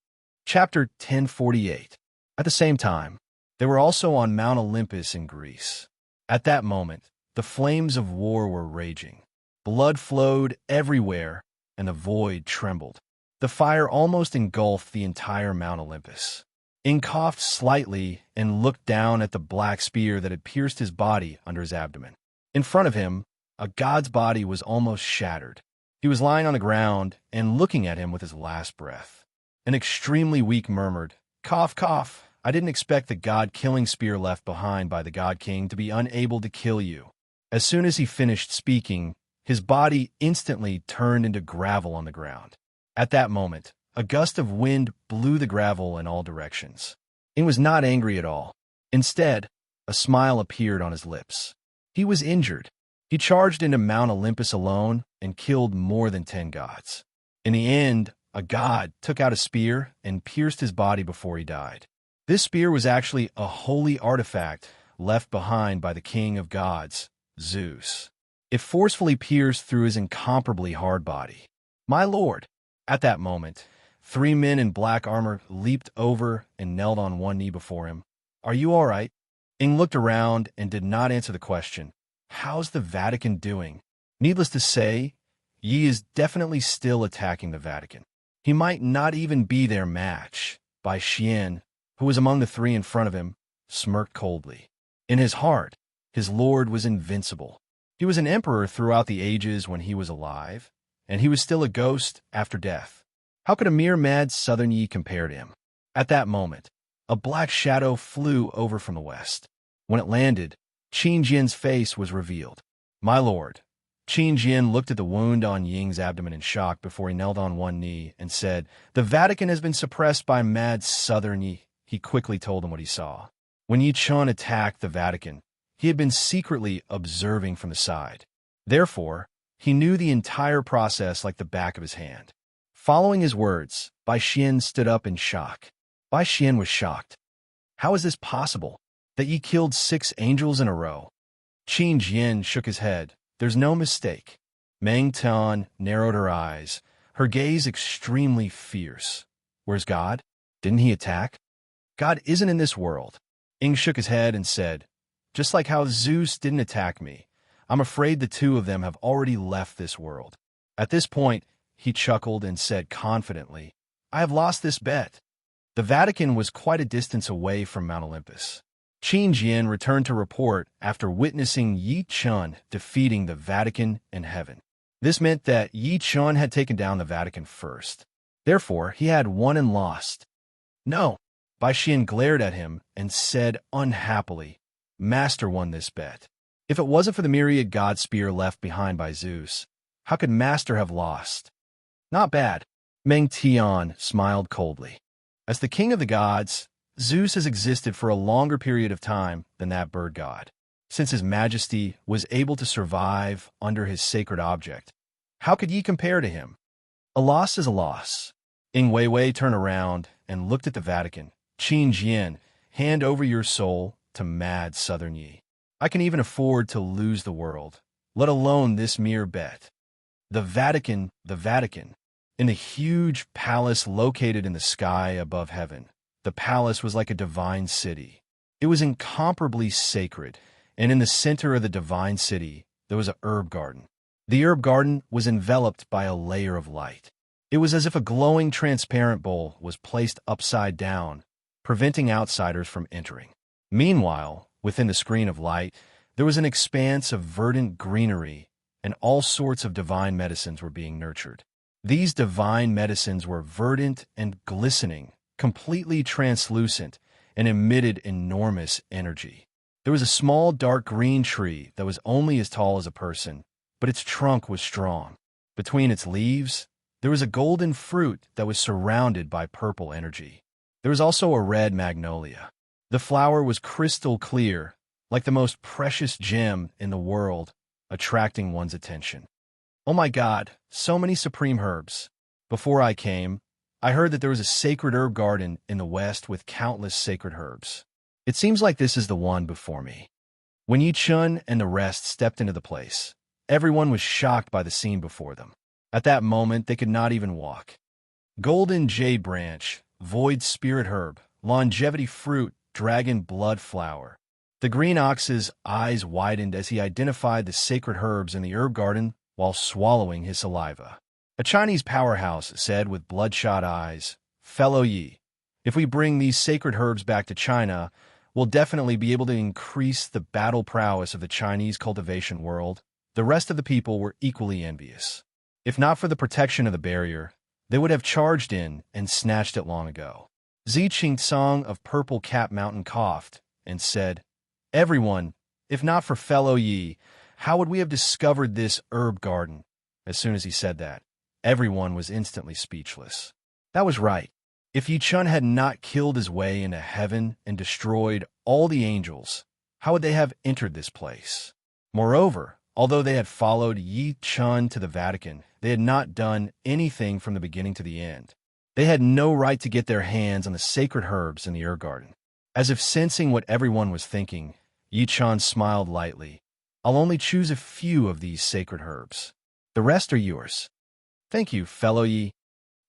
A: Chapter 1048. At the same time, they were also on Mount Olympus in Greece. At that moment, the flames of war were raging. Blood flowed everywhere, and the void trembled. The fire almost engulfed the entire Mount Olympus. Ing coughed slightly and looked down at the black spear that had pierced his body under his abdomen. In front of him, a god's body was almost shattered. He was lying on the ground and looking at him with his last breath. An extremely weak murmured, Cough, cough. I didn't expect the god-killing spear left behind by the God King to be unable to kill you. As soon as he finished speaking, his body instantly turned into gravel on the ground. At that moment, a gust of wind blew the gravel in all directions. Ing was not angry at all. Instead, a smile appeared on his lips. He was injured. He charged into Mount Olympus alone and killed more than 10 gods. In the end, a god took out a spear and pierced his body before he died. This spear was actually a holy artifact left behind by the king of gods, Zeus. It forcefully pierced through his incomparably hard body. My lord! At that moment, 3 men in black armor leaped over and knelt on one knee before him. Are you all right? Ing looked around and did not answer the question. How's the Vatican doing? Needless to say, Yi is definitely still attacking the Vatican. He might not even be their match. Bai Xian, who was among the 3 in front of him, smirked coldly. In his heart, his lord was invincible. He was an emperor throughout the ages when he was alive, and he was still a ghost after death. How could a mere Mad Southern Yi compare to him? At that moment, a black shadow flew over from the west. When it landed, Qin Jin's face was revealed. My lord. Qin Jin looked at the wound on Ying's abdomen in shock before he knelt on one knee and said, The Vatican has been suppressed by Mad Southern Yi. He quickly told him what he saw. When Yi Chun attacked the Vatican, he had been secretly observing from the side. Therefore, he knew the entire process like the back of his hand. Following his words, Bai Xian stood up in shock. Bai Xian was shocked. How is this possible? That Yi killed 6 angels in a row? Qin Jin shook his head. There's no mistake. Meng Tian narrowed her eyes, her gaze extremely fierce. Where's God? Didn't he attack? God isn't in this world. Ing shook his head and said, Just like how Zeus didn't attack me, I'm afraid the 2 of them have already left this world. At this point, he chuckled and said confidently, I have lost this bet. The Vatican was quite a distance away from Mount Olympus. Qin Jin returned to report after witnessing Yi Chun defeating the Vatican in heaven. This meant that Yi Chun had taken down the Vatican first. Therefore, he had won and lost. No, Bai Xian glared at him and said unhappily, Master won this bet. If it wasn't for the myriad god spear left behind by Zeus, how could Master have lost? Not bad. Meng Tian smiled coldly. As the king of the gods, Zeus has existed for a longer period of time than that bird god. Since his majesty was able to survive under his sacred object, how could ye compare to him? A loss is a loss. Ing Weiwei turned around and looked at the Vatican. Qin Jian, hand over your soul to mad Southern Yi. I can even afford to lose the world, let alone this mere bet. The Vatican, in the huge palace located in the sky above heaven. The palace was like a divine city. It was incomparably sacred, and in the center of the divine city, there was a herb garden. The herb garden was enveloped by a layer of light. It was as if a glowing, transparent bowl was placed upside down, preventing outsiders from entering. Meanwhile, within the screen of light, there was an expanse of verdant greenery, and all sorts of divine medicines were being nurtured. These divine medicines were verdant and glistening, completely translucent, and emitted enormous energy. There was a small dark green tree that was only as tall as a person, but its trunk was strong. Between its leaves, there was a golden fruit that was surrounded by purple energy. There was also a red magnolia. The flower was crystal clear, like the most precious gem in the world, attracting one's attention. Oh my God, so many supreme herbs. Before I came, I heard that there was a sacred herb garden in the West with countless sacred herbs. It seems like this is the one before me. When Yi Chun and the rest stepped into the place, everyone was shocked by the scene before them. At that moment, they could not even walk. Golden jade branch, void spirit herb, longevity fruit, dragon blood flower. The green ox's eyes widened as he identified the sacred herbs in the herb garden while swallowing his saliva. A Chinese powerhouse said with bloodshot eyes, "Fellow Yi, if we bring these sacred herbs back to China, we'll definitely be able to increase the battle prowess of the Chinese cultivation world." The rest of the people were equally envious. If not for the protection of the barrier, they would have charged in and snatched it long ago. Zi Qingtsong of Purple Cap Mountain coughed and said, "Everyone, if not for fellow Yi, how would we have discovered this herb garden?" As soon as he said that, everyone was instantly speechless. That was right. If Yi Chun had not killed his way into heaven and destroyed all the angels, how would they have entered this place? Moreover, although they had followed Yi Chun to the Vatican, they had not done anything from the beginning to the end. They had no right to get their hands on the sacred herbs in the herb garden. As if sensing what everyone was thinking, Yi Chun smiled lightly. "I'll only choose a few of these sacred herbs. The rest are yours." "Thank you, fellow Yi.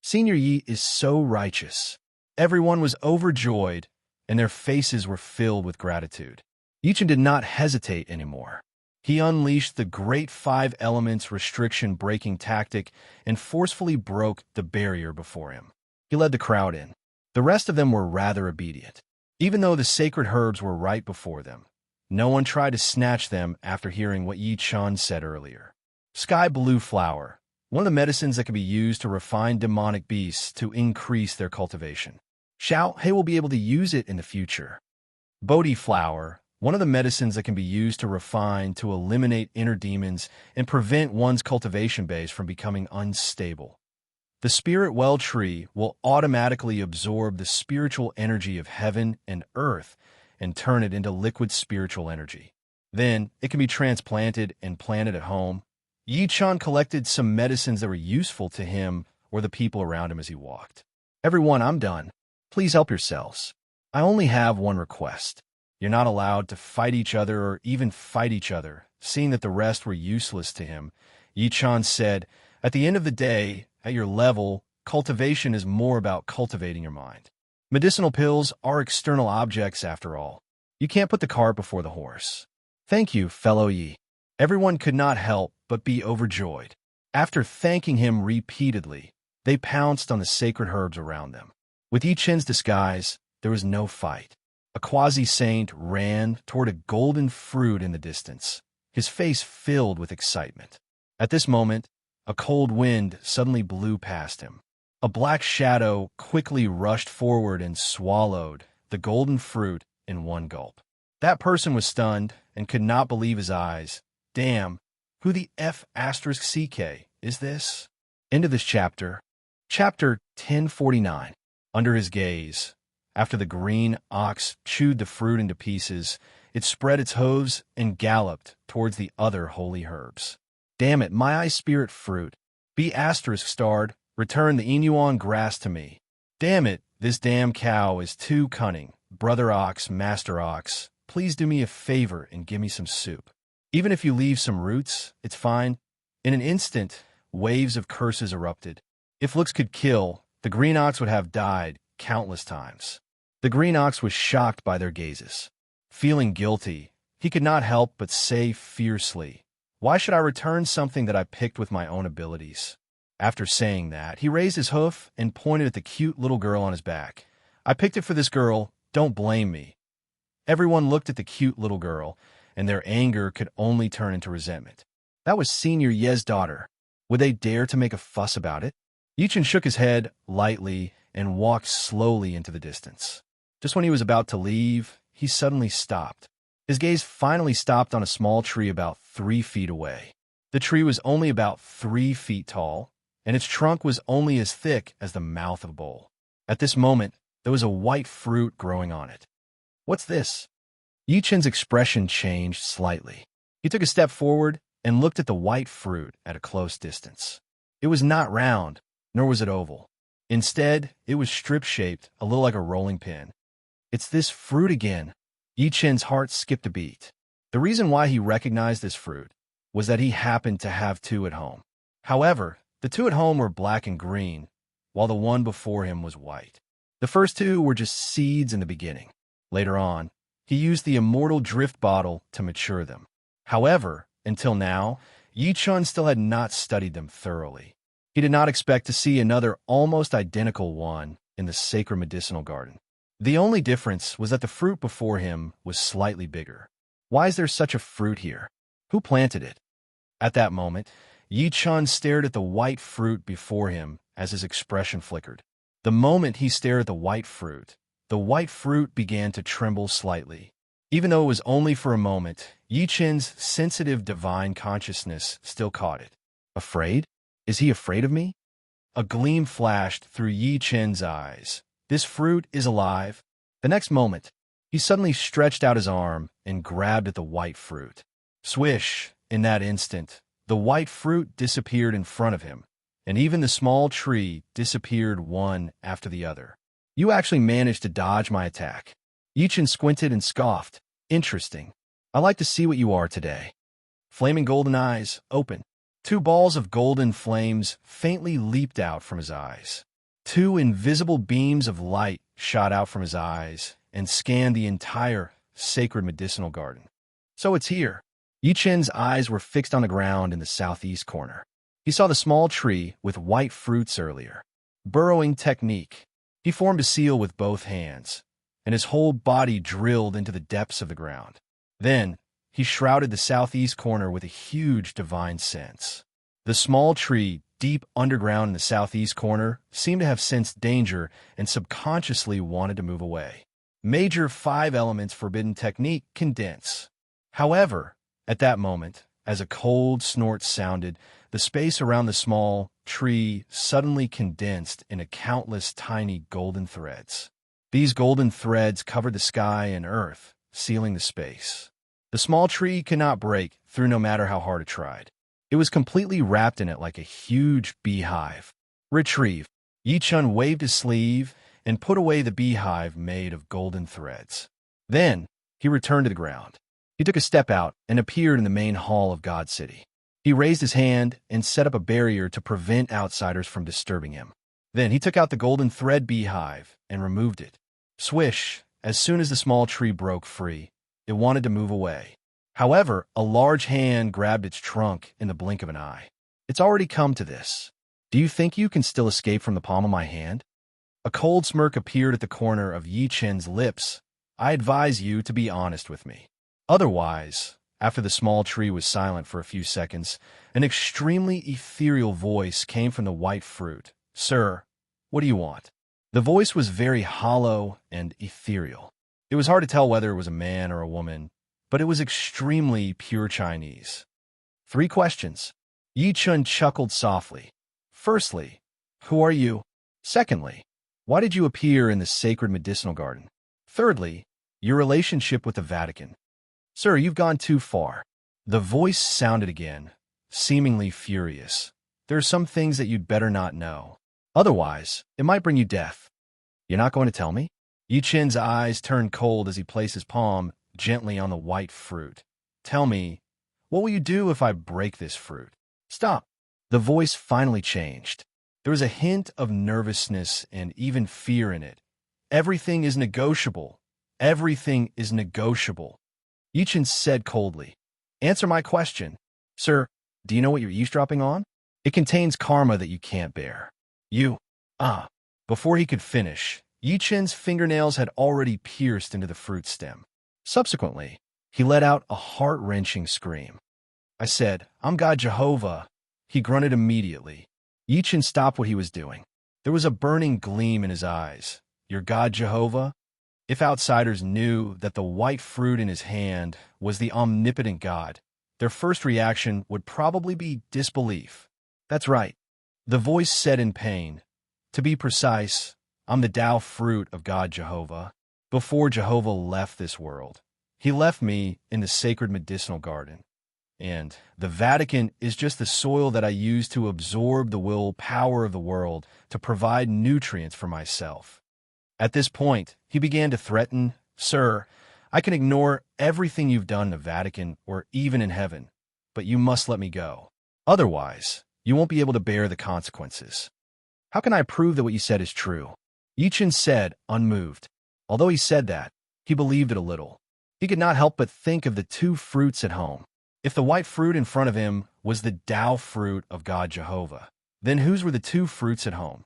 A: Senior Yi is so righteous." Everyone was overjoyed, and their faces were filled with gratitude. Yi Chun did not hesitate anymore. He unleashed the great 5 elements restriction-breaking tactic and forcefully broke the barrier before him. He led the crowd in. The rest of them were rather obedient. Even though the sacred herbs were right before them, no one tried to snatch them after hearing what Yi Chun said earlier. Sky blue flower, one of the medicines that can be used to refine demonic beasts to increase their cultivation. Xiao He will be able to use it in the future. Bodhi flower, one of the medicines that can be used to refine to eliminate inner demons and prevent one's cultivation base from becoming unstable. The spirit well tree will automatically absorb the spiritual energy of heaven and earth and turn it into liquid spiritual energy. Then it can be transplanted and planted at home. Yi Chun collected some medicines that were useful to him or the people around him as he walked. "Everyone, I'm done. Please help yourselves. I only have one request. You're not allowed to fight each other or even fight each other." Seeing that the rest were useless to him, Yi Chun said, "At the end of the day, at your level, cultivation is more about cultivating your mind. Medicinal pills are external objects after all. You can't put the cart before the horse." "Thank you, fellow Yi." Everyone could not help but be overjoyed. After thanking him repeatedly, they pounced on the sacred herbs around them. With Yi Chun's disguise, there was no fight. A quasi-saint ran toward a golden fruit in the distance, his face filled with excitement. At this moment, a cold wind suddenly blew past him. A black shadow quickly rushed forward and swallowed the golden fruit in one gulp. That person was stunned and could not believe his eyes. Damn, who the F***CK is this? End of this chapter. Chapter 1049. Under his gaze, after the green ox chewed the fruit into pieces, it spread its hooves and galloped towards the other holy herbs. Damn it, my eye spirit fruit. Be ***starred. Return the Inuan grass to me. Damn it, This damn cow is too cunning. Brother ox, master ox, please do me a favor and give me some soup. Even if you leave some roots, it's fine. In an instant, waves of curses erupted. If looks could kill, the green ox would have died countless times. The green ox was shocked by their gazes. Feeling guilty, he could not help but say fiercely, "Why should I return something that I picked with my own abilities?" After saying that, he raised his hoof and pointed at the cute little girl on his back. "I picked it for this girl, don't blame me." Everyone looked at the cute little girl, and their anger could only turn into resentment. That was Senior Ye's daughter. Would they dare to make a fuss about it? Yichen shook his head lightly and walked slowly into the distance. Just when he was about to leave, he suddenly stopped. His gaze finally stopped on a small tree about 3 feet away. The tree was only about 3 feet tall, and its trunk was only as thick as the mouth of a bowl. At this moment, there was a white fruit growing on it. "What's this?" Yichen's expression changed slightly. He took a step forward and looked at the white fruit at a close distance. It was not round, nor was it oval. Instead, it was strip-shaped, a little like a rolling pin. "It's this fruit again." Yichen's heart skipped a beat. The reason why he recognized this fruit was that he happened to have 2 at home. However, the 2 at home were black and green, while the one before him was white. The first 2 were just seeds in the beginning. Later on, he used the immortal drift bottle to mature them. However, until now, Yichun still had not studied them thoroughly. He did not expect to see another almost identical one in the sacred medicinal garden. The only difference was that the fruit before him was slightly bigger. Why is there such a fruit here? Who planted it? At that moment, Yichun stared at the white fruit before him as his expression flickered. The moment he stared at the white fruit began to tremble slightly. Even though it was only for a moment, Yichen's sensitive divine consciousness still caught it. Afraid? Is he afraid of me? A gleam flashed through Yichen's eyes. This fruit is alive. The next moment, he suddenly stretched out his arm and grabbed at the white fruit. Swish! In that instant, the white fruit disappeared in front of him, and even the small tree disappeared one after the other. "You actually managed to dodge my attack." Yichen squinted and scoffed. "Interesting. I like to see what you are today." Flaming golden eyes open. 2 balls of golden flames faintly leaped out from his eyes. 2 invisible beams of light shot out from his eyes and scanned the entire sacred medicinal garden. So it's here. Yichen's eyes were fixed on the ground in the southeast corner. He saw the small tree with white fruits earlier. Burrowing technique. He formed a seal with both hands, and his whole body drilled into the depths of the ground. Then, he shrouded the southeast corner with a huge divine sense. The small tree, deep underground in the southeast corner, seemed to have sensed danger and subconsciously wanted to move away. Major 5 elements forbidden technique condense. However, at that moment, as a cold snort sounded, the space around the small tree suddenly condensed into countless tiny golden threads. These golden threads covered the sky and earth, sealing the space. The small tree could not break through no matter how hard it tried. It was completely wrapped in it like a huge beehive. Retrieve. Yichun waved his sleeve and put away the beehive made of golden threads. Then, he returned to the ground. He took a step out and appeared in the main hall of God City. He raised his hand and set up a barrier to prevent outsiders from disturbing him. Then he took out the golden thread beehive and removed it. Swish! As soon as the small tree broke free, it wanted to move away. However, a large hand grabbed its trunk in the blink of an eye. "It's already come to this. Do you think you can still escape from the palm of my hand?" A cold smirk appeared at the corner of Yichen's lips. "I advise you to be honest with me. Otherwise," after the small tree was silent for a few seconds, an extremely ethereal voice came from the white fruit. "Sir, what do you want?" The voice was very hollow and ethereal. It was hard to tell whether it was a man or a woman, but it was extremely pure Chinese. 3 questions. Yichun chuckled softly. Firstly, who are you? Secondly, why did you appear in the sacred medicinal garden? Thirdly, your relationship with the Vatican. "Sir, you've gone too far." The voice sounded again, seemingly furious. "There are some things that you'd better not know. Otherwise, it might bring you death." You're not going to tell me? Yi Chen's eyes turned cold as he placed his palm gently on the white fruit. Tell me, what will you do if I break this fruit? Stop. The voice finally changed. There was a hint of nervousness and even fear in it. Everything is negotiable. Everything is negotiable. Yi Chen said coldly. Answer my question. Sir, do you know what you're eavesdropping on? It contains karma that you can't bear. Before he could finish, Yi Chen's fingernails had already pierced into the fruit stem. Subsequently, he let out a heart-wrenching scream. I said, I'm God Jehovah. He grunted immediately. Yi Chen stopped what he was doing. There was a burning gleam in his eyes. Your God Jehovah? If outsiders knew that the white fruit in his hand was the omnipotent God, their first reaction would probably be disbelief. That's right. The voice said in pain. To be precise, I'm the Tao fruit of God Jehovah. Before Jehovah left this world, he left me in the sacred medicinal garden. And the Vatican is just the soil that I use to absorb the will power of the world to provide nutrients for myself. At this point, he began to threaten, Sir, I can ignore everything you've done in the Vatican or even in heaven, but you must let me go. Otherwise, you won't be able to bear the consequences. How can I prove that what you said is true? Yi Chen said, unmoved. Although he said that, he believed it a little. He could not help but think of the two fruits at home. If the white fruit in front of him was the Tao fruit of God Jehovah, then whose were the two fruits at home?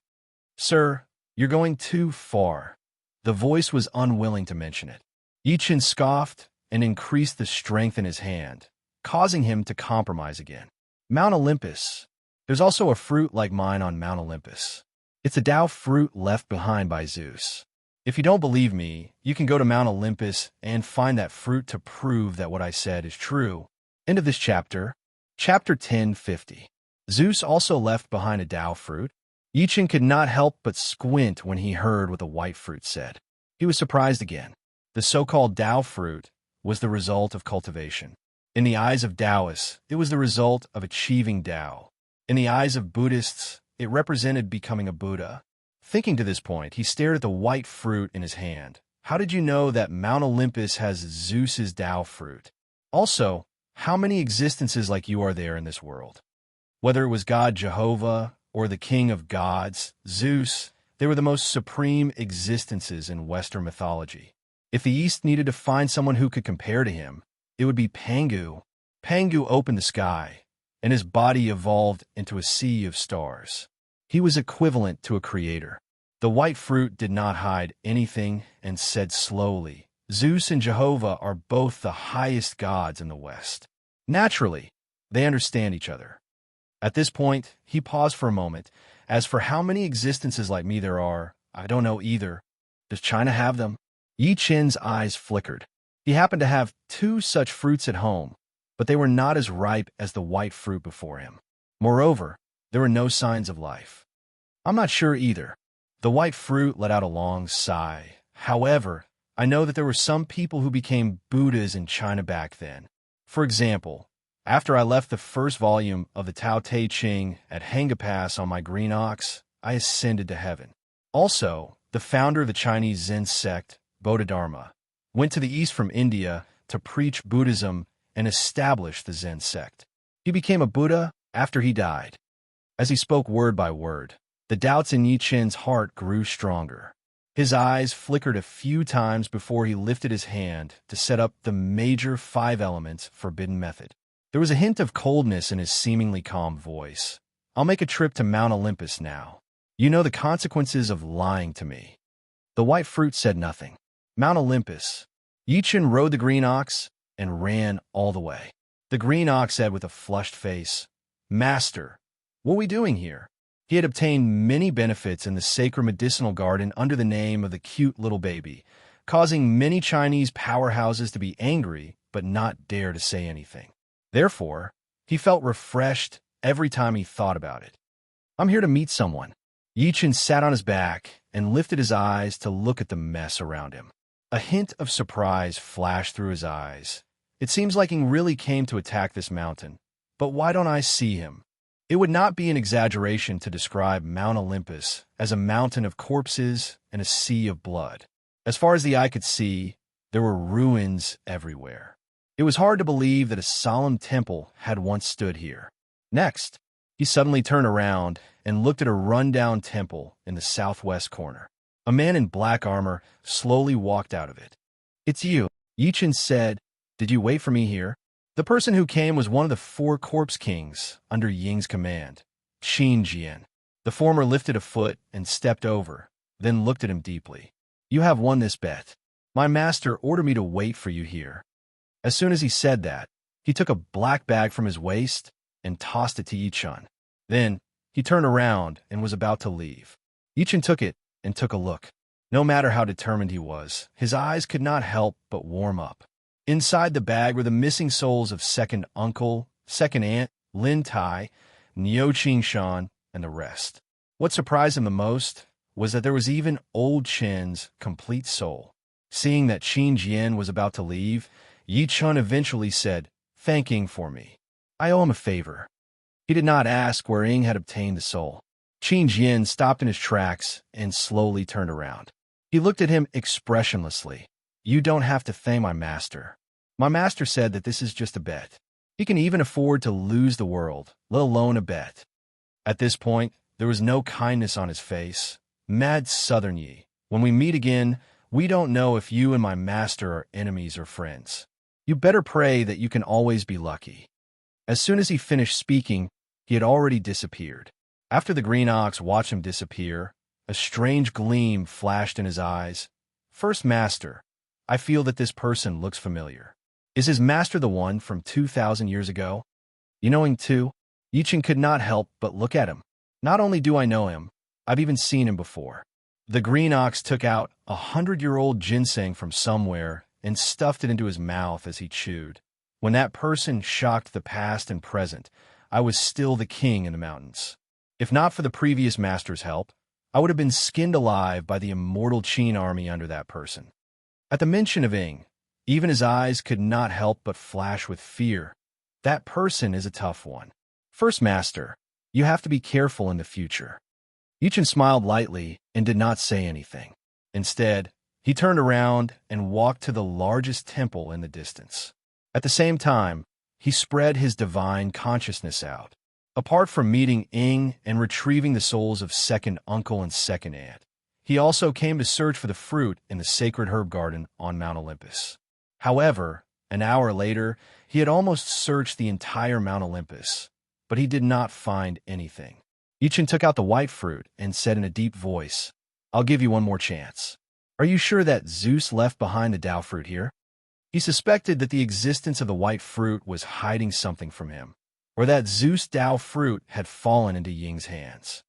A: Sir, you're going too far. The voice was unwilling to mention it. Yi Chen scoffed and increased the strength in his hand, causing him to compromise again. Mount Olympus. There's also a fruit like mine on Mount Olympus. It's a Tao fruit left behind by Zeus. If you don't believe me, you can go to Mount Olympus and find that fruit to prove that what I said is true. End of this chapter. Chapter 10:50. Zeus also left behind a Tao fruit. Yi Chen could not help but squint when he heard what the white fruit said. He was surprised again. The so-called Tao fruit was the result of cultivation. In the eyes of Taoists, it was the result of achieving Tao. In the eyes of Buddhists, it represented becoming a Buddha. Thinking to this point, he stared at the white fruit in his hand. How did you know that Mount Olympus has Zeus's Tao fruit? Also, how many existences like you are there in this world? Whether it was God Jehovah or the king of gods, Zeus, they were the most supreme existences in Western mythology. If the East needed to find someone who could compare to him, it would be Pangu. Pangu opened the sky, and his body evolved into a sea of stars. He was equivalent to a creator. The white fruit did not hide anything and said slowly, Zeus and Jehovah are both the highest gods in the West. Naturally, they understand each other. At this point, he paused for a moment. As for how many existences like me there are, I don't know either. Does China have them? Yi Chen's eyes flickered. He happened to have two such fruits at home, but they were not as ripe as the white fruit before him. Moreover, there were no signs of life. I'm not sure either. The white fruit let out a long sigh. However, I know that there were some people who became Buddhas in China back then. For example, after I left the first volume of the Tao Te Ching at Hanga Pass on my green ox, I ascended to heaven. Also, the founder of the Chinese Zen sect, Bodhidharma, went to the east from India to preach Buddhism and establish the Zen sect. He became a Buddha after he died. As he spoke word by word, the doubts in Yi Chen's heart grew stronger. His eyes flickered a few times before he lifted his hand to set up the major 5 elements forbidden method. There was a hint of coldness in his seemingly calm voice. I'll make a trip to Mount Olympus now. You know the consequences of lying to me. The white fruit said nothing. Mount Olympus. Yi Chen rode the green ox and ran all the way. The green ox said with a flushed face, Master, what are we doing here? He had obtained many benefits in the sacred medicinal garden under the name of the cute little baby, causing many Chinese powerhouses to be angry but not dare to say anything. Therefore, he felt refreshed every time he thought about it. I'm here to meet someone. Yi Chen sat on his back and lifted his eyes to look at the mess around him. A hint of surprise flashed through his eyes. It seems like he really came to attack this mountain. But why don't I see him? It would not be an exaggeration to describe Mount Olympus as a mountain of corpses and a sea of blood. As far as the eye could see, there were ruins everywhere. It was hard to believe that a solemn temple had once stood here. Next, he suddenly turned around and looked at a run-down temple in the southwest corner. A man in black armor slowly walked out of it. "It's you," Yichen said. "Did you wait for me here?" The person who came was one of the 4 corpse kings under Ying's command, Qin Jian. The former lifted a foot and stepped over, then looked at him deeply. "You have won this bet. My master ordered me to wait for you here." As soon as he said that, he took a black bag from his waist and tossed it to Yichen. Then, he turned around and was about to leave. Yichen took it and took a look. No matter how determined he was, his eyes could not help but warm up. Inside the bag were the missing souls of second uncle, second aunt, Lin Tai, Niu Qingshan, and the rest. What surprised him the most was that there was even old Qin's complete soul. Seeing that Qin Jian was about to leave, Yi Chun eventually said, "Thanking for me. I owe him a favor." He did not ask where Ying had obtained the soul. Qin Jian stopped in his tracks and slowly turned around. He looked at him expressionlessly. "You don't have to thank my master. My master said that this is just a bet. He can even afford to lose the world, let alone a bet." At this point, there was no kindness on his face. "Mad Southern Yi, when we meet again, we don't know if you and my master are enemies or friends. You better pray that you can always be lucky." As soon as he finished speaking, he had already disappeared. After the green ox watched him disappear, a strange gleam flashed in his eyes. "First master, I feel that this person looks familiar. Is his master the one from 2,000 years ago?" "You know him too?" Yichen could not help but look at him. "Not only do I know him, I've even seen him before." The green ox took out 100-year-old ginseng from somewhere and stuffed it into his mouth as he chewed. "When that person shocked the past and present, I was still the king in the mountains. If not for the previous master's help, I would have been skinned alive by the immortal Qin army under that person." At the mention of Ying, even his eyes could not help but flash with fear. That person is a tough one. "First master, you have to be careful in the future." Yichen smiled lightly and did not say anything. Instead, he turned around and walked to the largest temple in the distance. At the same time, he spread his divine consciousness out. Apart from meeting Ying and retrieving the souls of second uncle and second aunt, he also came to search for the fruit in the sacred herb garden on Mount Olympus. However, an hour later, he had almost searched the entire Mount Olympus, but he did not find anything. Yichen took out the white fruit and said in a deep voice, "I'll give you one more chance. Are you sure that Zeus left behind the Tao fruit here?" He suspected that the existence of the white fruit was hiding something from him, or that Zeus Tao fruit had fallen into Ying's hands.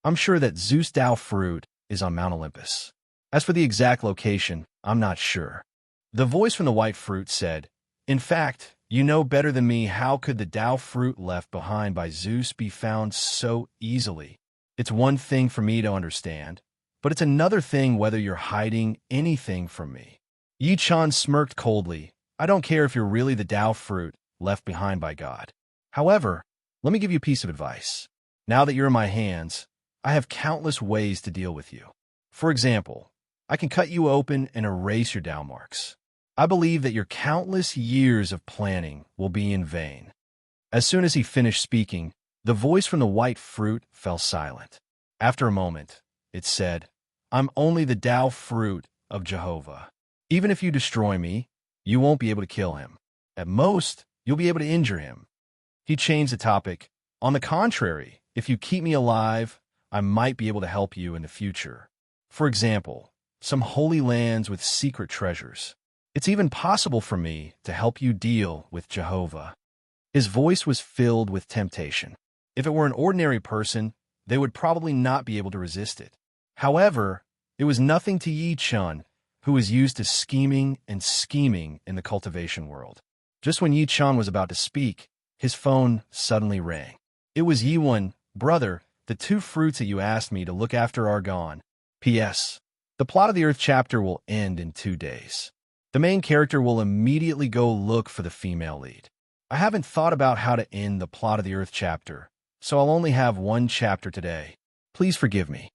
A: "I'm sure that Zeus Tao fruit is on Mount Olympus. As for the exact location, I'm not sure." The voice from the white fruit said, "In fact, you know better than me. How could the Tao fruit left behind by Zeus be found so easily? It's one thing for me to understand, but it's another thing whether you're hiding anything from me." Yi Chan smirked coldly. "I don't care if you're really the Tao fruit left behind by God. However, let me give you a piece of advice. Now that you're in my hands, I have countless ways to deal with you. For example, I can cut you open and erase your Tao marks. I believe that your countless years of planning will be in vain." As soon as he finished speaking, the voice from the white fruit fell silent. After a moment, it said, "I'm only the Tao fruit of Jehovah. Even if you destroy me, you won't be able to kill him. At most, you'll be able to injure him." He changed the topic. "On the contrary, if you keep me alive, I might be able to help you in the future. For example, some holy lands with secret treasures. It's even possible for me to help you deal with Jehovah." His voice was filled with temptation. If it were an ordinary person, they would probably not be able to resist it. However, it was nothing to Yi Chun, who was used to scheming and scheming in the cultivation world. Just when Yi Chun was about to speak, his phone suddenly rang. It was Yiwen. "Brother, the 2 fruits that you asked me to look after are gone. P.S. The Plot of the Earth chapter will end in 2 days. The main character will immediately go look for the female lead. I haven't thought about how to end the Plot of the Earth chapter, so I'll only have one chapter today. Please forgive me.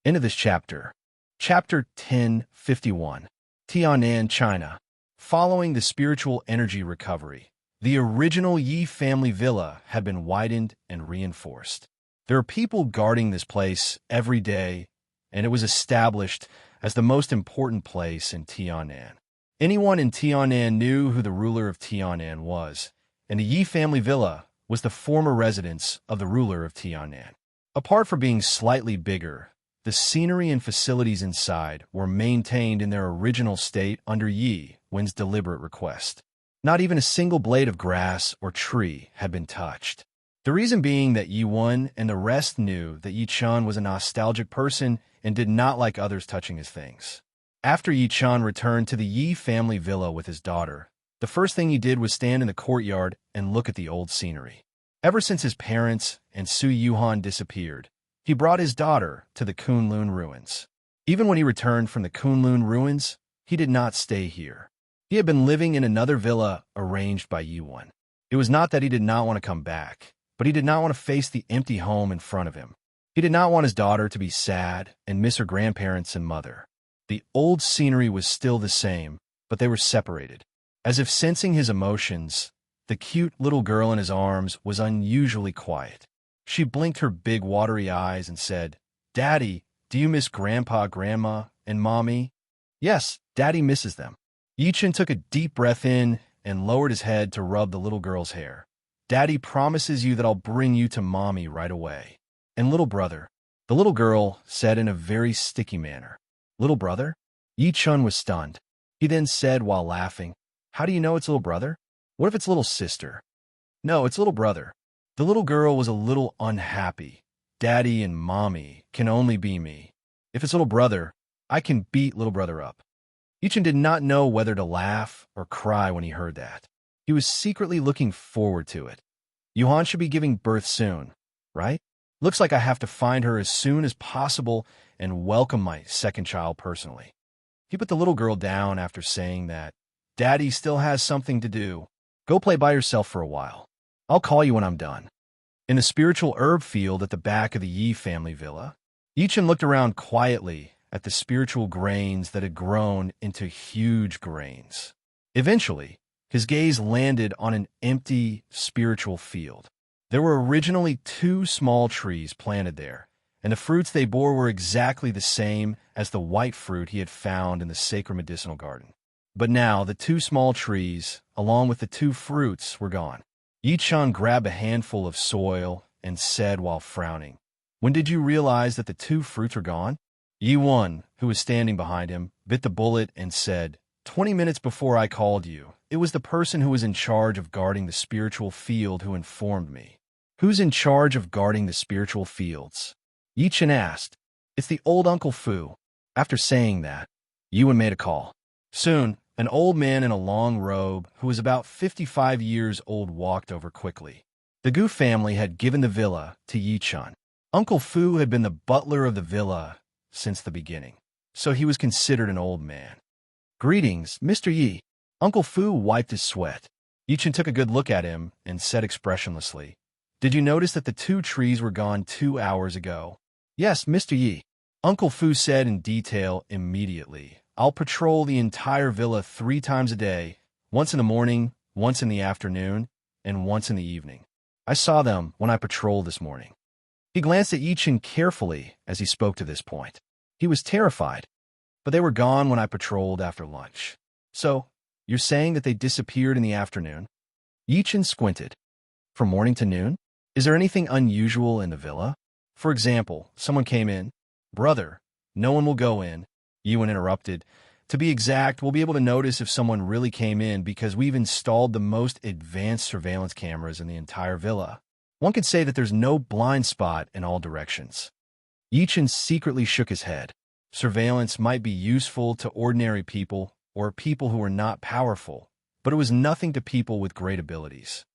A: End of this chapter. Chapter 1051. Tianan, China. Following the spiritual energy recovery, the original Yi family villa had been widened and reinforced. There are people guarding this place every day, and it was established as the most important place in Tianan. Anyone in Tianan knew who the ruler of Tianan was, and the Yi family villa was the former residence of the ruler of Tianan. Apart from being slightly bigger, the scenery and facilities inside were maintained in their original state under Yi Wen's deliberate request. Not even a single blade of grass or tree had been touched. The reason being that Yi Wen and the rest knew that Yi Chun was a nostalgic person and did not like others touching his things. After Yi Chun returned to the Yi family villa with his daughter, the first thing he did was stand in the courtyard and look at the old scenery. Ever since his parents and Su Yuhan disappeared, he brought his daughter to the Kunlun ruins. Even when he returned from the Kunlun ruins, he did not stay here. He had been living in another villa arranged by Yi Wen. It was not that he did not want to come back, but he did not want to face the empty home in front of him. He did not want his daughter to be sad and miss her grandparents and mother. The old scenery was still the same, but they were separated. As if sensing his emotions, the cute little girl in his arms was unusually quiet. She blinked her big watery eyes and said, "Daddy, do you miss Grandpa, Grandma, and Mommy?" "Yes, Daddy misses them." Yi Chun took a deep breath in and lowered his head to rub the little girl's hair. "Daddy promises you that I'll bring you to Mommy right away. And little brother," the little girl said in a very sticky manner. "Little brother?" Yi Chun was stunned. He then said while laughing, "How do you know it's little brother? What if it's little sister?" "No, it's little brother." The little girl was a little unhappy. "Daddy and Mommy can only be me. If it's little brother, I can beat little brother up." Yi Chun did not know whether to laugh or cry when he heard that. He was secretly looking forward to it. Yuhan should be giving birth soon, right? Looks like I have to find her as soon as possible and welcome my second child personally. He put the little girl down after saying that, "Daddy still has something to do. Go play by yourself for a while. I'll call you when I'm done." In the spiritual herb field at the back of the Yi family villa, Yi Chun looked around quietly at the spiritual grains that had grown into huge grains. Eventually, his gaze landed on an empty spiritual field. There were originally 2 small trees planted there, and the fruits they bore were exactly the same as the white fruit he had found in the sacred medicinal garden. But now the 2 small trees, along with the 2 fruits, were gone. Yi Chun grabbed a handful of soil and said while frowning, "When did you realize that the 2 fruits were gone?" Yi Wen, who was standing behind him, bit the bullet and said, 20 minutes before I called you, it was the person who was in charge of guarding the spiritual field who informed me." "Who's in charge of guarding the spiritual fields?" Yi Chun asked. "It's the old Uncle Fu." After saying that, Yi Wen made a call. Soon, an old man in a long robe who was about 55 years old walked over quickly. The Gu family had given the villa to Yi Chun. Uncle Fu had been the butler of the villa since the beginning, so he was considered an old man. "Greetings, Mr. Yi." Uncle Fu wiped his sweat. Yi Chun took a good look at him and said expressionlessly, "Did you notice that the 2 trees were gone 2 hours ago?" "Yes, Mr. Yi." Uncle Fu said in detail immediately, "I'll patrol the entire villa 3 times a day, once in the morning, once in the afternoon, and once in the evening. I saw them when I patrolled this morning." He glanced at Yi Chun carefully as he spoke to this point. He was terrified, but they were gone when I patrolled after lunch. "So, you're saying that they disappeared in the afternoon?" Yi Chun squinted. "From morning to noon? Is there anything unusual in the villa? For example, someone came in." "Brother, no one will go in," Yi Wen interrupted. "To be exact, we'll be able to notice if someone really came in because we've installed the most advanced surveillance cameras in the entire villa. One could say that there's no blind spot in all directions." Yi Chun secretly shook his head. Surveillance might be useful to ordinary people or people who are not powerful, but it was nothing to people with great abilities.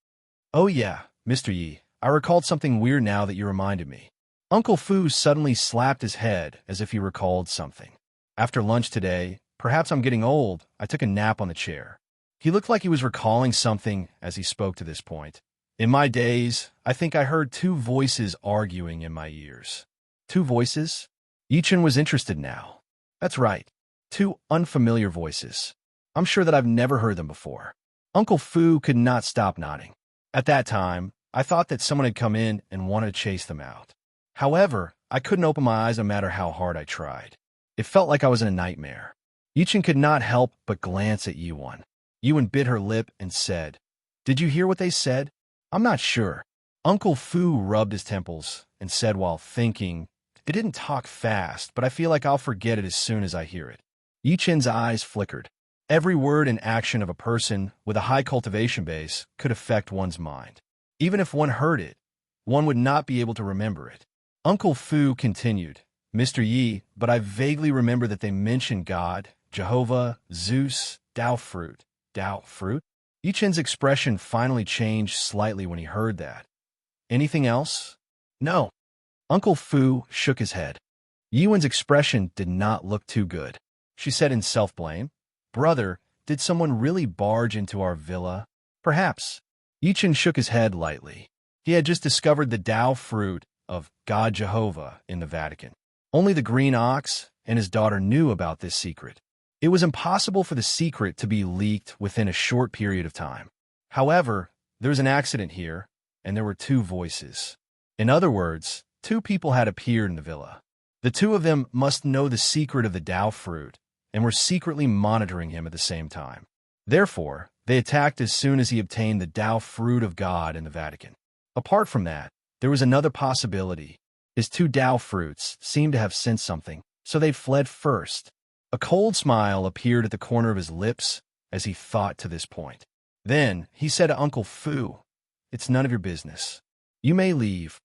A: "Oh yeah, Mr. Yi, I recalled something weird now that you reminded me." Uncle Fu suddenly slapped his head as if he recalled something. "After lunch today, perhaps I'm getting old, I took a nap on the chair." He looked like he was recalling something as he spoke to this point. In my days, I think I heard two voices arguing in my ears. Two voices? Yichen was interested now. That's right. Two unfamiliar voices. I'm sure that I've never heard them before. Uncle Fu could not stop nodding. At that time, I thought that someone had come in and wanted to chase them out. However, I couldn't open my eyes no matter how hard I tried. It felt like I was in a nightmare. Yichen could not help but glance at Yuan. Yuan bit her lip and said, "Did you hear what they said?" "I'm not sure." Uncle Fu rubbed his temples and said while thinking, "It didn't talk fast, but I feel like I'll forget it as soon as I hear it." Yichen's eyes flickered. Every word and action of a person with a high cultivation base could affect one's mind. Even if one heard it, one would not be able to remember it. Uncle Fu continued, "Mr. Yi, but I vaguely remember that they mentioned God, Jehovah, Zeus, Tao fruit." Tao fruit? Yichen's expression finally changed slightly when he heard that. "Anything else?" "No." Uncle Fu shook his head. Yuan's expression did not look too good. She said in self-blame, "Brother, did someone really barge into our villa?" "Perhaps." Yichen shook his head lightly. He had just discovered the Tao fruit of God Jehovah in the Vatican. Only the green ox and his daughter knew about this secret. It was impossible for the secret to be leaked within a short period of time. However, there was an accident here, and there were two voices. In other words, two people had appeared in the villa. The two of them must know the secret of the Tao fruit and were secretly monitoring him at the same time. Therefore, they attacked as soon as he obtained the Tao fruit of God in the Vatican. Apart from that, there was another possibility. His two Tao fruits seemed to have sensed something, so they fled first. A cold smile appeared at the corner of his lips as he thought to this point. Then he said to Uncle Fu, "It's none of your business. You may leave."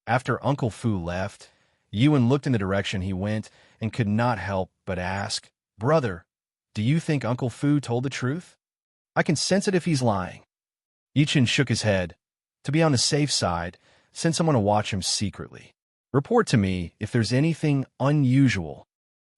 A: After Uncle Fu left, Yuan looked in the direction he went and could not help but ask, "Brother, do you think Uncle Fu told the truth? I can sense it if he's lying." Yichen shook his head. "To be on the safe side, send someone to watch him secretly. Report to me if there's anything unusual."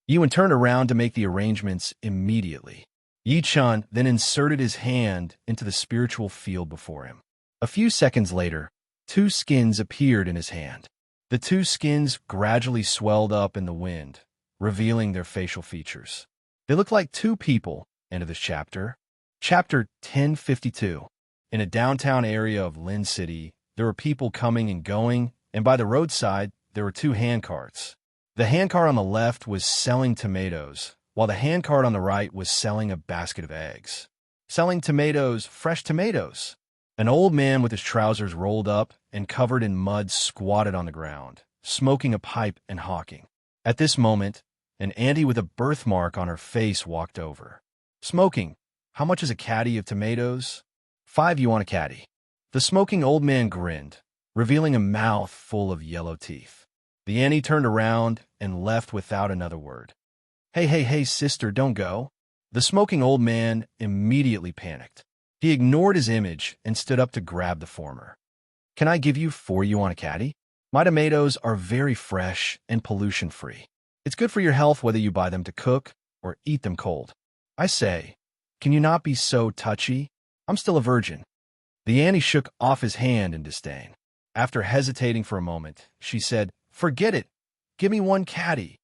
A: Yuan turned around to make the arrangements immediately. Yichen then inserted his hand into the spiritual field before him. A few seconds later, two skins appeared in his hand. The two skins gradually swelled up in the wind, revealing their facial features. They looked like two people. End of this chapter. Chapter 1052. In a downtown area of Lin City, there were people coming and going, and by the roadside, there were two handcarts. The handcart on the left was selling tomatoes, while the handcart on the right was selling a basket of eggs. Selling tomatoes, fresh tomatoes. An old man with his trousers rolled up and covered in mud squatted on the ground, smoking a pipe and hawking. At this moment, an auntie with a birthmark on her face walked over. "Smoking, how much is a caddy of tomatoes?" "5 yuan a caddy." The smoking old man grinned, revealing a mouth full of yellow teeth. The auntie turned around and left without another word. Hey, sister, don't go." The smoking old man immediately panicked. He ignored his image and stood up to grab the former. "Can I give you 4 yuan a caddy? My tomatoes are very fresh and pollution-free. It's good for your health whether you buy them to cook or eat them cold. I say, can you not be so touchy? I'm still a virgin." The auntie shook off his hand in disdain. After hesitating for a moment, she said, "Forget it. Give me 1 caddy."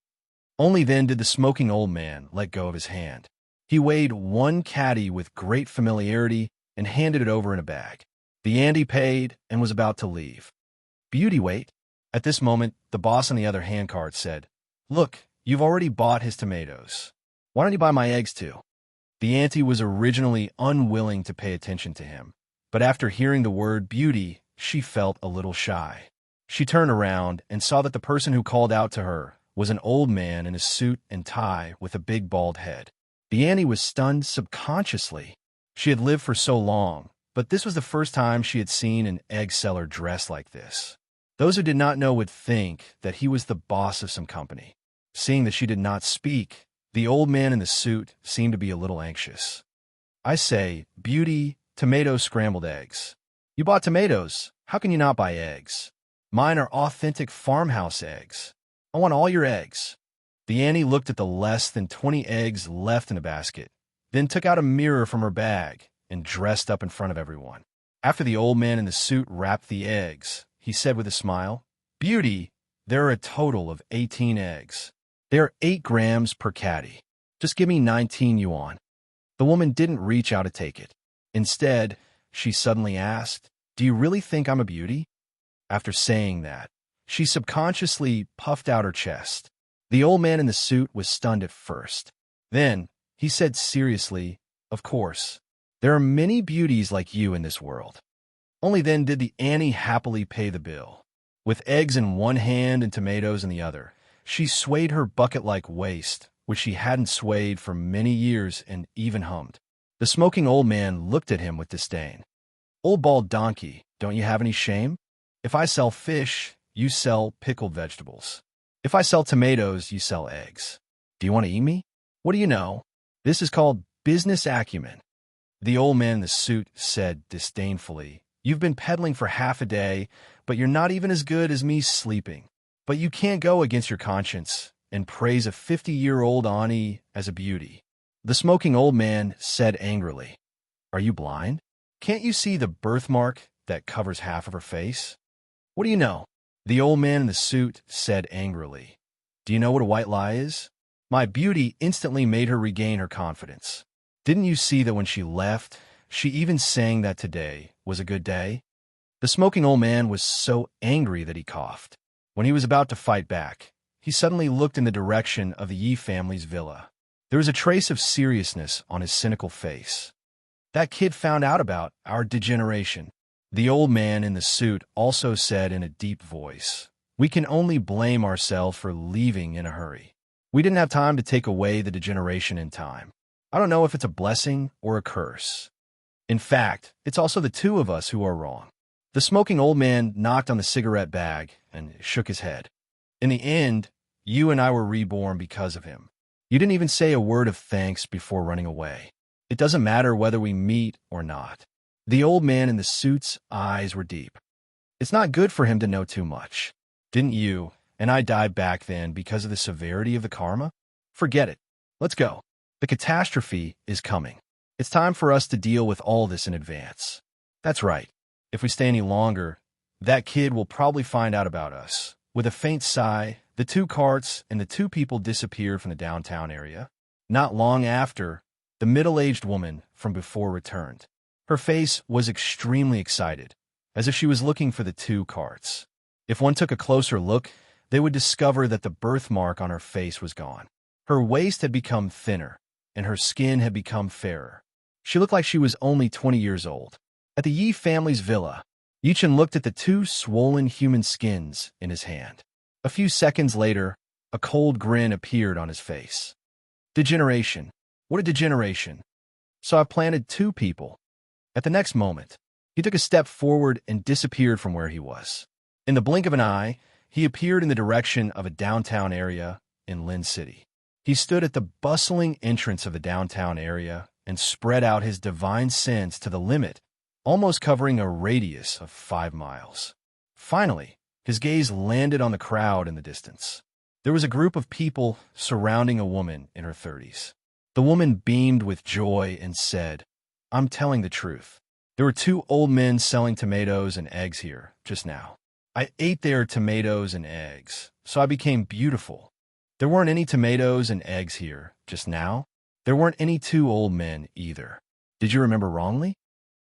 A: Only then did the smoking old man let go of his hand. He weighed 1 caddy with great familiarity and handed it over in a bag. The auntie paid and was about to leave. "Beauty, wait." At this moment, the boss on the other handcart said, "Look, you've already bought his tomatoes. Why don't you buy my eggs too?" The auntie was originally unwilling to pay attention to him, but after hearing the word beauty, she felt a little shy. She turned around and saw that the person who called out to her was an old man in a suit and tie with a big bald head. The auntie was stunned subconsciously. She had lived for so long, but this was the first time she had seen an egg seller dressed like this. Those who did not know would think that he was the boss of some company. Seeing that she did not speak, the old man in the suit seemed to be a little anxious. "I say, beauty, tomato scrambled eggs. You bought tomatoes. How can you not buy eggs? Mine are authentic farmhouse eggs. I want all your eggs." The auntie looked at the less than 20 eggs left in the basket, then took out a mirror from her bag and dressed up in front of everyone. After the old man in the suit wrapped the eggs, he said with a smile, "Beauty, there are a total of 18 eggs. They are 8 grams per caddy. Just give me 19 yuan." The woman didn't reach out to take it. Instead, she suddenly asked, "Do you really think I'm a beauty?" After saying that, she subconsciously puffed out her chest. The old man in the suit was stunned at first. Then, he said seriously, "Of course, there are many beauties like you in this world." Only then did the Annie happily pay the bill. With eggs in one hand and tomatoes in the other, she swayed her bucket-like waist, which she hadn't swayed for many years, and even hummed. The smoking old man looked at him with disdain. "Old bald donkey, don't you have any shame? If I sell fish, you sell pickled vegetables. If I sell tomatoes, you sell eggs. Do you want to eat me? What do you know? This is called business acumen." The old man in the suit said disdainfully, "You've been peddling for half a day, but you're not even as good as me sleeping. But you can't go against your conscience and praise a 50-year-old Ani as a beauty." The smoking old man said angrily, "Are you blind? Can't you see the birthmark that covers half of her face? What do you know?" The old man in the suit said angrily, "Do you know what a white lie is?" My beauty instantly made her regain her confidence. Didn't you see that when she left, she even sang that today was a good day? The smoking old man was so angry that he coughed. When he was about to fight back, he suddenly looked in the direction of the Yi family's villa. There was a trace of seriousness on his cynical face. "That kid found out about our degeneration." The old man in the suit also said in a deep voice, "We can only blame ourselves for leaving in a hurry. We didn't have time to take away the degeneration in time. I don't know if it's a blessing or a curse. In fact, it's also the two of us who are wrong." The smoking old man knocked on the cigarette bag and shook his head. "In the end, you and I were reborn because of him. You didn't even say a word of thanks before running away. It doesn't matter whether we meet or not." The old man in the suit's eyes were deep. "It's not good for him to know too much. Didn't you and I die back then because of the severity of the karma? Forget it. Let's go. The catastrophe is coming. It's time for us to deal with all this in advance." "That's right. If we stay any longer, that kid will probably find out about us." With a faint sigh, the 2 carts and the 2 people disappeared from the downtown area. Not long after, the middle-aged woman from before returned. Her face was extremely excited, as if she was looking for the 2 carts. If one took a closer look, they would discover that the birthmark on her face was gone. Her waist had become thinner, and her skin had become fairer. She looked like she was only 20 years old. At the Yi family's villa, Yichen looked at the 2 swollen human skins in his hand. A few seconds later, a cold grin appeared on his face. "Degeneration. What a degeneration. So I've planted 2 people." At the next moment, he took a step forward and disappeared from where he was. In the blink of an eye, he appeared in the direction of a downtown area in Lin City. He stood at the bustling entrance of the downtown area and spread out his divine sense to the limit, almost covering a radius of 5 miles. Finally, his gaze landed on the crowd in the distance. There was a group of people surrounding a woman in her 30s. The woman beamed with joy and said, "I'm telling the truth. There were 2 old men selling tomatoes and eggs here just now. I ate their tomatoes and eggs, so I became beautiful. There weren't any tomatoes and eggs here just now. There weren't any 2 old men either. Did you remember wrongly?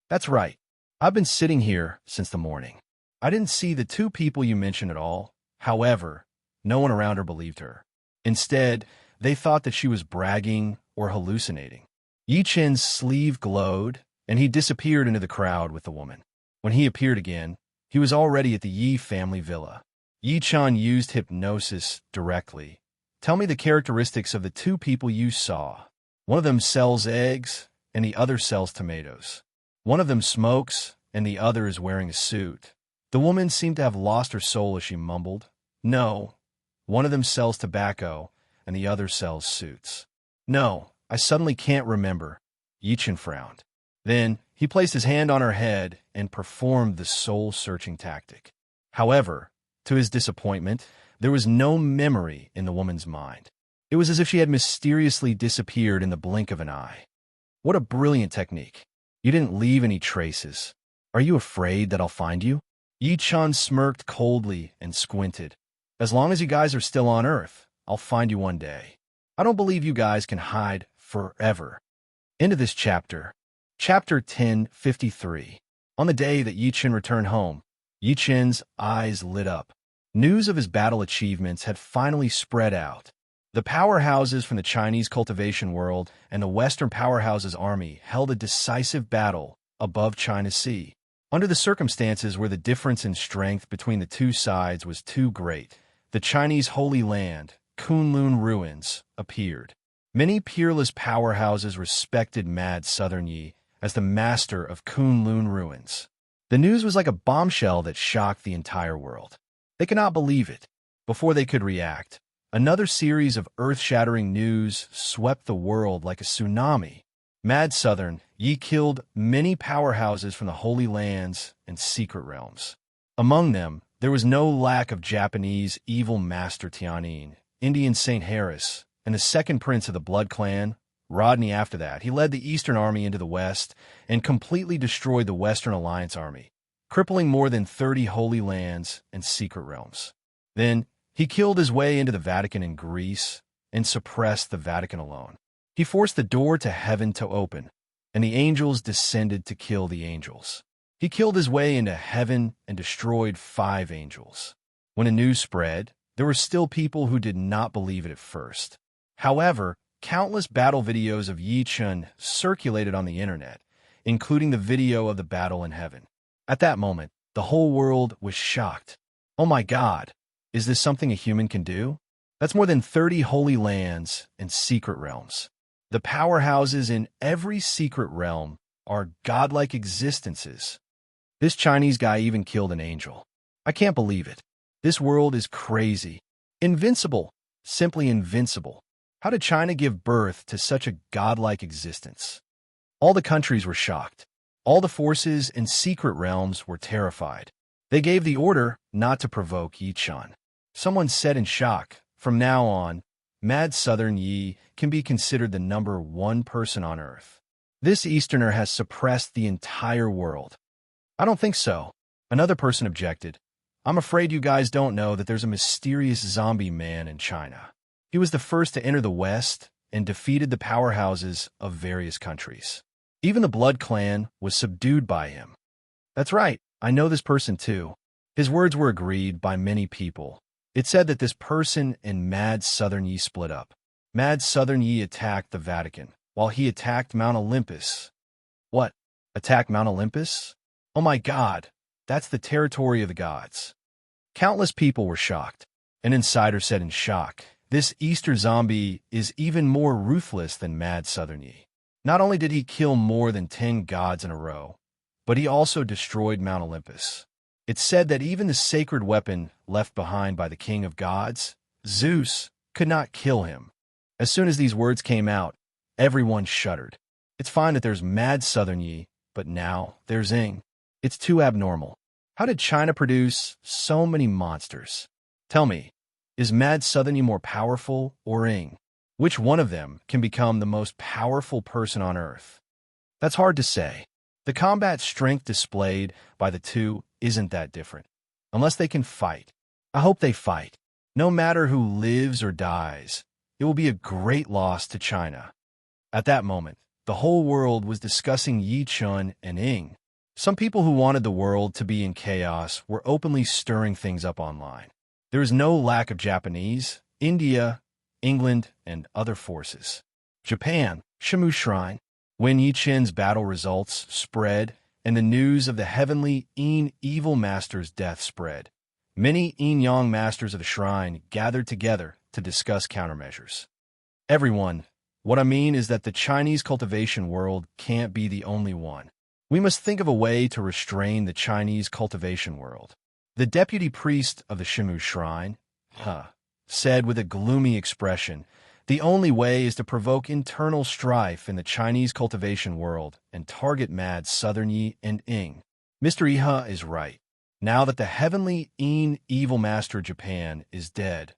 A: That's right. I've been sitting here since the morning. I didn't see the 2 people you mentioned at all. However, no one around her believed her. Instead, they thought that she was bragging or hallucinating." Yi Chen's sleeve glowed, and he disappeared into the crowd with the woman. When he appeared again, he was already at the Yi family villa. Yi Chen used hypnosis directly. "Tell me the characteristics of the 2 people you saw. One of them sells eggs, and the other sells tomatoes. One of them smokes, and the other is wearing a suit." The woman seemed to have lost her soul as she mumbled, "No, one of them sells tobacco, and the other sells suits." "No, I suddenly can't remember." Yichen frowned. Then he placed his hand on her head and performed the soul-searching tactic. However, to his disappointment, there was no memory in the woman's mind. It was as if she had mysteriously disappeared in the blink of an eye. "What a brilliant technique. You didn't leave any traces. Are you afraid that I'll find you? Yi Chun smirked coldly and squinted. As long as you guys are still on Earth, I'll find you one day. I don't believe you guys can hide forever. End of this chapter. Chapter 1053. On the day that Yi Chun returned home, Yi Chun's eyes lit up. News of his battle achievements had finally spread out. The powerhouses from the Chinese cultivation world and the Western powerhouses' army held a decisive battle above China Sea. Under the circumstances where the difference in strength between the two sides was too great, the Chinese Holy Land, Kunlun ruins, appeared. Many peerless powerhouses respected Mad Southern Yi as the master of Kunlun ruins. The news was like a bombshell that shocked the entire world. They could not believe it. Before they could react, another series of earth-shattering news swept the world like a tsunami. Mad Southern Yi killed many powerhouses from the Holy Lands and secret realms. Among them, there was no lack of Japanese evil Master Tianyin, Indian Saint Harris, and the second prince of the Blood Clan, Rodney. After that, he led the Eastern Army into the West and completely destroyed the Western Alliance Army, crippling more than 30 Holy Lands and secret realms. Then, he killed his way into the Vatican in Greece and suppressed the Vatican alone. He forced the door to heaven to open, and the angels descended to kill the angels. He killed his way into heaven and destroyed 5 angels. When the news spread, there were still people who did not believe it at first. However, countless battle videos of Yi Chun circulated on the internet, including the video of the battle in heaven. At that moment, the whole world was shocked. Oh my God, is this something a human can do? That's more than 30 holy lands and secret realms. The powerhouses in every secret realm are godlike existences. This Chinese guy even killed an angel. I can't believe it. This world is crazy. Invincible. Simply invincible. How did China give birth to such a godlike existence? All the countries were shocked. All the forces in secret realms were terrified. They gave the order not to provoke Yi Chun. Someone said in shock, from now on, Mad Southern Yi can be considered the #1 person on Earth. This Easterner has suppressed the entire world. I don't think so. Another person objected. I'm afraid you guys don't know that there's a mysterious zombie man in China. He was the first to enter the West and defeated the powerhouses of various countries. Even the Blood Clan was subdued by him. That's right, I know this person too. His words were agreed by many people. It said that this person and Mad Southern Yi split up. Mad Southern Yi attacked the Vatican, while he attacked Mount Olympus. What? Attack Mount Olympus? Oh my God, that's the territory of the gods. Countless people were shocked. An insider said in shock, this Easter zombie is even more ruthless than Mad Southern Yi. Not only did he kill more than 10 gods in a row, but he also destroyed Mount Olympus. It's said that even the sacred weapon left behind by the king of gods, Zeus, could not kill him. As soon as these words came out, everyone shuddered. It's fine that there's Mad Southern Yi, but now there's Ing. It's too abnormal. How did China produce so many monsters? Tell me, is Mad Southern Yi more powerful or Ing? Which one of them can become the most powerful person on Earth? That's hard to say. The combat strength displayed by the two isn't that different, unless they can fight. I hope they fight. No matter who lives or dies, it will be a great loss to China. At that moment, the whole world was discussing Yi Chun and Ing. Some people who wanted the world to be in chaos were openly stirring things up online. There is no lack of Japanese, India, England, and other forces. Japan, Shimu Shrine. When Yi Chun's battle results spread and the news of the heavenly Yin evil master's death spread, many Yin Yang masters of the shrine gathered together to discuss countermeasures. Everyone, what I mean is that the Chinese cultivation world can't be the only one. We must think of a way to restrain the Chinese cultivation world. The deputy priest of the Shimu Shrine, said with a gloomy expression, the only way is to provoke internal strife in the Chinese cultivation world and target Mad Southern Yi and Ing. Mr. Iha is right. Now that the heavenly Yin evil master Japan is dead,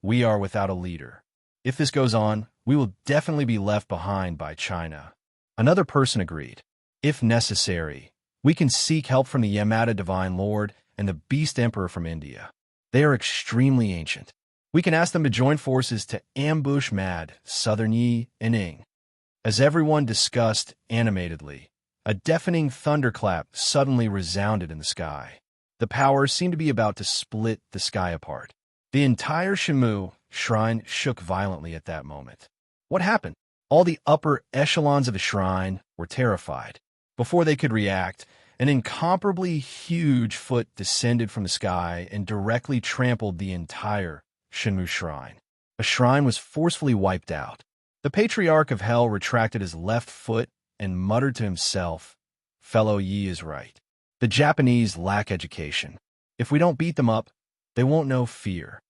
A: we are without a leader. If this goes on, we will definitely be left behind by China. Another person agreed. If necessary, We can seek help from the Yamata Divine Lord and the Beast Emperor from India. They are extremely ancient. We can ask them to join forces to ambush Mad, Southern Yi, and Ing. As everyone discussed animatedly, a deafening thunderclap suddenly resounded in the sky. The powers seemed to be about to split the sky apart. The entire Shimu shrine shook violently at that moment. What happened? All the upper echelons of the shrine were terrified. Before they could react, an incomparably huge foot descended from the sky and directly trampled the entire Shinmu shrine. A shrine was forcefully wiped out. The Patriarch of Hell retracted his left foot and muttered to himself, "Fellow Yi is right. The Japanese lack education. If we don't beat them up, they won't know fear.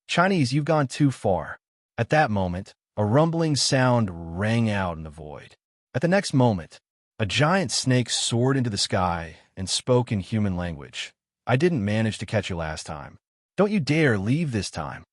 A: Chinese, you've gone too far." At that moment, a rumbling sound rang out in the void. At the next moment, a giant snake soared into the sky and spoke in human language. "I didn't manage to catch you last time. Don't you dare leave this time.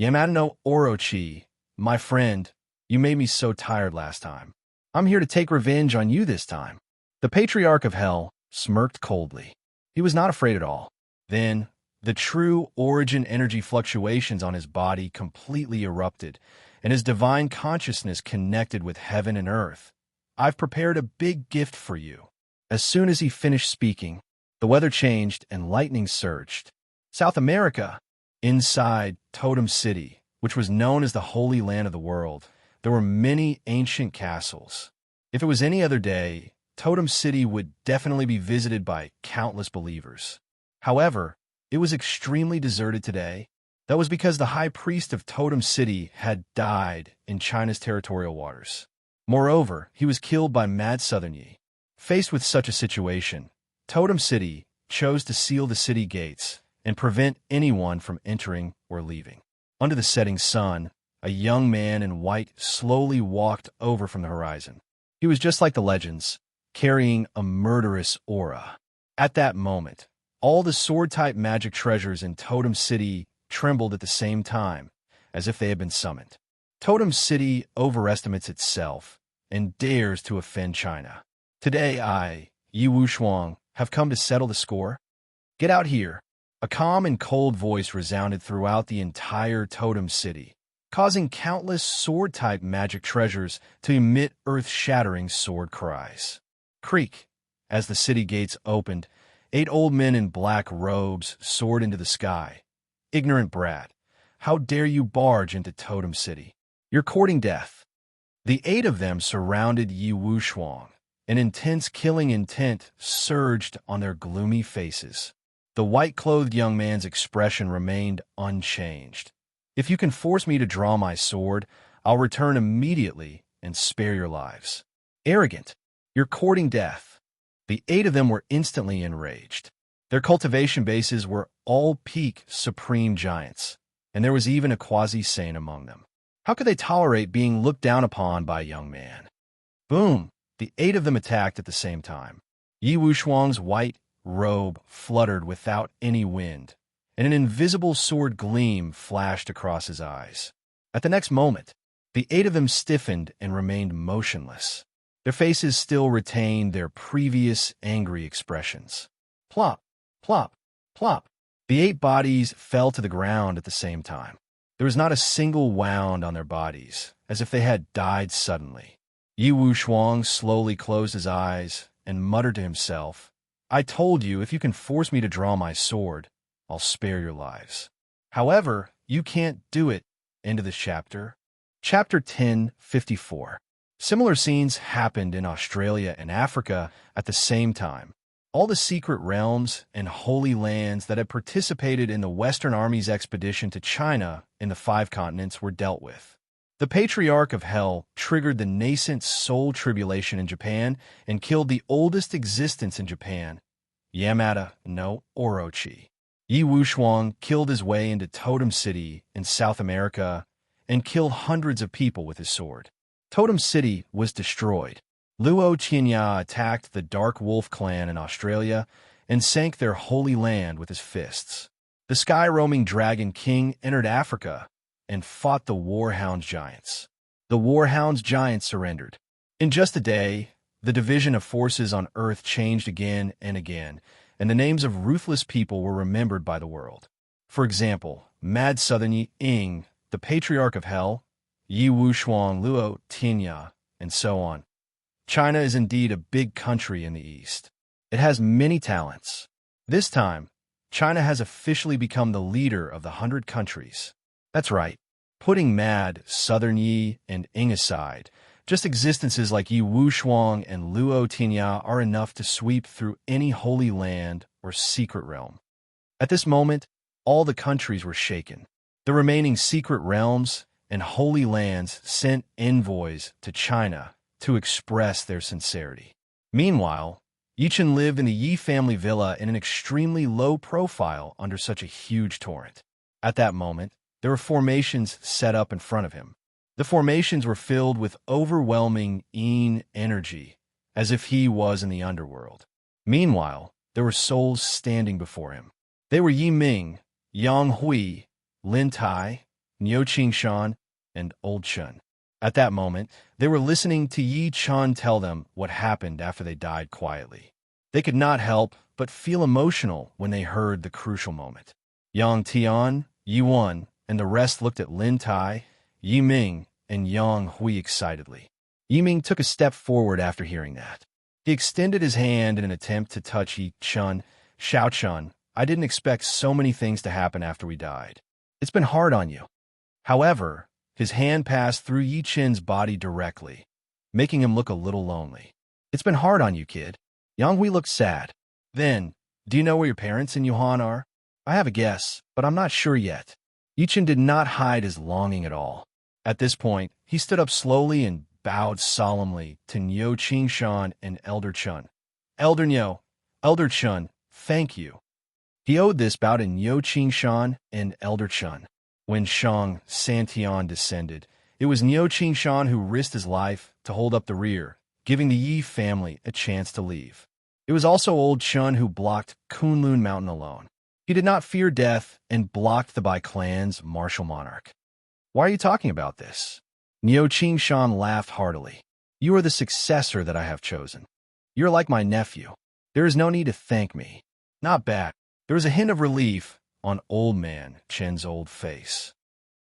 A: Yamada no Orochi, my friend, you made me so tired last time. I'm here to take revenge on you this time." The Patriarch of Hell smirked coldly. He was not afraid at all. Then, the true origin energy fluctuations on his body completely erupted, and his divine consciousness connected with heaven and earth. "I've prepared a big gift for you." As soon as he finished speaking, the weather changed and lightning surged. South America, inside Totem City, which was known as the Holy Land of the World, there were many ancient castles. If it was any other day, Totem City would definitely be visited by countless believers. However, it was extremely deserted today. That was because the high priest of Totem City had died in China's territorial waters. Moreover, he was killed by Mad Southern Yi. Faced with such a situation, Totem City chose to seal the city gates and prevent anyone from entering or leaving. Under the setting sun, a young man in white slowly walked over from the horizon. He was just like the legends, carrying a murderous aura. At that moment, all the sword-type magic treasures in Totem City trembled at the same time, as if they had been summoned. Totem City overestimates itself and dares to offend China. Today I, Yi Wushuang, have come to settle the score. Get out here. A calm and cold voice resounded throughout the entire Totem City, causing countless sword-type magic treasures to emit earth-shattering sword cries. Creak! As the city gates opened, 8 old men in black robes soared into the sky. "Ignorant brat, how dare you barge into Totem City? You're courting death." The 8 of them surrounded Yi Wushuang. An intense killing intent surged on their gloomy faces. The white-clothed young man's expression remained unchanged. "If you can force me to draw my sword, I'll return immediately and spare your lives." "Arrogant! You're courting death." The 8 of them were instantly enraged. Their cultivation bases were all peak supreme giants, and there was even a quasi-sane among them. How could they tolerate being looked down upon by a young man? Boom! The 8 of them attacked at the same time. Yi Wushuang's white robe fluttered without any wind, and an invisible sword gleam flashed across his eyes. At the next moment, the 8 of them stiffened and remained motionless. Their faces still retained their previous angry expressions. Plop, plop, plop. The 8 bodies fell to the ground at the same time. There was not a single wound on their bodies, as if they had died suddenly. Yi Wushuang slowly closed his eyes and muttered to himself, "I told you, if you can force me to draw my sword, I'll spare your lives. However, you can't do it." End of this chapter. Chapter 1054. Similar scenes happened in Australia and Africa at the same time. All the secret realms and holy lands that had participated in the Western Army's expedition to China in the 5 continents were dealt with. The Patriarch of Hell triggered the nascent soul tribulation in Japan and killed the oldest existence in Japan, Yamada no Orochi. Yi Wushuang killed his way into Totem City in South America and killed hundreds of people with his sword. Totem City was destroyed. Luo Qinya attacked the Dark Wolf clan in Australia and sank their holy land with his fists. The sky-roaming Dragon King entered Africa and fought the Warhound giants. The Warhound giants surrendered. In just a day, The division of forces on Earth changed again and again, and the names of ruthless people were remembered by the world. For example, Mad Southern Yi Ing, the Patriarch of Hell, Yi Wushuang Luo Tinya, and so on. China is indeed a big country in the East. It has many talents. This time, China has officially become the leader of the 100 countries. That's right. Putting Mad, Southern Yi, and Ing aside, just existences like Yi Wushuang and Luo Tinya are enough to sweep through any holy land or secret realm. At this moment, all the countries were shaken. The remaining secret realms and holy lands sent envoys to China to express their sincerity. Meanwhile, Yichen lived in the Yi family villa in an extremely low profile under such a huge torrent. At that moment, there were formations set up in front of him. The formations were filled with overwhelming yin energy, as if he was in the underworld. Meanwhile, there were souls standing before him. They were Yi Ming, Yang Hui, Lin Tai, Niu Qingshan, and Old Chun. At that moment, they were listening to Yi Chun tell them what happened after they died quietly. They could not help but feel emotional when they heard the crucial moment. Yang Tian, Yi Wen, and the rest looked at Lin Tai, Yi Ming, and Yang Hui excitedly. Yi Ming took a step forward after hearing that. He extended his hand in an attempt to touch Yi Chun. Xiao Chun, I didn't expect so many things to happen after we died. It's been hard on you. However, his hand passed through Yi Chen's body directly, making him look a little lonely. It's been hard on you, kid. Yang Hui looked sad. Then, do you know where your parents and Yuhan are? I have a guess, but I'm not sure yet. Yi Chen did not hide his longing at all. At this point, he stood up slowly and bowed solemnly to Niu Qingshan and Elder Chun. Elder Niu, Elder Chun, thank you. He owed this bow to Niu Qingshan and Elder Chun. When Shang Santian descended, it was Niu Qingshan who risked his life to hold up the rear, giving the Yi family a chance to leave. It was also Old Chun who blocked Kunlun Mountain alone. He did not fear death and blocked the Bai clan's martial monarch. Why are you talking about this? Niu Qingshan laughed heartily. You are the successor that I have chosen. You're like my nephew. There is no need to thank me. Not bad. There was a hint of relief on Old Man Chen's old face.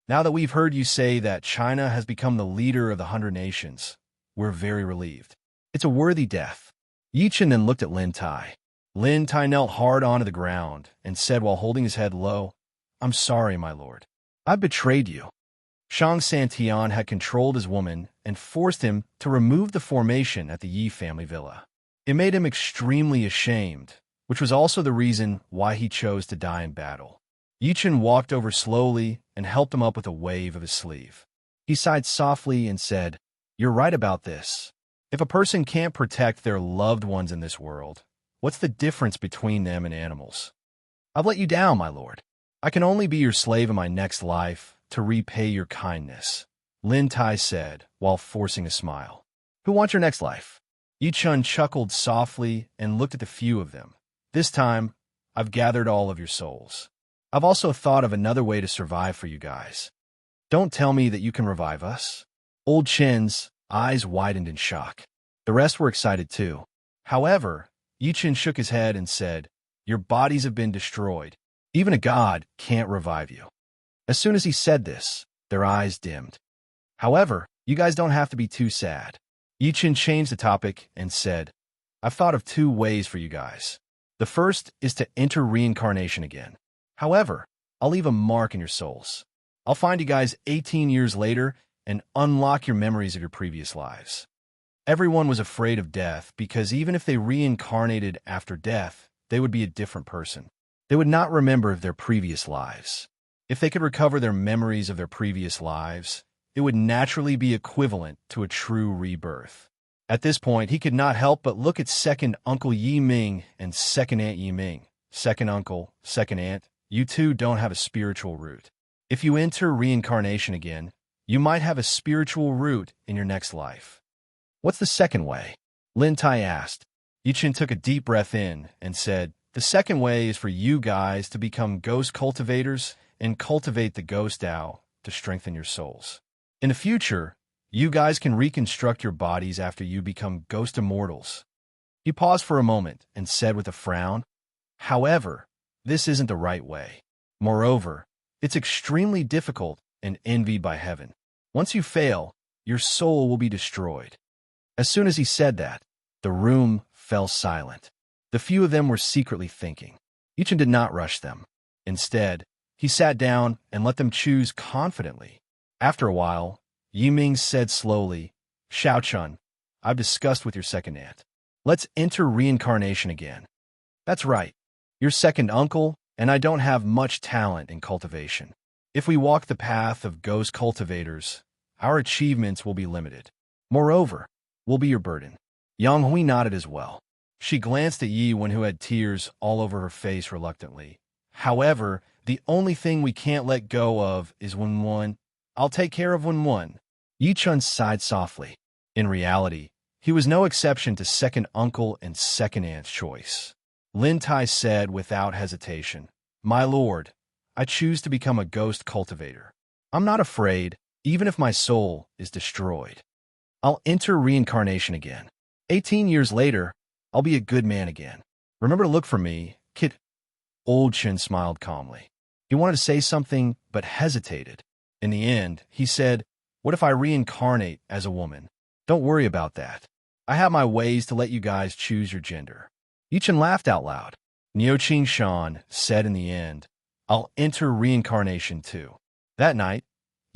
A: Now that we've heard you say that China has become the leader of the 100 nations, we're very relieved. It's a worthy death. Yi Chen then looked at Lin Tai. Lin Tai knelt hard onto the ground and said while holding his head low, I'm sorry, my lord. I betrayed you. Shang Santian had controlled his woman and forced him to remove the formation at the Yi family villa. It made him extremely ashamed, which was also the reason why he chose to die in battle. Yi Chen walked over slowly and helped him up with a wave of his sleeve. He sighed softly and said, You're right about this. If a person can't protect their loved ones in this world, what's the difference between them and animals? I've let you down, my lord. I can only be your slave in my next life to repay your kindness, Lin Tai said while forcing a smile. Who wants your next life? Yi Chun chuckled softly and looked at the few of them. This time, I've gathered all of your souls. I've also thought of another way to survive for you guys. Don't tell me that you can revive us. Old Chen's eyes widened in shock. The rest were excited too. However, Yi Chen shook his head and said, Your bodies have been destroyed. Even a god can't revive you. As soon as he said this, their eyes dimmed. However, you guys don't have to be too sad. Yi Chen changed the topic and said, I've thought of 2 ways for you guys. The first is to enter reincarnation again. However, I'll leave a mark in your souls. I'll find you guys 18 years later and unlock your memories of your previous lives. Everyone was afraid of death because even if they reincarnated after death, they would be a different person. They would not remember their previous lives. If they could recover their memories of their previous lives, it would naturally be equivalent to a true rebirth. At this point, he could not help but look at second Uncle Yi Ming and second Aunt Yi Ming. Second uncle, second aunt, you two don't have a spiritual root. If you enter reincarnation again, you might have a spiritual root in your next life. What's the second way? Lin Tai asked. Yi Chen took a deep breath in and said, The second way is for you guys to become ghost cultivators and cultivate the ghost Tao to strengthen your souls. In the future, You guys can reconstruct your bodies after you become ghost immortals. He paused for a moment and said with a frown, however, this isn't the right way. Moreover, it's extremely difficult and envied by heaven. Once you fail, your soul will be destroyed. As soon as he said that, the room fell silent. The few of them were secretly thinking. Yichun did not rush them. Instead, he sat down and let them choose confidently. After a while, Yiming said slowly, Xiaochun, I've discussed with your second aunt. Let's enter reincarnation again. That's right. Your second uncle and I don't have much talent in cultivation. If we walk the path of ghost cultivators, our achievements will be limited. Moreover, we'll be your burden. Yang Hui nodded as well. She glanced at Yi Wen, who had tears all over her face reluctantly. However, the only thing we can't let go of is Wen Wen. I'll take care of Wen Wen. Yi Chun sighed softly. In reality, he was no exception to second uncle and second aunt's choice. Lin Tai said without hesitation, My lord, I choose to become a ghost cultivator. I'm not afraid, even if my soul is destroyed. I'll enter reincarnation again. 18 years later, I'll be a good man again. Remember to look for me, kid. Old Chin smiled calmly. He wanted to say something, but hesitated. In the end, he said, What if I reincarnate as a woman? Don't worry about that. I have my ways to let you guys choose your gender. Yichun laughed out loud. Niu Qing Shan said in the end, I'll enter reincarnation too. That night,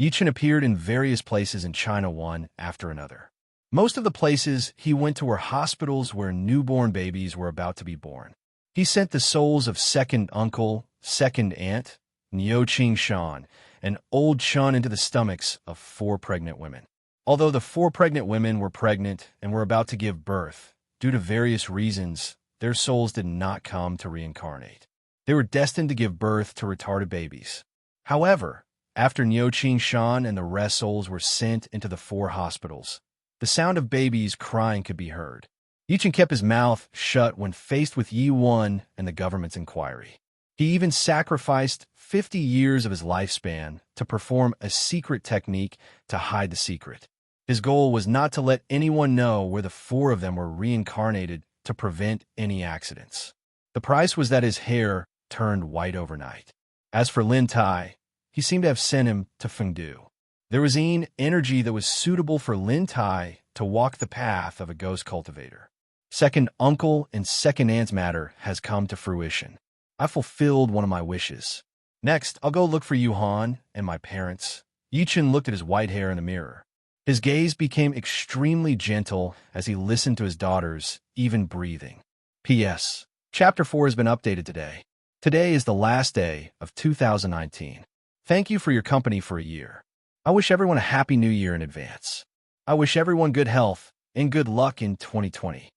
A: Yichun appeared in various places in China one after another. Most of the places he went to were hospitals where newborn babies were about to be born. He sent the souls of second uncle, second aunt, Niu Qing Shan, and old Chun into the stomachs of 4 pregnant women. Although the 4 pregnant women were pregnant and were about to give birth, due to various reasons, their souls did not come to reincarnate. They were destined to give birth to retarded babies. However, after Niu Qing Shan and the rest souls were sent into the 4 hospitals, the sound of babies crying could be heard. Yichun kept his mouth shut when faced with Yi Wen and the government's inquiry. He even sacrificed 50 years of his lifespan to perform a secret technique to hide the secret. His goal was not to let anyone know where the 4 of them were reincarnated to prevent any accidents. The price was that his hair turned white overnight. As for Lin Tai, he seemed to have sent him to Fengdu. There was an energy that was suitable for Lin Tai to walk the path of a ghost cultivator. Second uncle and second aunt's matter has come to fruition. I fulfilled one of my wishes. Next, I'll go look for Yuhan and my parents. Yichun looked at his white hair in the mirror. His gaze became extremely gentle as he listened to his daughters, even breathing. P.S. Chapter 4 has been updated today. Today is the last day of 2019. Thank you for your company for a year. I wish everyone a happy new year in advance. I wish everyone good health and good luck in 2020.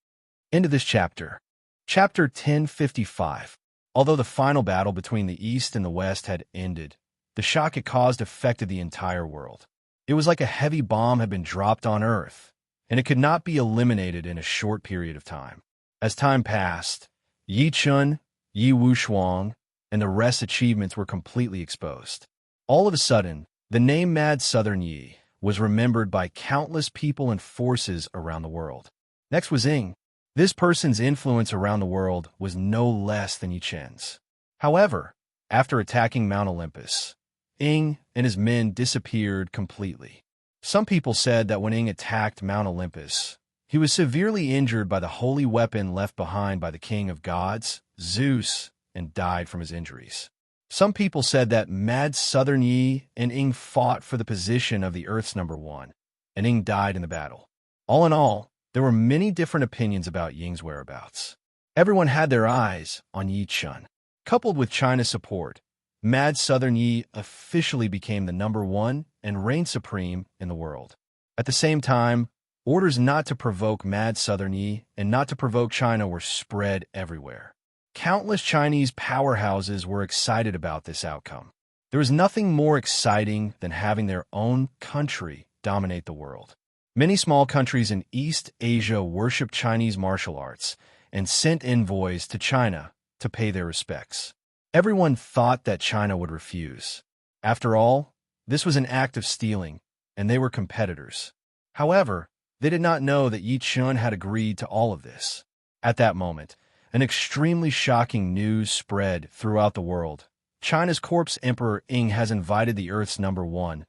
A: End of this chapter. Chapter 1055. Although the final battle between the East and the West had ended, the shock it caused affected the entire world. It was like a heavy bomb had been dropped on Earth, and it could not be eliminated in a short period of time. As time passed, Yi Chun, Yi Wushuang, and the rest's achievements were completely exposed. All of a sudden, the name Mad Southern Yi was remembered by countless people and forces around the world. Next was Ying. This person's influence around the world was no less than Yi Chen's. However, after attacking Mount Olympus, Ying and his men disappeared completely. Some people said that when Ying attacked Mount Olympus, he was severely injured by the holy weapon left behind by the king of gods, Zeus, and died from his injuries. Some people said that Mad Southern Yi and Ying fought for the position of the Earth's #1, and Ying died in the battle. All in all, there were many different opinions about Ying's whereabouts. Everyone had their eyes on Yi Chun. Coupled with China's support, Mad Southern Yi officially became the #1 and reigned supreme in the world. At the same time, orders not to provoke Mad Southern Yi and not to provoke China were spread everywhere. Countless Chinese powerhouses were excited about this outcome. There was nothing more exciting than having their own country dominate the world. Many small countries in East Asia worshiped Chinese martial arts and sent envoys to China to pay their respects. Everyone thought that China would refuse. After all, this was an act of stealing, and they were competitors. However, they did not know that Yi Chun had agreed to all of this. At that moment, an extremely shocking news spread throughout the world. China's corpse Emperor Ing has invited the Earth's number one,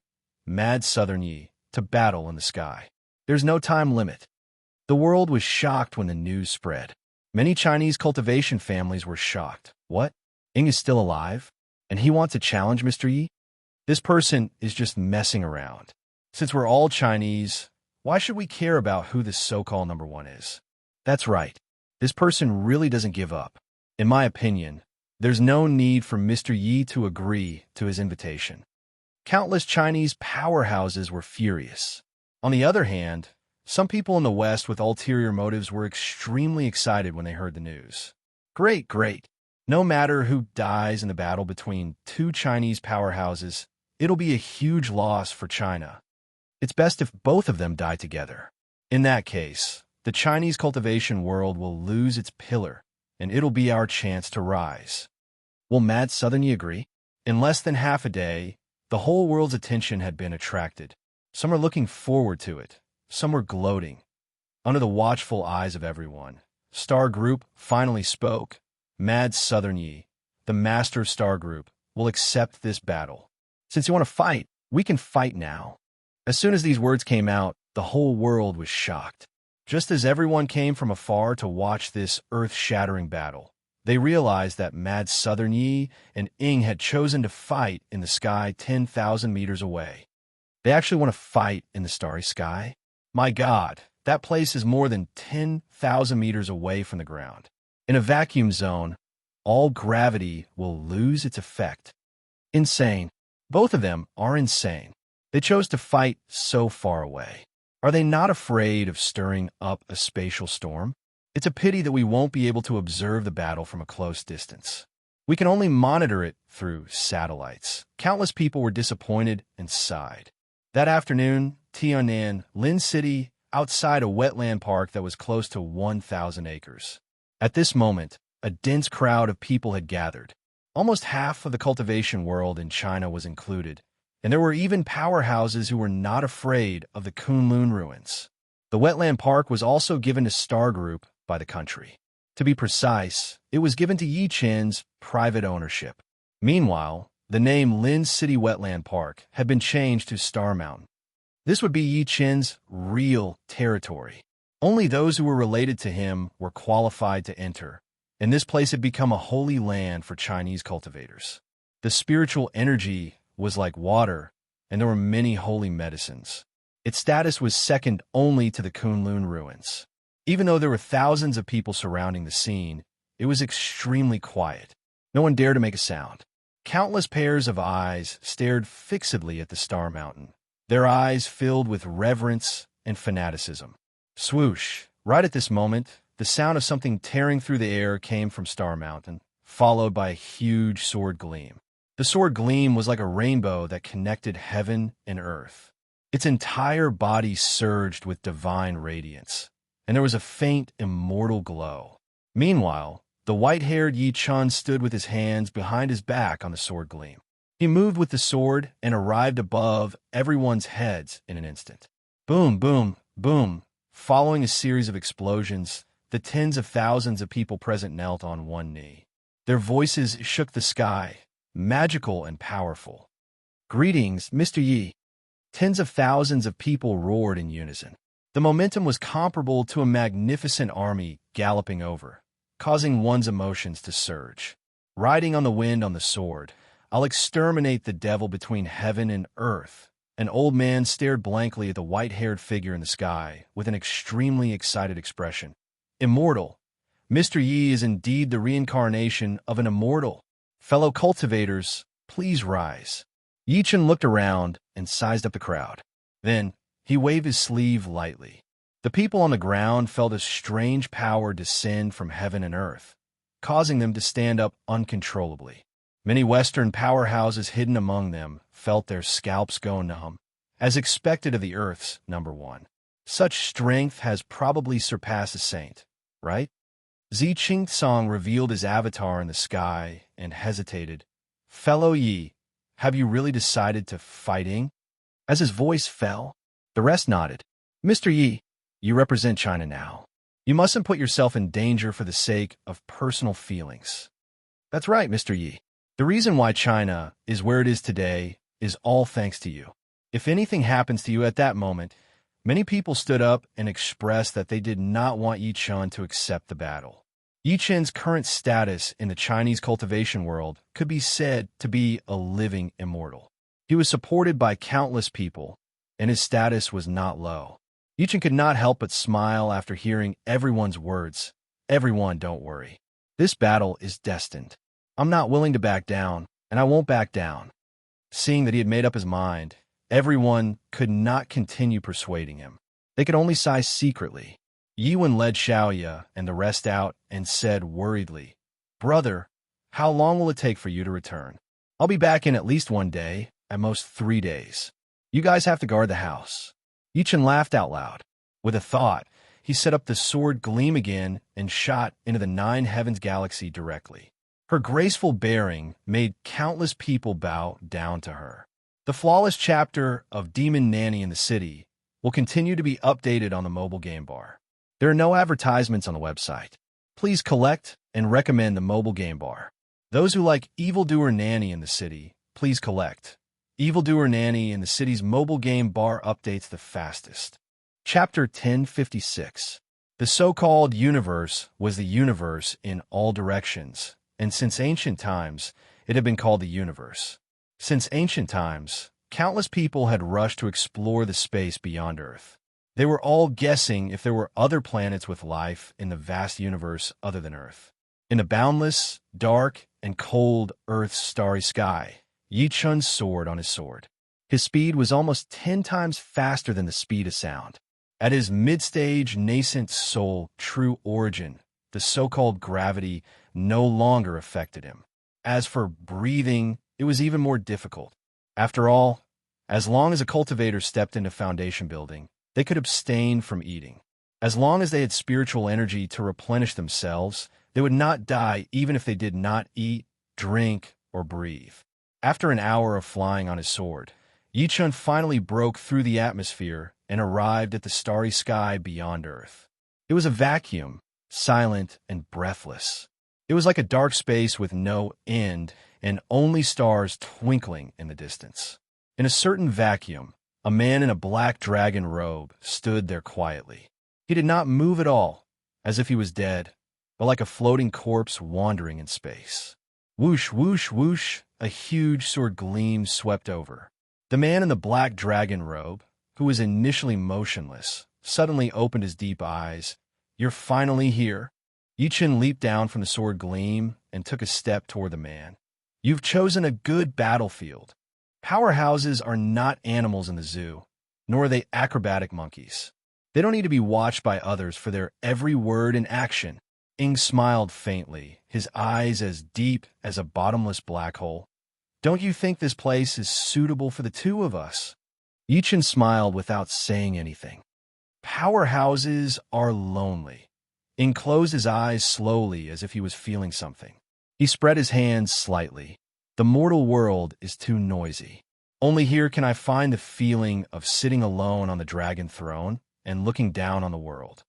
A: Mad Southern Yi, to battle in the sky. There's no time limit. The world was shocked when the news spread. Many Chinese cultivation families were shocked. What? Ing is still alive? And he wants to challenge Mr. Yi? This person is just messing around. Since we're all Chinese, why should we care about who this so-called number one is? That's right. This person really doesn't give up. In my opinion, there's no need for Mr. Yi to agree to his invitation. Countless Chinese powerhouses were furious. On the other hand, some people in the West with ulterior motives were extremely excited when they heard the news. Great, great. No matter who dies in the battle between two Chinese powerhouses, it'll be a huge loss for China. It's best if both of them die together. In that case, the Chinese cultivation world will lose its pillar, and it'll be our chance to rise. Will Mad Southern Yi agree? In less than half a day, the whole world's attention had been attracted. Some are looking forward to it. Some were gloating. Under the watchful eyes of everyone, Star Group finally spoke. Mad Southern Yi, the master of Star Group, will accept this battle. Since you want to fight, we can fight now. As soon as these words came out, the whole world was shocked. Just as everyone came from afar to watch this earth-shattering battle, they realized that Mad Southern Yi and Ing had chosen to fight in the sky 10,000 meters away. They actually want to fight in the starry sky? My God, that place is more than 10,000 meters away from the ground. In a vacuum zone, all gravity will lose its effect. Insane. Both of them are insane. They chose to fight so far away. Are they not afraid of stirring up a spatial storm? It's a pity that we won't be able to observe the battle from a close distance. We can only monitor it through satellites. Countless people were disappointed and sighed. That afternoon, Tian'an, Lin City, outside a wetland park that was close to 1,000 acres. At this moment, a dense crowd of people had gathered. Almost half of the cultivation world in China was included, and there were even powerhouses who were not afraid of the Kunlun ruins. The wetland park was also given to Star Group by the country. To be precise, it was given to Yi Chen's private ownership. Meanwhile, the name Lin City Wetland Park had been changed to Star Mountain. This would be Yi Chen's real territory. Only those who were related to him were qualified to enter, and this place had become a holy land for Chinese cultivators. The spiritual energy was like water, and there were many holy medicines. Its status was second only to the Kunlun ruins. Even though there were thousands of people surrounding the scene, it was extremely quiet. No one dared to make a sound. Countless pairs of eyes stared fixedly at the Star Mountain, their eyes filled with reverence and fanaticism. Swoosh! Right at this moment, the sound of something tearing through the air came from Star Mountain, followed by a huge sword gleam. The sword gleam was like a rainbow that connected heaven and earth. Its entire body surged with divine radiance, and there was a faint, immortal glow. Meanwhile, the white-haired Yi Chun stood with his hands behind his back on the sword gleam. He moved with the sword and arrived above everyone's heads in an instant. Boom, boom, boom. Following a series of explosions, the tens of thousands of people present knelt on one knee. Their voices shook the sky, magical and powerful. Greetings, Mr. Yi. Tens of thousands of people roared in unison. The momentum was comparable to a magnificent army galloping over, causing one's emotions to surge. Riding on the wind on the sword, I'll exterminate the devil between heaven and earth. An old man stared blankly at the white-haired figure in the sky with an extremely excited expression. Immortal. Mr. Yi is indeed the reincarnation of an immortal. Fellow cultivators, please rise. Yi Chen looked around and sized up the crowd. Then, he waved his sleeve lightly. The people on the ground felt a strange power descend from heaven and earth, causing them to stand up uncontrollably. Many Western powerhouses hidden among them felt their scalps go numb, as expected of the Earth's number one. Such strength has probably surpassed a saint, right? Zi Qingtsong revealed his avatar in the sky and hesitated. Fellow Yi, have you really decided to fighting? As his voice fell, the rest nodded. Mr. Yi, you represent China now. You mustn't put yourself in danger for the sake of personal feelings. That's right, Mr. Yi. The reason why China is where it is today is all thanks to you. If anything happens to you at that moment, many people stood up and expressed that they did not want Yi Chen to accept the battle. Yi Chen's current status in the Chinese cultivation world could be said to be a living immortal. He was supported by countless people, and his status was not low. Yi Chen could not help but smile after hearing everyone's words. Everyone, don't worry. This battle is destined. I'm not willing to back down, and I won't back down. Seeing that he had made up his mind, everyone could not continue persuading him. They could only sigh secretly. Yi Wen led Xiaoya and the rest out and said worriedly, "Brother, how long will it take for you to return? I'll be back in at least 1 day, at most 3 days. You guys have to guard the house." Yi Chen laughed out loud. With a thought, he set up the sword gleam again and shot into the 9 heavens galaxy directly. Her graceful bearing made countless people bow down to her. The flawless chapter of Demon Nanny in the City will continue to be updated on the mobile game bar. There are no advertisements on the website. Please collect and recommend the mobile game bar. Those who like Evildoer Nanny in the City, please collect. Evildoer Nanny in the City's mobile game bar updates the fastest. Chapter 1056. The so-called universe was the universe in all directions, and since ancient times, it had been called the universe. Since ancient times, countless people had rushed to explore the space beyond Earth. They were all guessing if there were other planets with life in the vast universe other than Earth. In the boundless, dark, and cold Earth's starry sky, Yi Chen soared on his sword. His speed was almost 10 times faster than the speed of sound. At his mid-stage nascent soul true origin, the so-called gravity no longer affected him. As for breathing, it was even more difficult. After all, as long as a cultivator stepped into foundation building, they could abstain from eating. As long as they had spiritual energy to replenish themselves, they would not die even if they did not eat, drink, or breathe. After an hour of flying on his sword, Yi Chen finally broke through the atmosphere and arrived at the starry sky beyond Earth. It was a vacuum, silent and breathless. It was like a dark space with no end and only stars twinkling in the distance. In a certain vacuum, a man in a black dragon robe stood there quietly. He did not move at all, as if he was dead, but like a floating corpse wandering in space. Whoosh, whoosh, whoosh, a huge sword gleam swept over. The man in the black dragon robe, who was initially motionless, suddenly opened his deep eyes. "You're finally here." Yi Chen leaped down from the sword gleam and took a step toward the man. "You've chosen a good battlefield. Powerhouses are not animals in the zoo, nor are they acrobatic monkeys. They don't need to be watched by others for their every word and action." Ing smiled faintly, his eyes as deep as a bottomless black hole. "Don't you think this place is suitable for the two of us?" Yi Chen smiled without saying anything. "Powerhouses are lonely." Ing closed his eyes slowly as if he was feeling something. He spread his hands slightly. "The mortal world is too noisy. Only here can I find the feeling of sitting alone on the dragon throne and looking down on the world.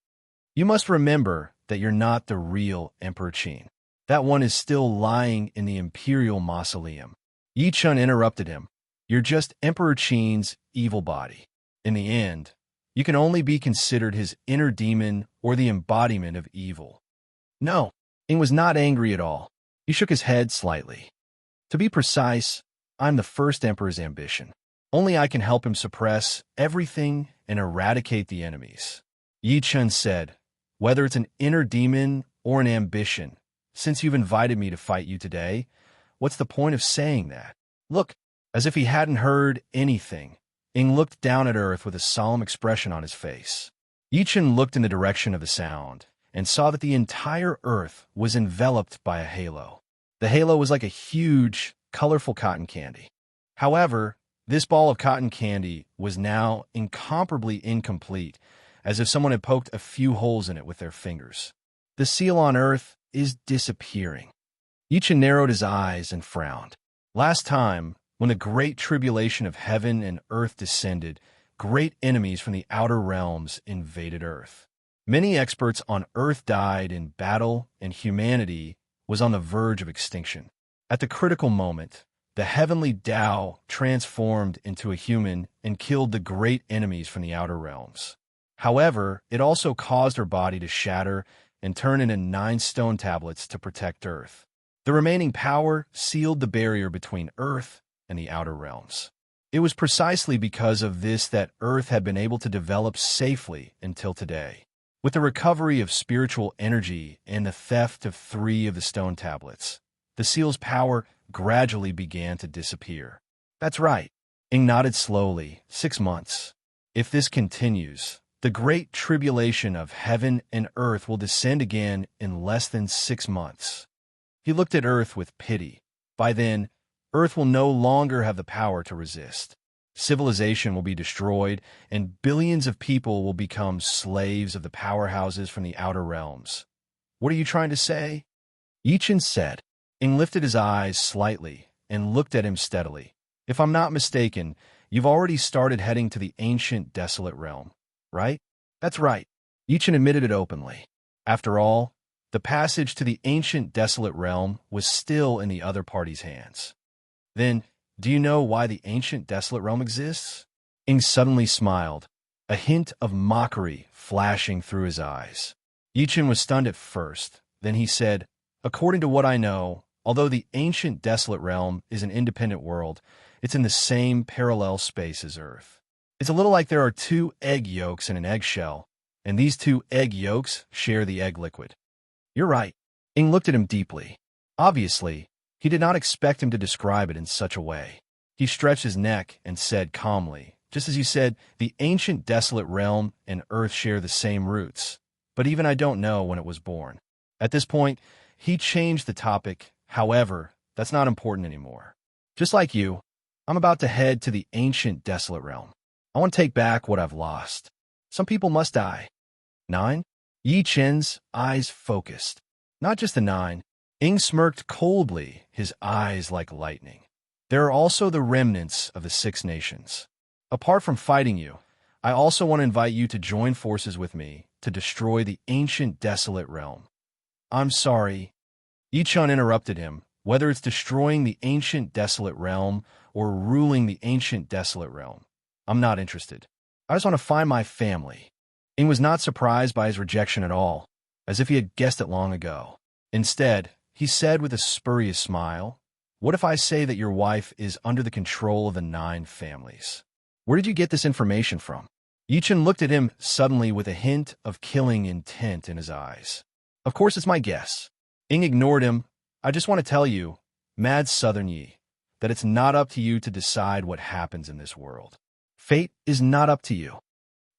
A: You must remember that you're not the real Emperor Qin. That one is still lying in the imperial mausoleum." Yi Chen interrupted him. "You're just Emperor Qin's evil body. In the end, you can only be considered his inner demon or the embodiment of evil." "No." Ing was not angry at all. He shook his head slightly. "To be precise, I'm the first emperor's ambition. Only I can help him suppress everything and eradicate the enemies." Yi Chen said, "Whether it's an inner demon or an ambition, since you've invited me to fight you today, what's the point of saying that?" "Look." As if he hadn't heard anything, Ing looked down at Earth with a solemn expression on his face. Yi Chen looked in the direction of the sound and saw that the entire Earth was enveloped by a halo. The halo was like a huge, colorful cotton candy. However, this ball of cotton candy was now incomparably incomplete, as if someone had poked a few holes in it with their fingers. "The seal on Earth is disappearing." Yi Chen narrowed his eyes and frowned. Last time, when the great tribulation of heaven and earth descended, great enemies from the outer realms invaded Earth. Many experts on Earth died in battle, and humanity was on the verge of extinction. At the critical moment, the heavenly Tao transformed into a human and killed the great enemies from the outer realms. However, it also caused her body to shatter and turn into 9 stone tablets to protect Earth. The remaining power sealed the barrier between Earth and the outer realms. It was precisely because of this that Earth had been able to develop safely until today. With the recovery of spiritual energy and the theft of 3 of the stone tablets, the seal's power gradually began to disappear. That's right. Ing nodded slowly. 6 months. If this continues, the great tribulation of heaven and earth will descend again in less than 6 months. He looked at Earth with pity. By then, Earth will no longer have the power to resist. Civilization will be destroyed, and billions of people will become slaves of the powerhouses from the outer realms. What are you trying to say? Yichen said. Ing lifted his eyes slightly and looked at him steadily. If I'm not mistaken, you've already started heading to the ancient desolate realm, right? That's right. Yichen admitted it openly. After all, the passage to the ancient desolate realm was still in the other party's hands. Then, do you know why the ancient desolate realm exists? Ing suddenly smiled, a hint of mockery flashing through his eyes. Yichen was stunned at first. Then he said, according to what I know, although the ancient desolate realm is an independent world, it's in the same parallel space as Earth. It's a little like there are 2 egg yolks in an eggshell, and these 2 egg yolks share the egg liquid. You're right. Ing looked at him deeply. Obviously, he did not expect him to describe it in such a way. He stretched his neck and said calmly, just as you said, the ancient desolate realm and Earth share the same roots, but even I don't know when it was born. At this point, he changed the topic. However, that's not important anymore. Just like you, I'm about to head to the ancient desolate realm. I want to take back what I've lost. Some people must die. 9? Yi Chen's eyes focused. Not just the 9. Ing smirked coldly, his eyes like lightning. There are also the remnants of the 6 nations. Apart from fighting you, I also want to invite you to join forces with me to destroy the ancient desolate realm. I'm sorry. Yi Chen interrupted him. Whether it's destroying the ancient desolate realm or ruling the ancient desolate realm, I'm not interested. I just want to find my family. Ing was not surprised by his rejection at all, as if he had guessed it long ago. Instead, he said with a spurious smile, what if I say that your wife is under the control of the 9 families? Where did you get this information from? Yichen looked at him suddenly with a hint of killing intent in his eyes. Of course, it's my guess. Ing ignored him. I just want to tell you, Mad Southern Yi, that it's not up to you to decide what happens in this world. Fate is not up to you.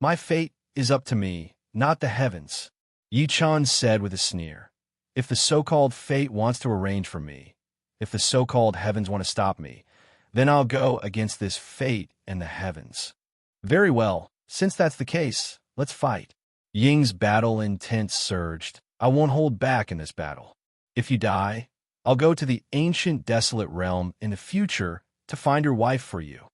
A: My fate is up to me, not the heavens, Yi Chen said with a sneer. If the so-called fate wants to arrange for me, if the so-called heavens want to stop me, then I'll go against this fate and the heavens. Very well, since that's the case, let's fight. Ying's battle intent surged. I won't hold back in this battle. If you die, I'll go to the ancient desolate realm in the future to find your wife for you.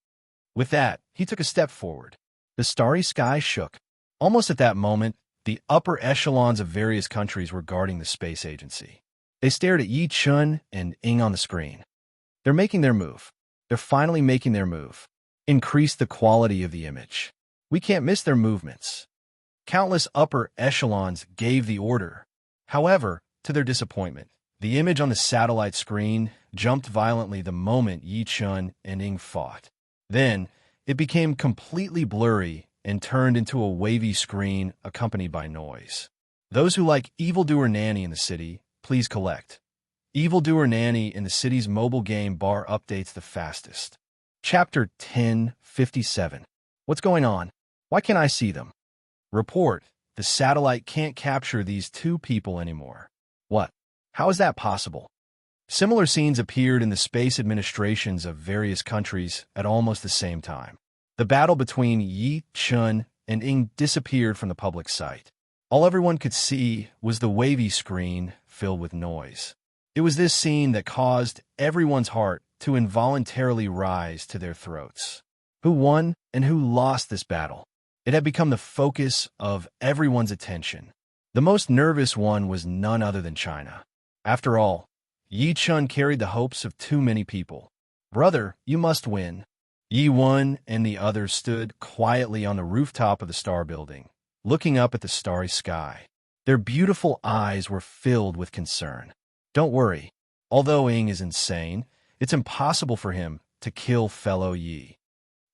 A: With that, he took a step forward. The starry sky shook. Almost at that moment, the upper echelons of various countries were guarding the space agency. They stared at Yi Chen and Ing on the screen. They're making their move. They're finally making their move. Increase the quality of the image. We can't miss their movements. Countless upper echelons gave the order. However, to their disappointment, the image on the satellite screen jumped violently the moment Yi Chen and Ing fought. Then, it became completely blurry and turned into a wavy screen accompanied by noise. Those who like Evildoer Nanny in the city, please collect. Evildoer Nanny in the city's mobile game bar updates the fastest. Chapter 1057. What's going on? Why can't I see them? Report. The satellite can't capture these 2 people anymore. What? How is that possible? Similar scenes appeared in the space administrations of various countries at almost the same time. The battle between Yi Chen and Ing disappeared from the public sight. All everyone could see was the wavy screen filled with noise. It was this scene that caused everyone's heart to involuntarily rise to their throats. Who won and who lost this battle? It had become the focus of everyone's attention. The most nervous one was none other than China. After all, Yi Chun carried the hopes of too many people. Brother, you must win. Yi won, and the others stood quietly on the rooftop of the Star Building, looking up at the starry sky. Their beautiful eyes were filled with concern. Don't worry. Although Ying is insane, it's impossible for him to kill fellow Yi.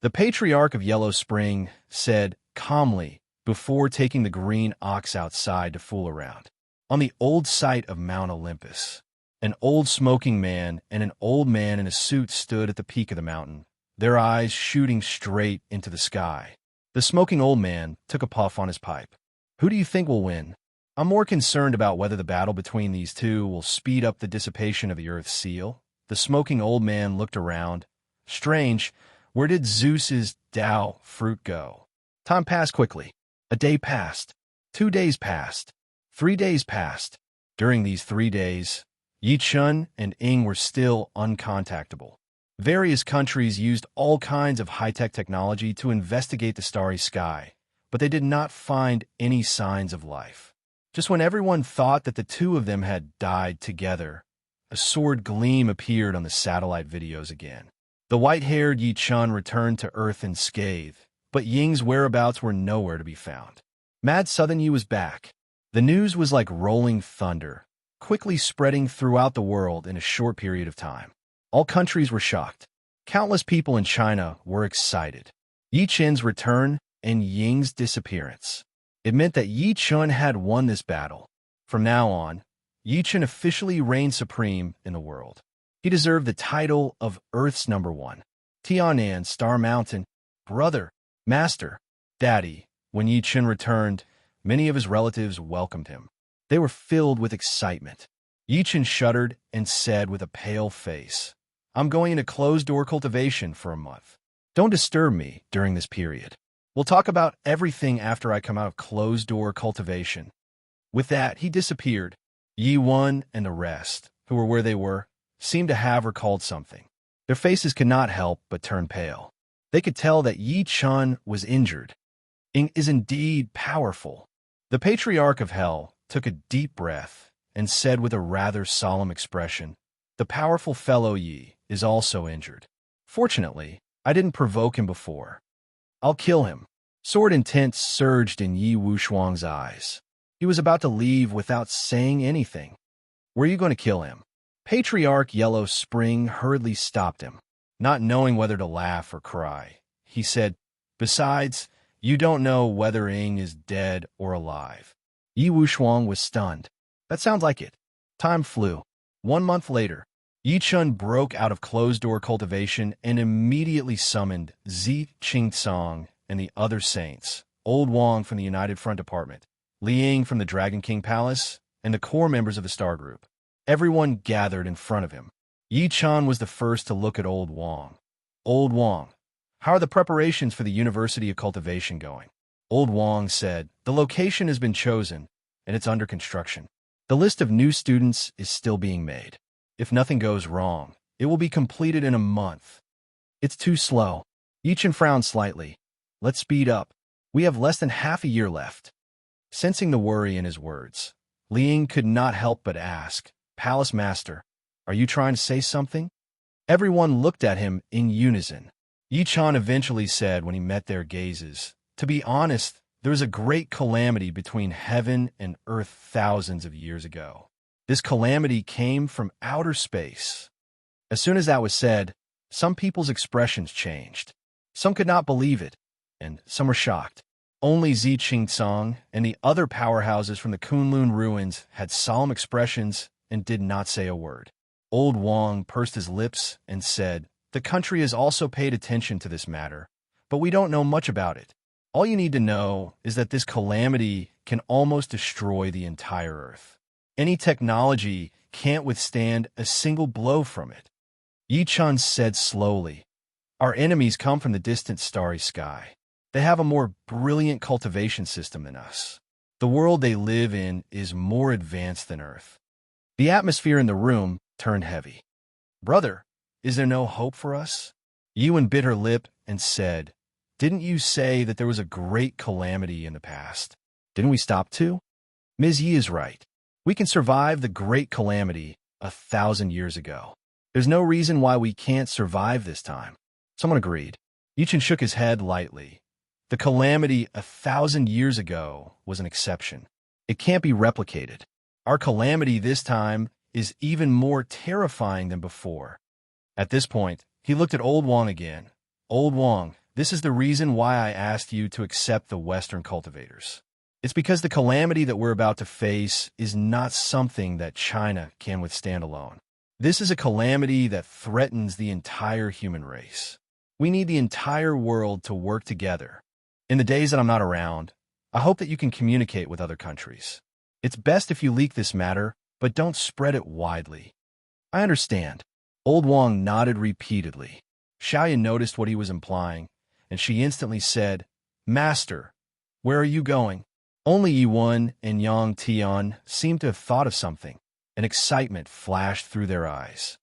A: The patriarch of Yellow Spring said calmly before taking the green ox outside to fool around. On the old site of Mount Olympus, an old smoking man and an old man in a suit stood at the peak of the mountain, their eyes shooting straight into the sky. The smoking old man took a puff on his pipe. Who do you think will win? I'm more concerned about whether the battle between these two will speed up the dissipation of the Earth's seal. The smoking old man looked around. Strange, where did Zeus's Tao fruit go? Time passed quickly. A day passed. 2 days passed. 3 days passed. During these 3 days, Yi Chun and Ying were still uncontactable. Various countries used all kinds of high-tech technology to investigate the starry sky, but they did not find any signs of life. Just when everyone thought that the two of them had died together, a sword gleam appeared on the satellite videos again. The white-haired Yi Chun returned to Earth unscathed, but Ying's whereabouts were nowhere to be found. Mad Southern Yi was back. The news was like rolling thunder, quickly spreading throughout the world in a short period of time. All countries were shocked. Countless people in China were excited. Yi Chun's return and Ying's disappearance. It meant that Yi Chun had won this battle. From now on, Yi Chun officially reigned supreme in the world. He deserved the title of Earth's #1. Tianan, Star Mountain, brother, master, daddy. When Yi Chun returned, many of his relatives welcomed him. They were filled with excitement. Yi Chun shuddered and said with a pale face, I'm going into closed-door cultivation for a month. Don't disturb me during this period. We'll talk about everything after I come out of closed-door cultivation. With that, he disappeared. Yi Wen and the rest, who were where they were, seemed to have recalled something. Their faces could not help but turn pale. They could tell that Yi Chun was injured. Ying is indeed powerful. The Patriarch of Hell took a deep breath and said with a rather solemn expression, the powerful fellow Yi is also injured. Fortunately, I didn't provoke him before. I'll kill him. Sword intent surged in Yi Wushuang's eyes. He was about to leave without saying anything. Were you going to kill him? Patriarch Yellow Spring hurriedly stopped him, not knowing whether to laugh or cry. He said, besides, you don't know whether Ying is dead or alive. Yi Wushuang was stunned. That sounds like it. Time flew. 1 month later, Yi Chun broke out of closed-door cultivation and immediately summoned Zi Qingtsong and the other saints, Old Wang from the United Front Department, Li Ying from the Dragon King Palace, and the core members of the Star Group. Everyone gathered in front of him. Yi Chun was the first to look at Old Wang. Old Wang, how are the preparations for the University of Cultivation going? Old Wang said, the location has been chosen, and it's under construction. The list of new students is still being made. If nothing goes wrong, it will be completed in a month. It's too slow. Yi Chun frowned slightly. Let's speed up. We have less than half a year left. Sensing the worry in his words, Li Ying could not help but ask, Palace Master, are you trying to say something? Everyone looked at him in unison. Yi Chun eventually said when he met their gazes, to be honest, there was a great calamity between heaven and earth thousands of years ago. This calamity came from outer space. As soon as that was said, some people's expressions changed. Some could not believe it, and some were shocked. Only Zi Qingtsong and the other powerhouses from the Kunlun ruins had solemn expressions and did not say a word. Old Wang pursed his lips and said, the country has also paid attention to this matter, but we don't know much about it. All you need to know is that this calamity can almost destroy the entire Earth. Any technology can't withstand a single blow from it. Yi Chun said slowly, our enemies come from the distant starry sky. They have a more brilliant cultivation system than us. The world they live in is more advanced than Earth. The atmosphere in the room turned heavy. Brother, is there no hope for us? Yi Wen bit her lip and said, "Didn't you say that there was a great calamity in the past? Didn't we stop too?" Ms. Yi is right. We can survive the great calamity 1,000 years ago. There's no reason why we can't survive this time. Someone agreed. Yichen shook his head lightly. The calamity 1,000 years ago was an exception. It can't be replicated. Our calamity this time is even more terrifying than before. At this point, he looked at Old Wang again. Old Wang, this is the reason why I asked you to accept the Western cultivators. It's because the calamity that we're about to face is not something that China can withstand alone. This is a calamity that threatens the entire human race. We need the entire world to work together. In the days that I'm not around, I hope that you can communicate with other countries. It's best if you leak this matter, but don't spread it widely. I understand. Old Wang nodded repeatedly. Xiaoyan noticed what he was implying, and she instantly said, "Master, where are you going?" Only Yiwen and Yang Tian seemed to have thought of something, and excitement flashed through their eyes.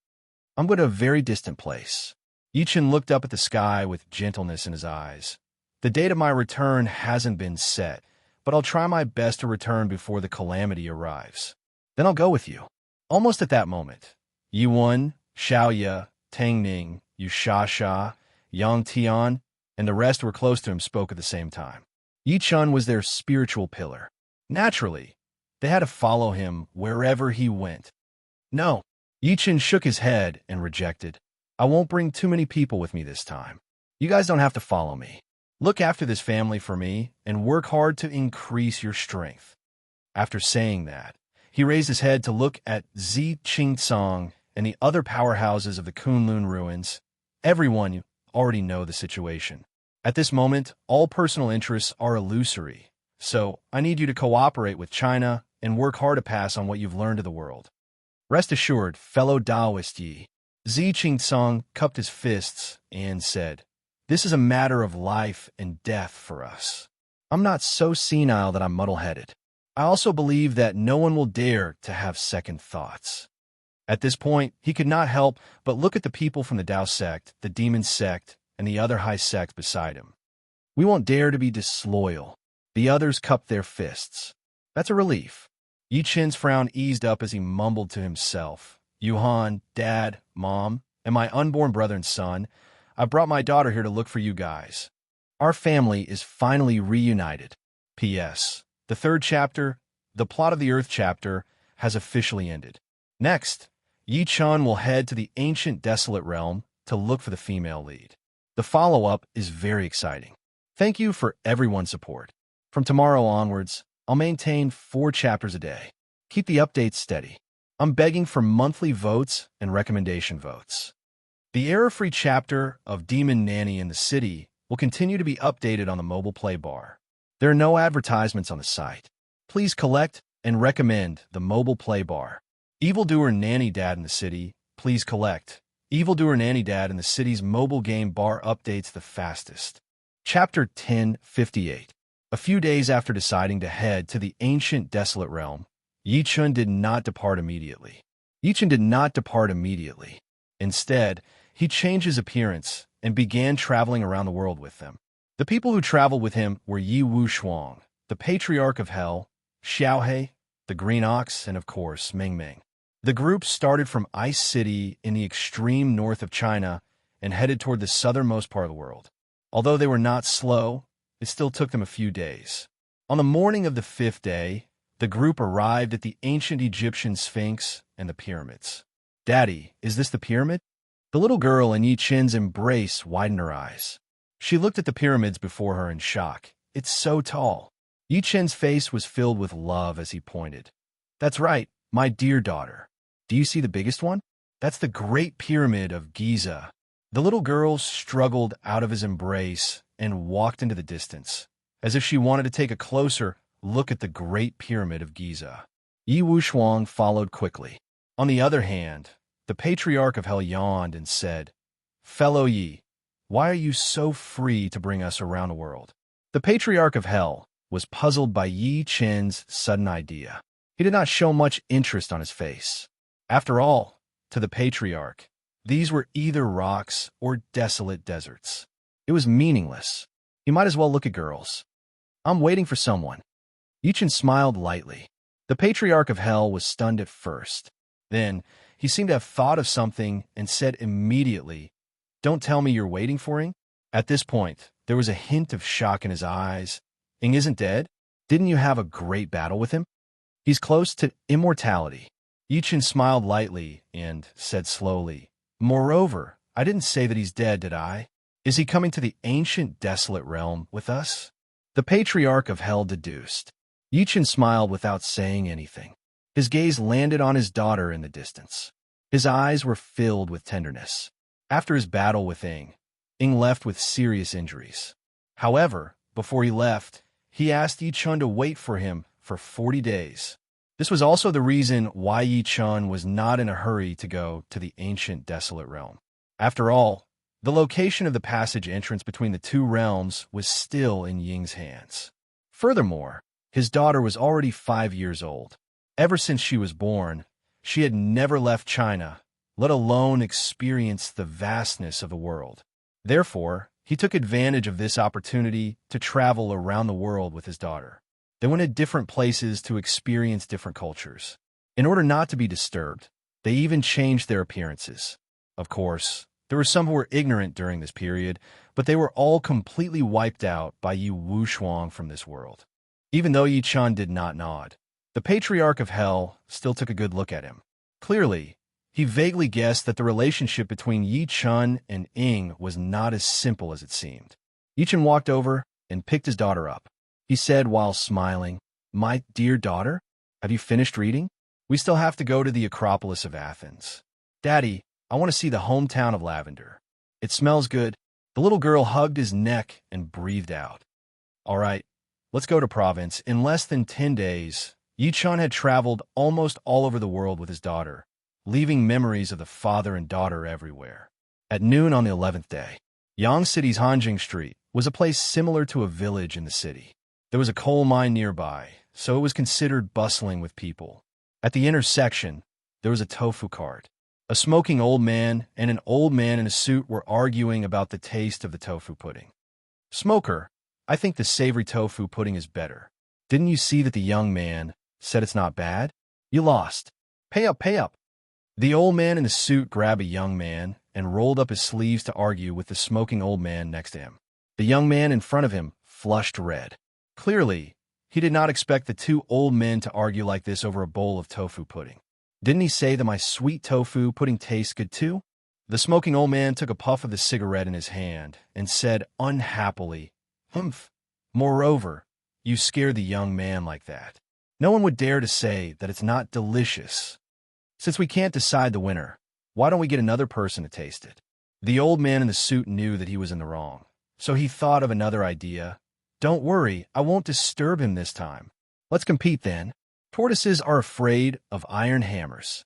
A: "I'm going to a very distant place." Yichen looked up at the sky with gentleness in his eyes. "The date of my return hasn't been set, but I'll try my best to return before the calamity arrives. Then I'll go with you." Almost at that moment, Yiwen, Xiaoya, Tang Ning, Yushasha, Yang Tian, and the rest who were close to him spoke at the same time. Yichun was their spiritual pillar. Naturally, they had to follow him wherever he went. "No." Yichun shook his head and rejected. "I won't bring too many people with me this time. You guys don't have to follow me. Look after this family for me and work hard to increase your strength." After saying that, he raised his head to look at Zi Qingcong and the other powerhouses of the Kunlun ruins. Everyone already know the situation. At this moment, all personal interests are illusory, so I need you to cooperate with China and work hard to pass on what you've learned to the world. Rest assured, fellow Taoist Yi. Zi Qingcong cupped his fists and said, "This is a matter of life and death for us. I'm not so senile that I'm muddle-headed. I also believe that no one will dare to have second thoughts." At this point, he could not help but look at the people from the Tao sect, the demon sect, and the other high sect beside him. "We won't dare to be disloyal." The others cupped their fists. "That's a relief." Yi Chen's frown eased up as he mumbled to himself, "Yuhan, Dad, Mom, and my unborn brother and son, I brought my daughter here to look for you guys. Our family is finally reunited. P.S. The third chapter, the Plot of the Earth chapter, has officially ended. Next, Yi Chun will head to the ancient desolate realm to look for the female lead. The follow-up is very exciting. Thank you for everyone's support. From tomorrow onwards, I'll maintain 4 chapters a day. Keep the updates steady. I'm begging for monthly votes and recommendation votes. The error-free chapter of Demon Nanny in the City will continue to be updated on the mobile play bar. There are no advertisements on the site. Please collect and recommend the mobile play bar. Evildoer Nanny Dad in the City, please collect. Evildoer Nanny Dad in the City's mobile game bar updates the fastest. Chapter 1058. A few days after deciding to head to the ancient desolate realm, Yi Chun did not depart immediately. Instead, he changed his appearance and began traveling around the world with them. The people who traveled with him were Yi Wushuang, the Patriarch of Hell, Xiaohe, the Green Ox, and of course, Ming Ming. The group started from Ice City in the extreme north of China and headed toward the southernmost part of the world. Although they were not slow, it still took them a few days. On the morning of the 5th day, the group arrived at the ancient Egyptian Sphinx and the pyramids. "Daddy, is this the pyramid?" The little girl in Yi Chen's embrace widened her eyes. She looked at the pyramids before her in shock. "It's so tall." Yi Chen's face was filled with love as he pointed. "That's right, my dear daughter. Do you see the biggest one? That's the Great Pyramid of Giza." The little girl struggled out of his embrace and walked into the distance, as if she wanted to take a closer look at the Great Pyramid of Giza. Yi Wushuang followed quickly. On the other hand, the Patriarch of Hell yawned and said, "Fellow Yi, why are you so free to bring us around the world?" The Patriarch of Hell was puzzled by Yi Chen's sudden idea. He did not show much interest on his face. After all, to the Patriarch, these were either rocks or desolate deserts. It was meaningless. He might as well look at girls. I'm waiting for someone. Yichen smiled lightly. The Patriarch of Hell was stunned at first. Then, he seemed to have thought of something and said immediately, "Don't tell me you're waiting for him?" At this point, there was a hint of shock in his eyes. "Ing isn't dead? Didn't you have a great battle with him? He's close to immortality." Yichen smiled lightly and said slowly, "Moreover, I didn't say that he's dead, did I? Is he coming to the ancient desolate realm with us?" The Patriarch of Hell deduced. Yichen smiled without saying anything. His gaze landed on his daughter in the distance. His eyes were filled with tenderness. After his battle with Ing left with serious injuries. However, before he left, he asked Yichun to wait for him for 40 days. This was also the reason why Yichun was not in a hurry to go to the ancient desolate realm. After all, the location of the passage entrance between the two realms was still in Ying's hands. Furthermore, his daughter was already 5 years old. Ever since she was born, she had never left China, let alone experienced the vastness of the world. Therefore, he took advantage of this opportunity to travel around the world with his daughter. They went to different places to experience different cultures. In order not to be disturbed, they even changed their appearances. Of course, there were some who were ignorant during this period, but they were all completely wiped out by Yi Wushuang from this world. Even though Yi Chun did not nod, the Patriarch of Hell still took a good look at him. Clearly, he vaguely guessed that the relationship between Yi Chun and Ing was not as simple as it seemed. Yi Chun walked over and picked his daughter up. He said while smiling, "My dear daughter, have you finished reading? We still have to go to the Acropolis of Athens. Daddy, I want to see the hometown of lavender. It smells good." The little girl hugged his neck and breathed out. "All right, let's go to province." In less than 10 days, Yi Chun had traveled almost all over the world with his daughter, leaving memories of the father and daughter everywhere. At noon on the 11th day, Yang City's Hanjing Street was a place similar to a village in the city. There was a coal mine nearby, so it was considered bustling with people. At the intersection, there was a tofu cart. A smoking old man and an old man in a suit were arguing about the taste of the tofu pudding. "Smoker, I think the savory tofu pudding is better. Didn't you see that the young man said it's not bad? You lost. Pay up, pay up." The old man in the suit grabbed a young man and rolled up his sleeves to argue with the smoking old man next to him. The young man in front of him flushed red. Clearly, he did not expect the two old men to argue like this over a bowl of tofu pudding. "Didn't he say that my sweet tofu pudding tastes good too?" The smoking old man took a puff of the cigarette in his hand and said unhappily, "Humph. Moreover, you scared the young man like that. No one would dare to say that it's not delicious. Since we can't decide the winner, why don't we get another person to taste it?" The old man in the suit knew that he was in the wrong, so he thought of another idea. "Don't worry, I won't disturb him this time. Let's compete then. Tortoises are afraid of iron hammers."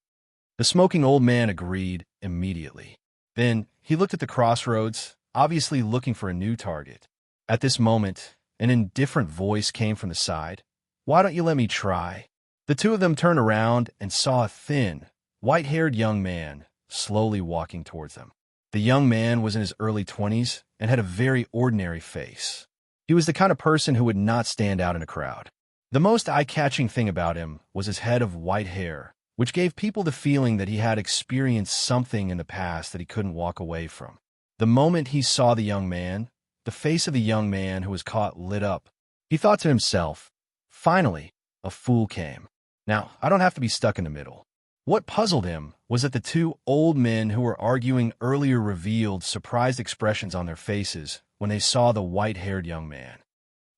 A: The smoking old man agreed immediately. Then he looked at the crossroads, obviously looking for a new target. At this moment, an indifferent voice came from the side. "Why don't you let me try?" The two of them turned around and saw a thin, white-haired young man slowly walking towards them. The young man was in his early 20s and had a very ordinary face. He was the kind of person who would not stand out in a crowd. The most eye-catching thing about him was his head of white hair, which gave people the feeling that he had experienced something in the past that he couldn't walk away from. The moment he saw the young man, the face of the young man who was caught lit up. He thought to himself, "Finally, a fool came. Now, I don't have to be stuck in the middle." What puzzled him was that the two old men who were arguing earlier revealed surprised expressions on their faces when they saw the white-haired young man.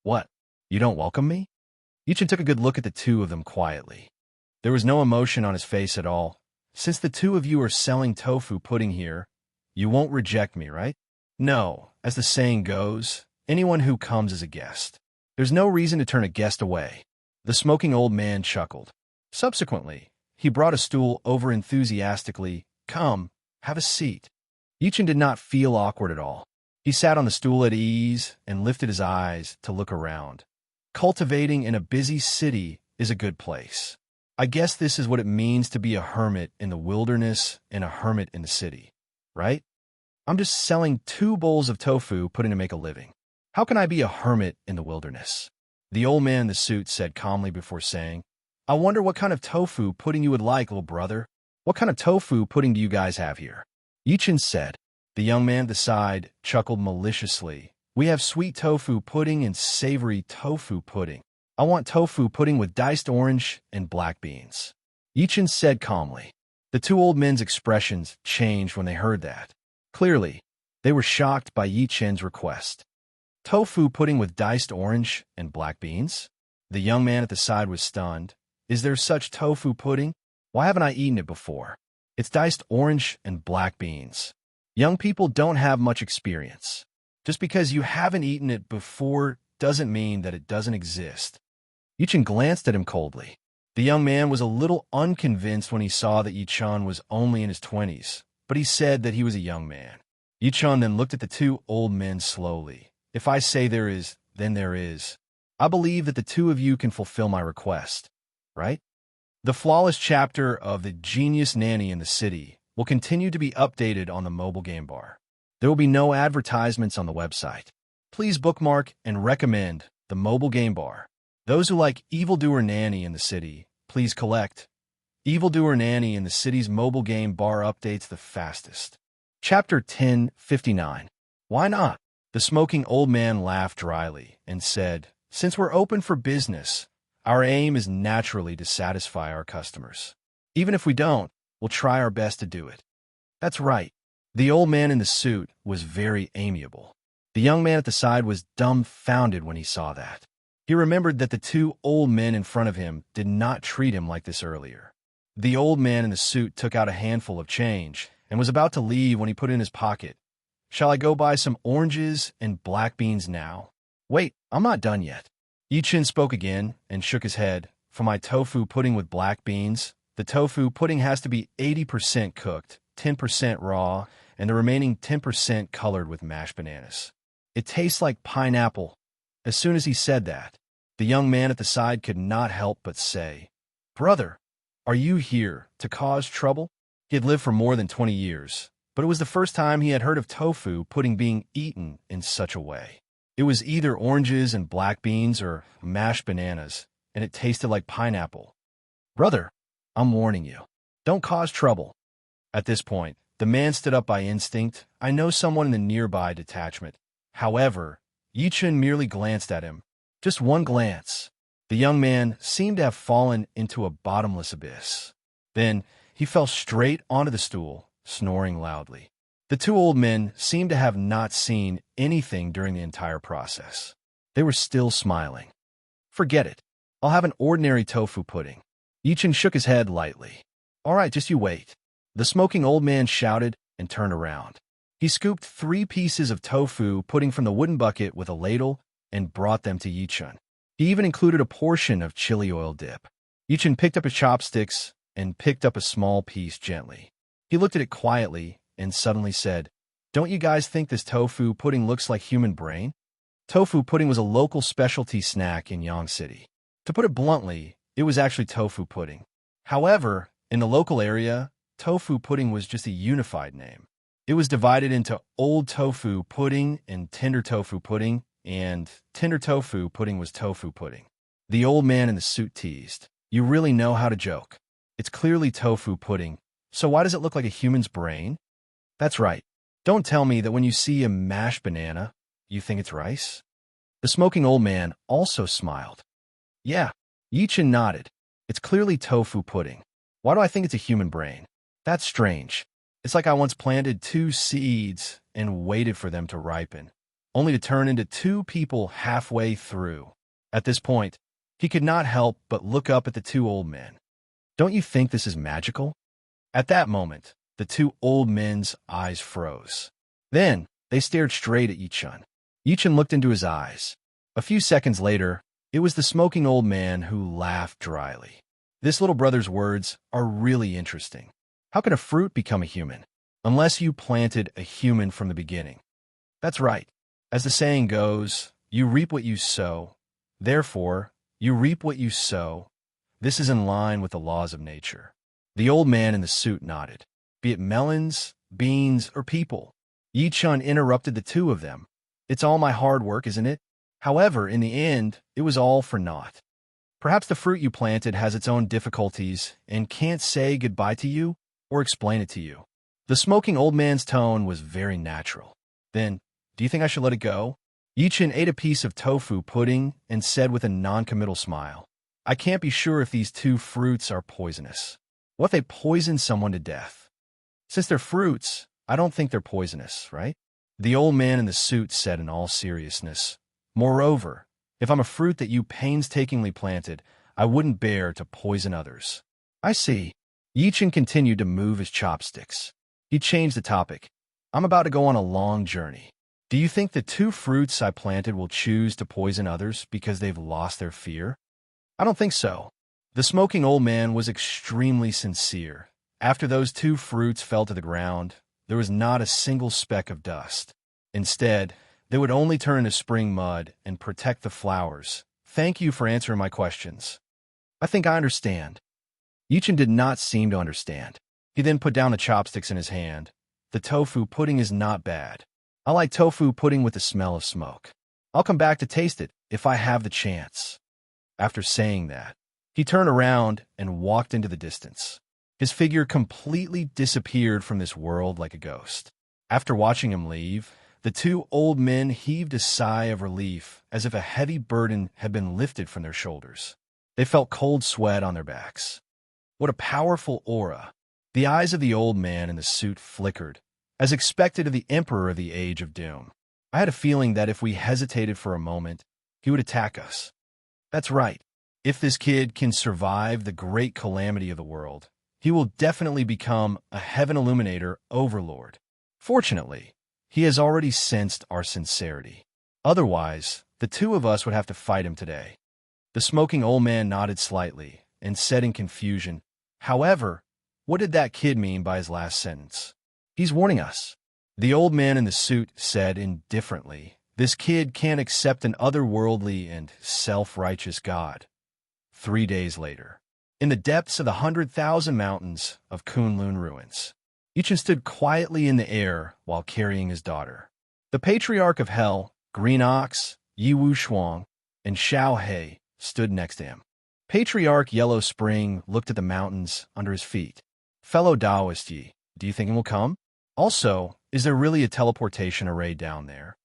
A: "What? You don't welcome me?" Yichen took a good look at the two of them quietly. There was no emotion on his face at all. "Since the two of you are selling tofu pudding here, you won't reject me, right?" "No, as the saying goes, anyone who comes is a guest. There's no reason to turn a guest away." The smoking old man chuckled. Subsequently, he brought a stool over enthusiastically. "Come, have a seat." Yichen did not feel awkward at all. He sat on the stool at ease and lifted his eyes to look around. Cultivating in a busy city is a good place. I guess this is what it means to be a hermit in the wilderness and a hermit in the city, right? I'm just selling 2 bowls of tofu pudding to make a living. How can I be a hermit in the wilderness? The old man in the suit said calmly before saying, I wonder what kind of tofu pudding you would like, little brother. What kind of tofu pudding do you guys have here? Yichin said. The young man at the side chuckled maliciously. We have sweet tofu pudding and savory tofu pudding. I want tofu pudding with diced orange and black beans. Yichin said calmly. The 2 old men's expressions changed when they heard that. Clearly, they were shocked by Yichin's request. Tofu pudding with diced orange and black beans? The young man at the side was stunned. Is there such tofu pudding? Why haven't I eaten it before? It's diced orange and black beans. Young people don't have much experience. Just because you haven't eaten it before doesn't mean that it doesn't exist. Yichin glanced at him coldly. The young man was a little unconvinced when he saw that Yichin was only in his 20s, but he said that he was a young man. Yichin then looked at the 2 old men slowly. If I say there is, then there is. I believe that the 2 of you can fulfill my request, right? The flawless chapter of The Genius Nanny in the City will continue to be updated on the mobile game bar. There will be no advertisements on the website. Please bookmark and recommend the mobile game bar. Those who like Evildoer Nanny in the City, please collect. Evildoer Nanny in the City's mobile game bar updates the fastest. Chapter 1059. Why not? The smoking old man laughed dryly and said, Since we're open for business, our aim is naturally to satisfy our customers. Even if we don't, we'll try our best to do it. That's right. The old man in the suit was very amiable. The young man at the side was dumbfounded when he saw that. He remembered that the 2 old men in front of him did not treat him like this earlier. The old man in the suit took out a handful of change and was about to leave when he put it in his pocket. Shall I go buy some oranges and black beans now? Wait, I'm not done yet. Yichin spoke again and shook his head. For my tofu pudding with black beans, the tofu pudding has to be 80% cooked, 10% raw, and the remaining 10% colored with mashed bananas. It tastes like pineapple. As soon as he said that, the young man at the side could not help but say, Brother, are you here to cause trouble? He had lived for more than 20 years, but it was the first time he had heard of tofu pudding being eaten in such a way. It was either oranges and black beans or mashed bananas, and it tasted like pineapple. Brother, I'm warning you. Don't cause trouble. At this point, the man stood up by instinct. I know someone in the nearby detachment. However, Yichin merely glanced at him. Just one glance. The young man seemed to have fallen into a bottomless abyss. Then he fell straight onto the stool, snoring loudly. The 2 old men seemed to have not seen anything during the entire process. They were still smiling. Forget it. I'll have an ordinary tofu pudding. Yichin shook his head lightly. All right, just you wait. The smoking old man shouted and turned around. He scooped 3 pieces of tofu pudding from the wooden bucket with a ladle and brought them to Yichin. He even included a portion of chili oil dip. Yichin picked up his chopsticks and picked up a small piece gently. He looked at it quietly and suddenly said, Don't you guys think this tofu pudding looks like human brain? Tofu pudding was a local specialty snack in Yang City. To put it bluntly, it was actually tofu pudding. However, in the local area, tofu pudding was just a unified name. It was divided into old tofu pudding and tender tofu pudding, and tender tofu pudding was tofu pudding. The old man in the suit teased. You really know how to joke. It's clearly tofu pudding, so why does it look like a human's brain? That's right. Don't tell me that when you see a mashed banana, you think it's rice? The smoking old man also smiled. Yeah, Yichin nodded. It's clearly tofu pudding. Why do I think it's a human brain? That's strange. It's like I once planted 2 seeds and waited for them to ripen, only to turn into 2 people halfway through. At this point, he could not help but look up at the 2 old men. Don't you think this is magical? At that moment, the 2 old men's eyes froze. Then, they stared straight at Yichin. Yichin looked into his eyes. A few seconds later, it was the smoking old man who laughed dryly. This little brother's words are really interesting. How can a fruit become a human? Unless you planted a human from the beginning. That's right. As the saying goes, you reap what you sow. Therefore, you reap what you sow. This is in line with the laws of nature. The old man in the suit nodded. Be it melons, beans, or people, Yi-chun interrupted the two of them. It's all my hard work, isn't it? However, in the end, it was all for naught. Perhaps the fruit you planted has its own difficulties and can't say goodbye to you or explain it to you. The smoking old man's tone was very natural. Then, do you think I should let it go? Yi-chun ate a piece of tofu pudding and said with a non-committal smile, I can't be sure if these two fruits are poisonous. What if they poison someone to death? Since they're fruits, I don't think they're poisonous, right? The old man in the suit said in all seriousness, Moreover, if I'm a fruit that you painstakingly planted, I wouldn't bear to poison others. I see. Yi-chun continued to move his chopsticks. He changed the topic. I'm about to go on a long journey. Do you think the two fruits I planted will choose to poison others because they've lost their fear? I don't think so. The smoking old man was extremely sincere. After those two fruits fell to the ground, there was not a single speck of dust. Instead, they would only turn to spring mud and protect the flowers. Thank you for answering my questions. I think I understand. Yi-chun did not seem to understand. He then put down the chopsticks in his hand. The tofu pudding is not bad. I like tofu pudding with the smell of smoke. I'll come back to taste it if I have the chance. After saying that, he turned around and walked into the distance. His figure completely disappeared from this world like a ghost. After watching him leave, the two old men heaved a sigh of relief as if a heavy burden had been lifted from their shoulders. They felt cold sweat on their backs. What a powerful aura! The eyes of the old man in the suit flickered, as expected of the Emperor of the Age of Doom. I had a feeling that if we hesitated for a moment, he would attack us. That's right. If this kid can survive the great calamity of the world, he will definitely become a heaven illuminator overlord. Fortunately, he has already sensed our sincerity. Otherwise, the two of us would have to fight him today. The smoking old man nodded slightly and said in confusion, However, what did that kid mean by his last sentence? He's warning us. The old man in the suit said indifferently, This kid can't accept an otherworldly and self-righteous God. 3 days later, in the depths of the 100,000 mountains of Kunlun ruins, Yi-chun stood quietly in the air while carrying his daughter. The patriarch of hell, Green Ox, Yi Wu-shuang, and Xiao He stood next to him. Patriarch Yellow Spring looked at the mountains under his feet. Fellow Taoist Yi, do you think it will come? Also, is there really a teleportation array down there?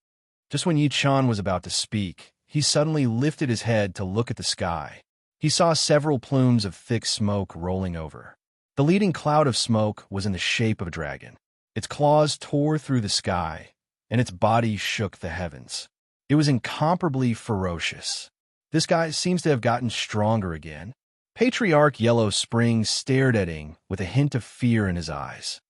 A: Just when Yi-chun was about to speak, he suddenly lifted his head to look at the sky. He saw several plumes of thick smoke rolling over. The leading cloud of smoke was in the shape of a dragon. Its claws tore through the sky, and its body shook the heavens. It was incomparably ferocious. This guy seems to have gotten stronger again. Patriarch Yellow Spring stared at him with a hint of fear in his eyes.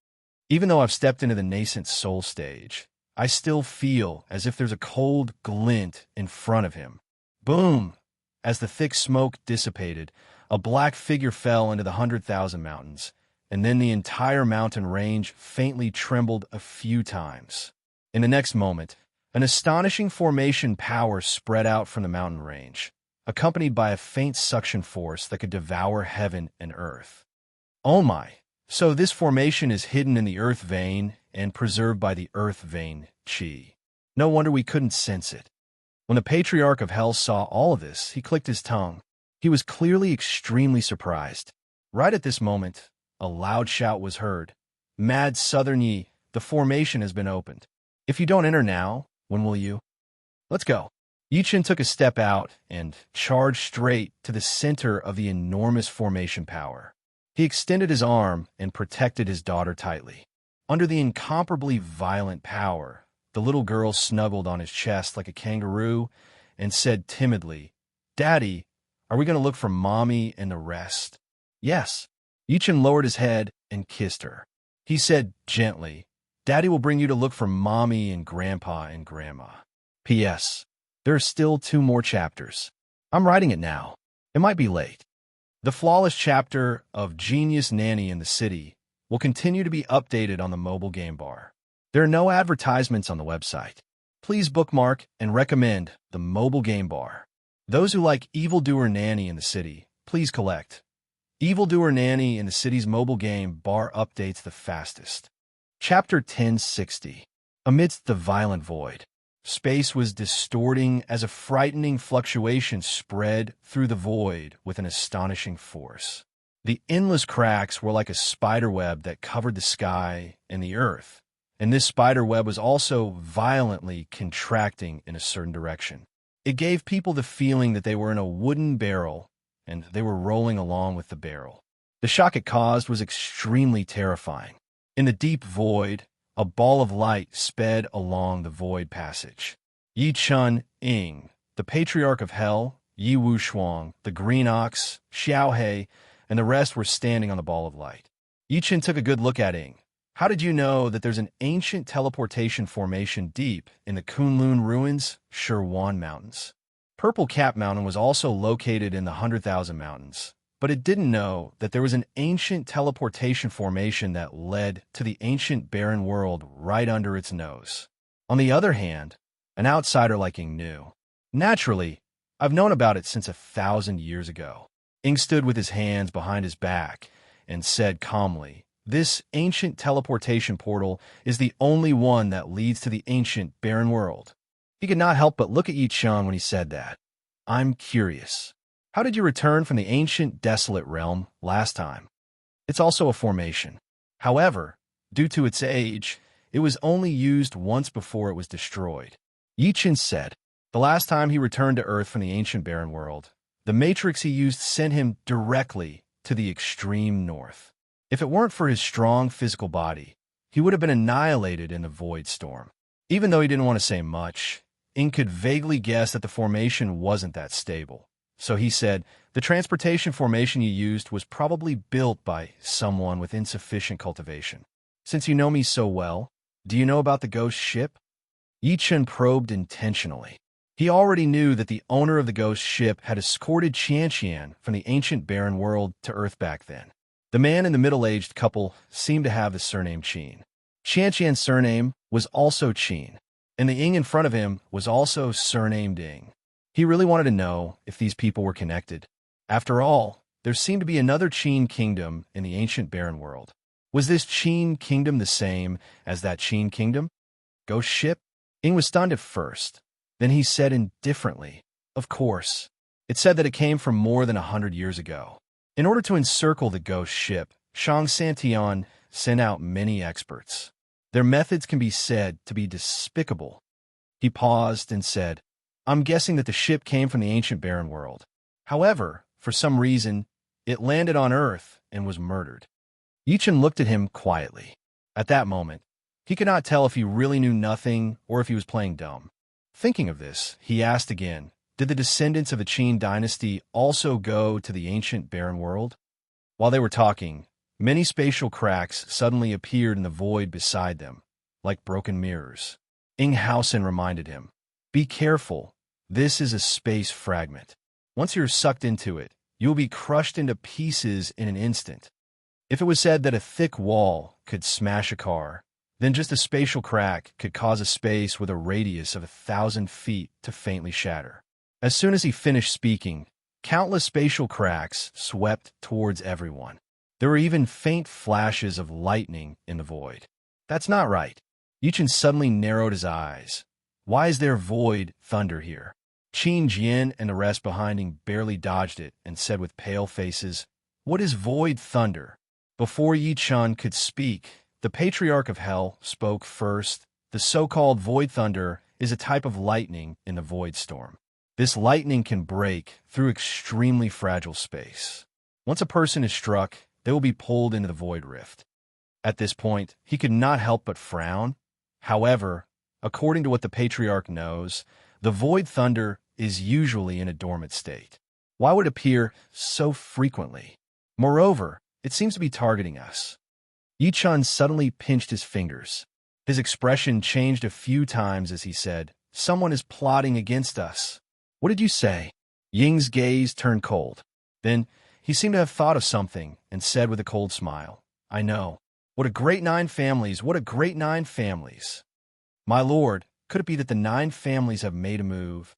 A: Even though I've stepped into the nascent soul stage, I still feel as if there's a cold glint in front of him. Boom! As the thick smoke dissipated, a black figure fell into the 100,000 mountains, and then the entire mountain range faintly trembled a few times. In the next moment, an astonishing formation power spread out from the mountain range, accompanied by a faint suction force that could devour heaven and earth. Oh my! So this formation is hidden in the earth vein and preserved by the earth vein chi. No wonder we couldn't sense it. When the Patriarch of Hell saw all of this, he clicked his tongue. He was clearly extremely surprised. Right at this moment, a loud shout was heard. Mad Southern Yi, the formation has been opened. If you don't enter now, when will you? Let's go. Yi-chun took a step out and charged straight to the center of the enormous formation power. He extended his arm and protected his daughter tightly. Under the incomparably violent power, the little girl snuggled on his chest like a kangaroo and said timidly, Daddy, are we going to look for Mommy and the rest? Yes. Yi-chun lowered his head and kissed her. He said gently, Daddy will bring you to look for Mommy and Grandpa and Grandma. P.S. There are still 2 more chapters. I'm writing it now. It might be late. The flawless chapter of Genius Nanny in the City will continue to be updated on the mobile game bar. There are no advertisements on the website. Please bookmark and recommend the mobile game bar. Those who like Evildoer Nanny in the City, please collect. Evildoer Nanny in the City's mobile game bar updates the fastest. Chapter 1060. Amidst the violent void, space was distorting as a frightening fluctuation spread through the void with an astonishing force. The endless cracks were like a spider web that covered the sky and the earth, and this spider web was also violently contracting in a certain direction. It gave people the feeling that they were in a wooden barrel and they were rolling along with the barrel. The shock it caused was extremely terrifying. In the deep void, a ball of light sped along the void passage. Yi Chun Ying, the patriarch of hell, Yi Wu Shuang, the green ox, Xiao He, and the rest were standing on the ball of light. Yi Chun took a good look at Ying. How did you know that there's an ancient teleportation formation deep in the Kunlun ruins, Shirwan Mountains? Purple Cap Mountain was also located in the 100,000 Mountains, but it didn't know that there was an ancient teleportation formation that led to the ancient barren world right under its nose. On the other hand, an outsider like Ying knew. Naturally, I've known about it since 1,000 years ago. Ying stood with his hands behind his back and said calmly, "This ancient teleportation portal is the only one that leads to the ancient barren world." He could not help but look at Yi Chun when he said that. "I'm curious. How did you return from the ancient desolate realm last time?" It's also a formation. However, due to its age, it was only used once before it was destroyed. Yi Chun said, the last time he returned to Earth from the ancient barren world, the matrix he used sent him directly to the extreme north. If it weren't for his strong physical body, he would have been annihilated in the void storm. Even though he didn't want to say much, Ying could vaguely guess that the formation wasn't that stable. So he said, "The transportation formation you used was probably built by someone with insufficient cultivation. Since you know me so well, do you know about the ghost ship?" Yi Chun probed intentionally. He already knew that the owner of the ghost ship had escorted Qian from the ancient barren world to Earth back then. The man and the middle-aged couple seemed to have the surname Qin. Qian's surname was also Qin, and the Ying in front of him was also surnamed Ying. He really wanted to know if these people were connected. After all, there seemed to be another Qin kingdom in the ancient barren world. Was this Qin kingdom the same as that Qin kingdom? Ghost ship? Ying was stunned at first. Then he said indifferently, "Of course." It said that it came from more than 100 years ago. In order to encircle the ghost ship, Shang Santian sent out many experts. Their methods can be said to be despicable. He paused and said, "I'm guessing that the ship came from the ancient barren world. However, for some reason, it landed on Earth and was murdered." Yi Chun looked at him quietly. At that moment, he could not tell if he really knew nothing or if he was playing dumb. Thinking of this, he asked again, did the descendants of the Qin dynasty also go to the ancient barren world? While they were talking, many spatial cracks suddenly appeared in the void beside them, like broken mirrors. Ying Haosen reminded him, "Be careful. This is a space fragment. Once you're sucked into it, you'll be crushed into pieces in an instant." If it was said that a thick wall could smash a car, then just a spatial crack could cause a space with a radius of 1,000 feet to faintly shatter. As soon as he finished speaking, countless spatial cracks swept towards everyone. There were even faint flashes of lightning in the void. "That's not right." Yi Chun suddenly narrowed his eyes. "Why is there void thunder here?" Qin Jian and the rest behind him barely dodged it and said with pale faces, "What is void thunder?" Before Yi Chun could speak, the patriarch of hell spoke first. "The so-called void thunder is a type of lightning in the void storm. This lightning can break through extremely fragile space. Once a person is struck, they will be pulled into the void rift." At this point, he could not help but frown. However, according to what the patriarch knows, the void thunder is usually in a dormant state. Why would it appear so frequently? Moreover, it seems to be targeting us. Yi Chun suddenly pinched his fingers. His expression changed a few times as he said, "Someone is plotting against us." "What did you say?" Ying's gaze turned cold. Then he seemed to have thought of something and said with a cold smile, "I know. What a great 9 families, what a great 9 families." "My lord, could it be that the 9 families have made a move?"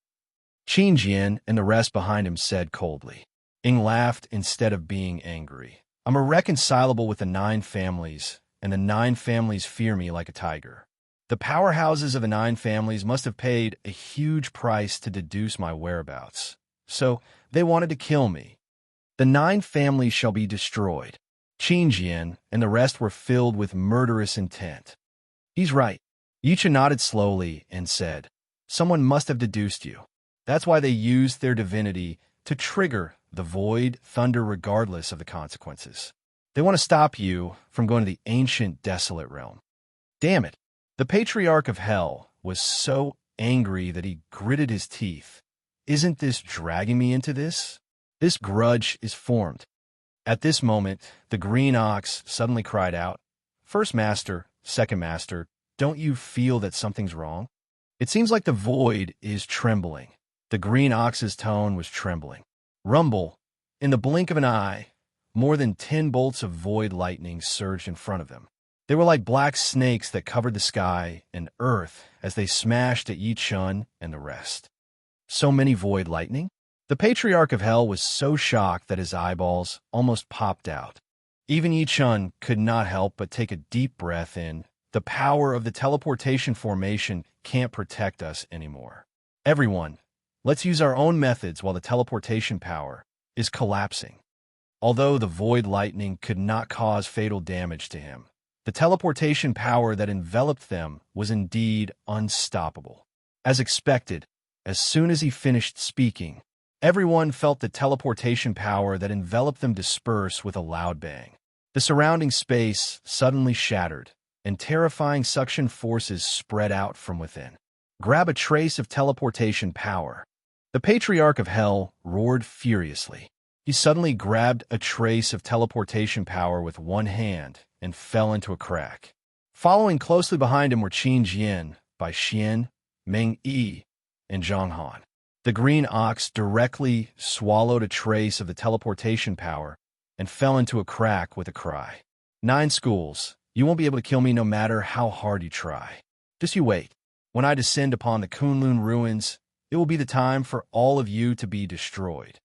A: Qin Jian and the rest behind him said coldly. Ying laughed instead of being angry. "I'm irreconcilable with the 9 families, and the 9 families fear me like a tiger." The powerhouses of the 9 families must have paid a huge price to deduce my whereabouts. So they wanted to kill me. The 9 families shall be destroyed. Qingjian and the rest were filled with murderous intent. He's right. Yicha nodded slowly and said, someone must have deduced you. That's why they used their divinity to trigger the void thunder regardless of the consequences. They want to stop you from going to the ancient desolate realm. Damn it. The Patriarch of Hell was so angry that he gritted his teeth. Isn't this dragging me into this? This grudge is formed. At this moment, the green ox suddenly cried out, First Master, Second Master, don't you feel that something's wrong? It seems like the void is trembling. The green ox's tone was trembling. Rumble. In the blink of an eye, more than 10 bolts of void lightning surged in front of them. They were like black snakes that covered the sky and earth as they smashed at Yi Chun and the rest. So many void lightning? The Patriarch of Hell was so shocked that his eyeballs almost popped out. Even Yi Chun could not help but take a deep breath in. The power of the teleportation formation can't protect us anymore. Everyone, let's use our own methods while the teleportation power is collapsing. Although the void lightning could not cause fatal damage to him, the teleportation power that enveloped them was indeed unstoppable. As expected, as soon as he finished speaking, everyone felt the teleportation power that enveloped them disperse with a loud bang. The surrounding space suddenly shattered, and terrifying suction forces spread out from within. Grab a trace of teleportation power. The Patriarch of Hell roared furiously. He suddenly grabbed a trace of teleportation power with one hand and fell into a crack. Following closely behind him were Qin Jian, Bai Xian, Meng Yi, and Zhang Han. The green ox directly swallowed a trace of the teleportation power and fell into a crack with a cry. 9 schools, you won't be able to kill me no matter how hard you try. Just you wait. When I descend upon the Kunlun ruins, it will be the time for all of you to be destroyed.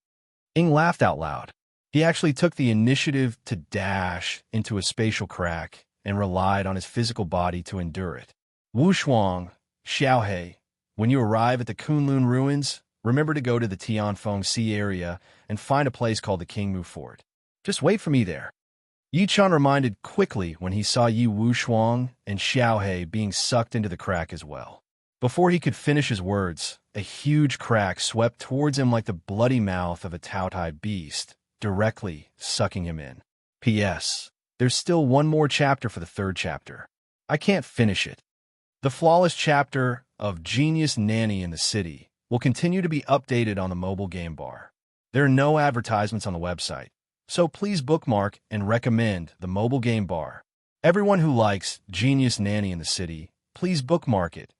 A: Ing laughed out loud. He actually took the initiative to dash into a spatial crack and relied on his physical body to endure it. Wu Shuang, Xiaohei, when you arrive at the Kunlun ruins, remember to go to the Tianfeng Sea area and find a place called the Qingmu Fort. Just wait for me there. Yi Chun reminded quickly when he saw Yi Wushuang and Xiaohei being sucked into the crack as well. Before he could finish his words, a huge crack swept towards him like the bloody mouth of a Taotai beast, directly sucking him in. P.S. There's still one more chapter for the 3rd chapter. I can't finish it. The flawless chapter of Genius Nanny in the City will continue to be updated on the mobile game bar. There are no advertisements on the website, so please bookmark and recommend the mobile game bar. Everyone who likes Genius Nanny in the City, please bookmark it.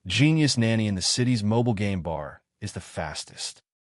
A: Genius Nanny in the City's mobile game bar is the fastest.